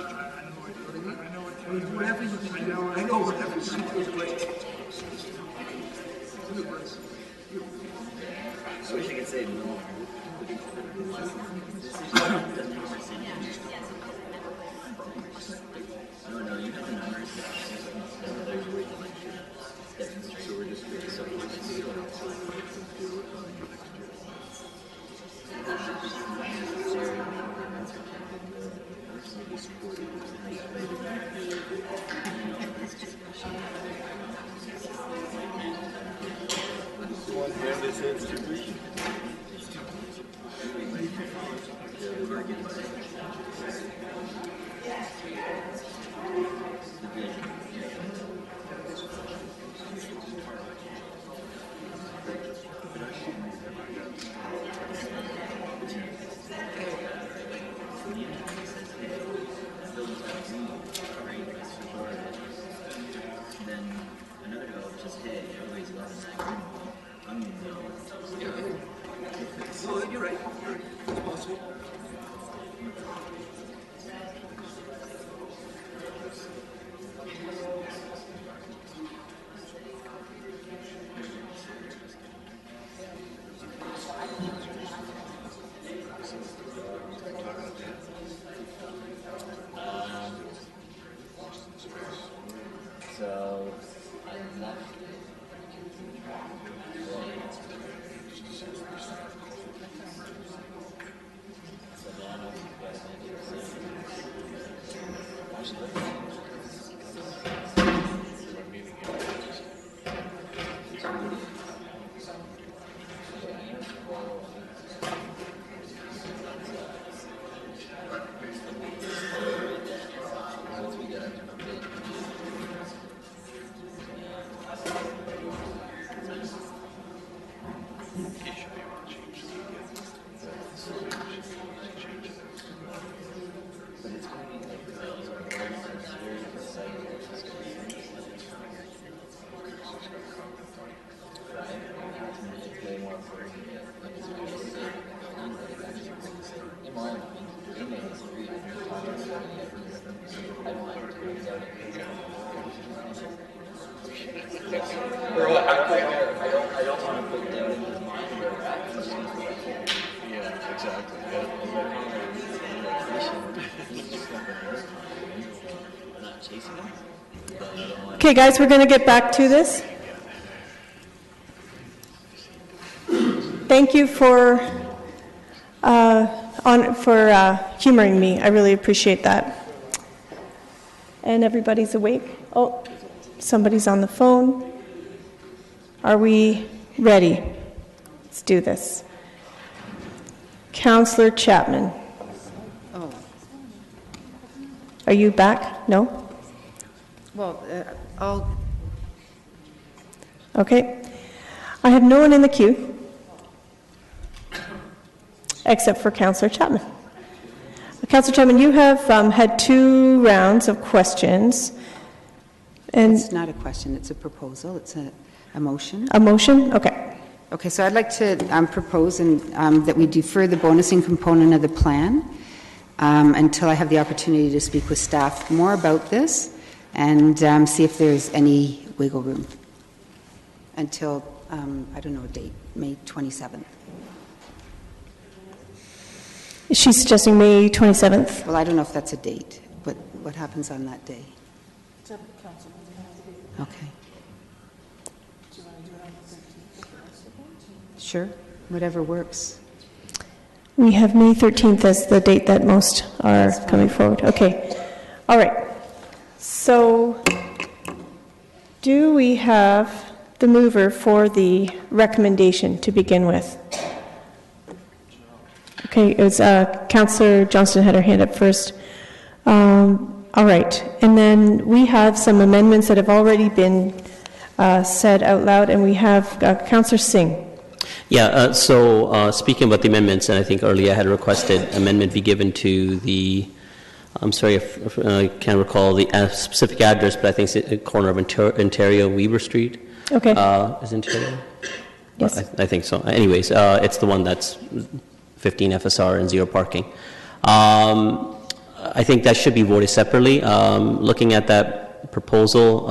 wish I could say no. No, you have the numbers. So we're just I don't want to put doubt in his mind where that can just yeah, exactly. I'm not chasing him, but I don't want Okay, guys, we're going to get back to this. Thank you for humoring me. I really appreciate that. And everybody's awake. Oh, somebody's on the phone. Are we ready? Let's do this. Councillor Chapman. Oh. Are you back? No? Well, I'll... Okay. I have no one in the queue except for Councillor Chapman. Councillor Chapman, you have had 2 rounds of questions. And it's not a question, it's a proposal. It's a motion. A motion? Okay. Okay, so I'd like to propose that we defer the bonusing component of the plan until I have the opportunity to speak with staff more about this and see if there's any wiggle room until, I don't know, a date, May 27th. Is she suggesting May 27th? Well, I don't know if that's a date, but what happens on that day? It's up to council. Okay. Sure, whatever works. We have May 13th as the date that most are coming forward. Okay. All right. So, do we have the mover for the recommendation to begin with? Okay, it was Councillor Johnston had her hand up first. All right. And then we have some amendments that have already been said out loud, and we have Councillor Singh. Yeah, so speaking about the amendments, and I think earlier I had requested amendment be given to the, I'm sorry if I can't recall the specific address, but I think it's the corner of Ontario, Weber Street. Okay. Is Ontario? Yes. I think so. Anyways, it's the one that's 15 FSR and 0 parking. I think that should be voted separately. Looking at that proposal,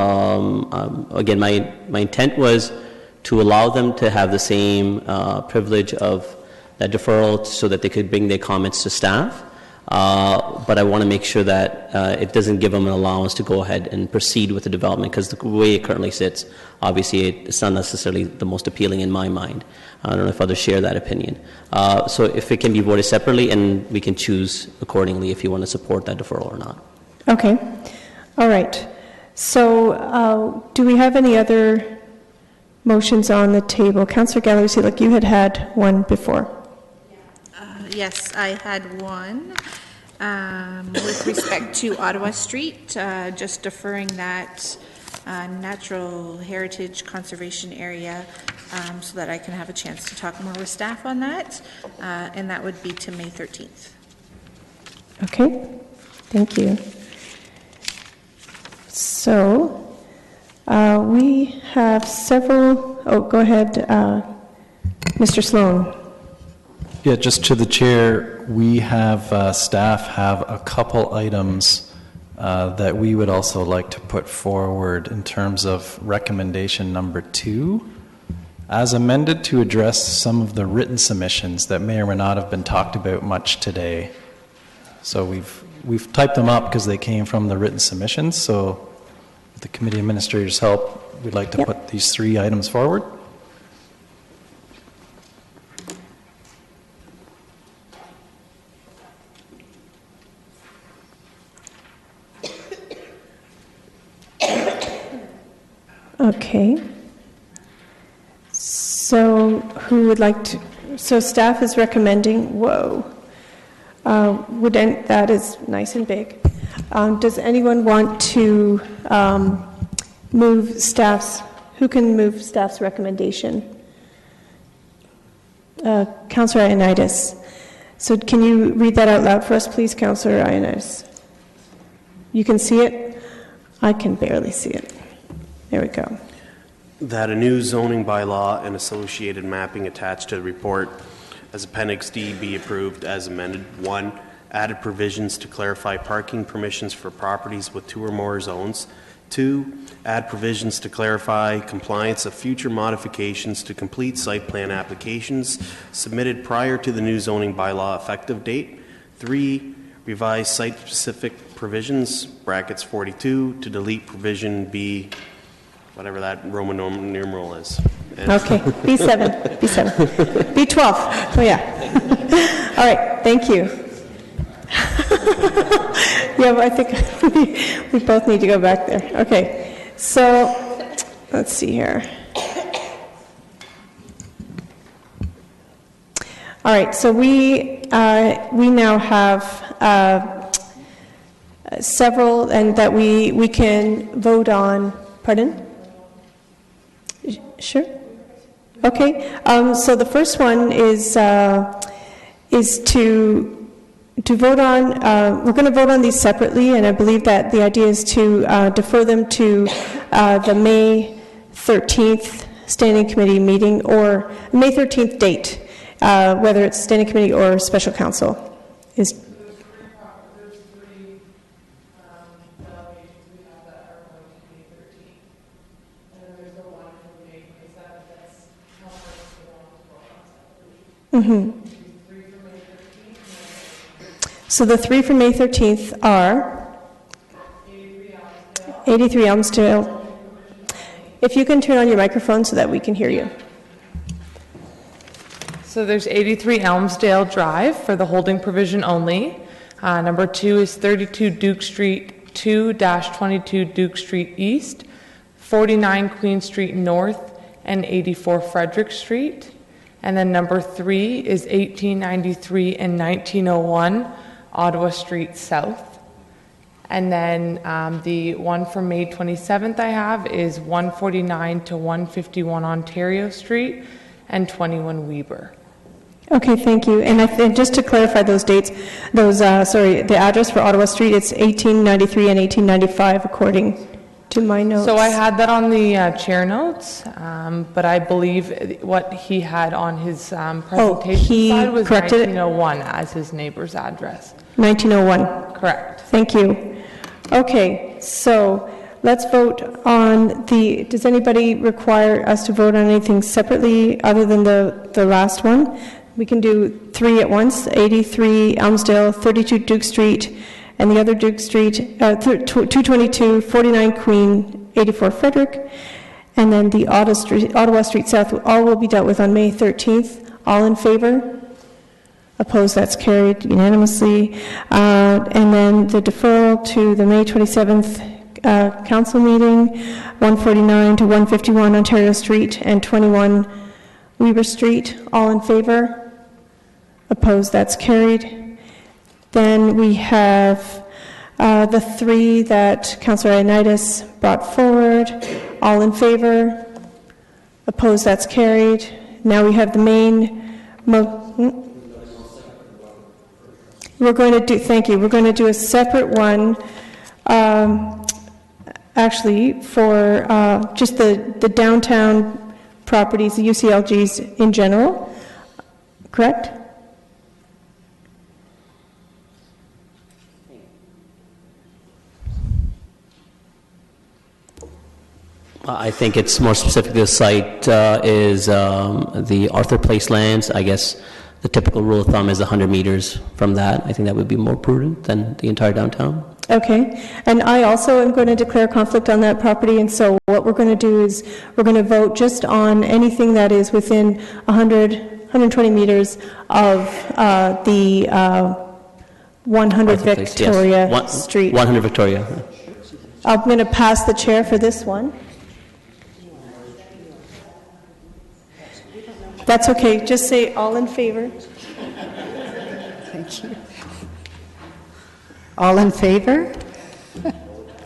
again, my intent was to allow them to have the same privilege of that deferral so that they could bring their comments to staff. But I want to make sure that it doesn't give them an allowance to go ahead and proceed with the development, because the way it currently sits, obviously it's not necessarily the most appealing in my mind. I don't know if others share that opinion. So if it can be voted separately, and we can choose accordingly if you want to support that deferral or not. Okay. All right. So do we have any other motions on the table? Councillor Galarzi, look, you had one before. Yes, I had one with respect to Ottawa Street, just deferring that natural heritage conservation area so that I can have a chance to talk more with staff on that, and that would be to May 13th. Okay, thank you. So we have several, go ahead, Mr. Sloan. Yeah, just to the chair, we have, staff have a couple items that we would also like to put forward in terms of recommendation number 2, as amended to address some of the written submissions that may or may not have been talked about much today. So we've typed them up because they came from the written submissions. So with the committee administrator's help, we'd like to put these 3 items forward. Okay. So who would like to, so staff is recommending, that is nice and big. Does anyone want to move staff's, who can move staff's recommendation? Councillor Ioannidis. So can you read that out loud for us, please, Councillor Ioannidis? You can see it? I can barely see it. There we go. That a new zoning bylaw and associated mapping attached to the report as Appendix D be approved as amended. 1, added provisions to clarify parking permissions for properties with 2 or more zones. 2, add provisions to clarify compliance of future modifications to complete site plan applications submitted prior to the new zoning bylaw effective date. 3, revise site-specific provisions, brackets 42, to delete provision B, whatever that Roman numeral is. And okay, B7, B12, oh yeah. All right, thank you. Yeah, but I think we both need to go back there. Okay, so let's see here. All right, so we now have several, and that we can vote on. Pardon? Sure. Okay. So the first one is to vote on. We're going to vote on these separately, and I believe that the idea is to defer them to the May 13th Standing Committee meeting, or May 13th date, whether it's Standing Committee or Special Council. Is So the 3 for May 13th are 83 Elmsdale. If you can turn on your microphone so that we can hear you. So there's 83 Elmsdale Drive for the holding provision only. Number 2 is 32 Duke Street 2-22 Duke Street East, 49 Queen Street North, and 84 Frederick Street. And then number 3 is 1893 and 1901 Ottawa Street South. And then the one from May 27th I have is 149 to 151 Ontario Street and 21 Weber. Okay, thank you. And just to clarify those dates, the address for Ottawa Street, it's 1893 and 1895 according to my notes. So I had that on the chair notes, but I believe what he had on his presentation he side was corrected it? 1901 as his neighbor's address. 1901. Correct. Thank you. Okay, so let's vote on the, does anybody require us to vote on anything separately other than the last one? We can do 3 at once, 83 Elmsdale, 32 Duke Street, and the other Duke Street, 222, 49 Queen, 84 Frederick, and then the Ottawa Street South, all will be dealt with on May 13th. All in favor? Opposed? That's carried unanimously. And then the deferral to the May 27th council meeting, 149 to 151 Ontario Street and 21 Weber Street. All in favor? Opposed? That's carried. Then we have the 3 that Councillor Ioannidis brought forward. All in favor? Opposed? That's carried. Now we have the main. We're going to do. Thank you. We're going to do a separate one. Actually, for just the downtown properties, the UCLGs in general. Correct? I think it's more specific. The site is the Arthur Place lands. I guess the typical rule of thumb is 100 meters from that. I think that would be more prudent than the entire downtown. Okay, and I also am going to declare conflict on that property, and so what we're going to do is we're going to vote just on anything that is within 120 meters of the 100 Arthur Place, Victoria yes. Street. 100 Victoria. I'm going to pass the chair for this one. That's okay, just say all in favor. Thank you. All in favor?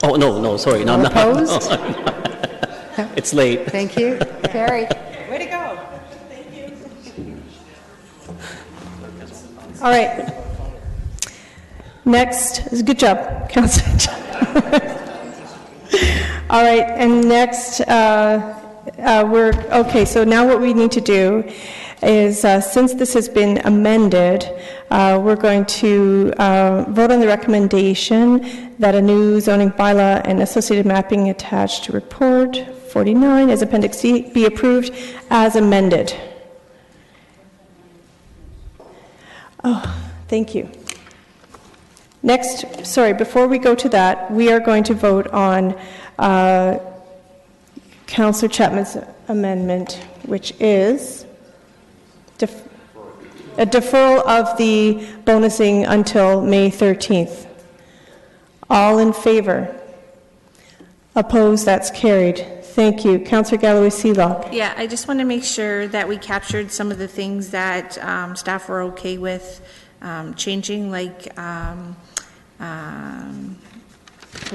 Oh, no, sorry. No, All I'm not. opposed? No, it's late. Thank you. Carrie. Way to go. All right. Next, good job, Councillor. All right, and next, okay, so now what we need to do is, since this has been amended, we're going to vote on the recommendation that a new zoning bylaw and associated mapping attached to report 49 as Appendix C be approved as amended. Oh, thank you. Next, sorry, before we go to that, we are going to vote on Councillor Chapman's amendment, which is a deferral of the bonusing until May 13th. All in favor? Opposed? That's carried. Thank you. Councillor Galloway-Seelock. Yeah, I just want to make sure that we captured some of the things that staff were okay with changing, like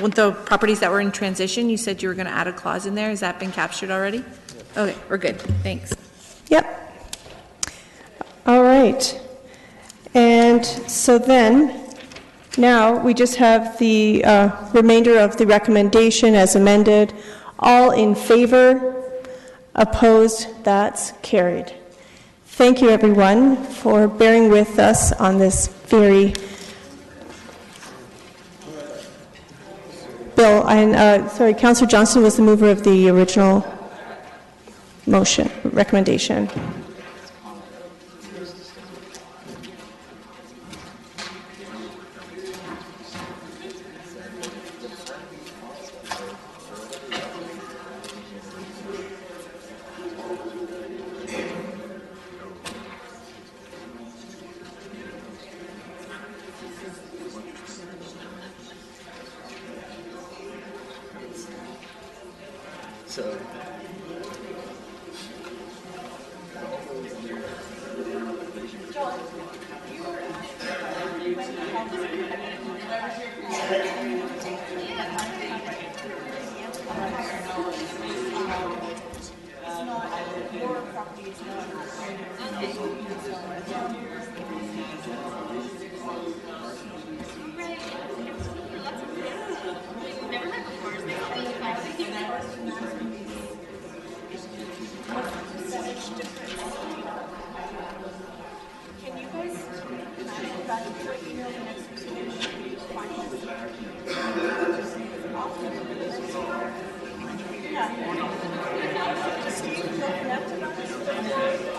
with the properties that were in transition. You said you were going to add a clause in there. Has that been captured already? Okay, we're good. Thanks. Yep. All right. And so then, now we just have the remainder of the recommendation as amended. All in favor? Opposed? That's carried. Thank you, everyone, for bearing with us on this very bill. And sorry, Councillor Johnston was the mover of the original motion, recommendation. Yeah.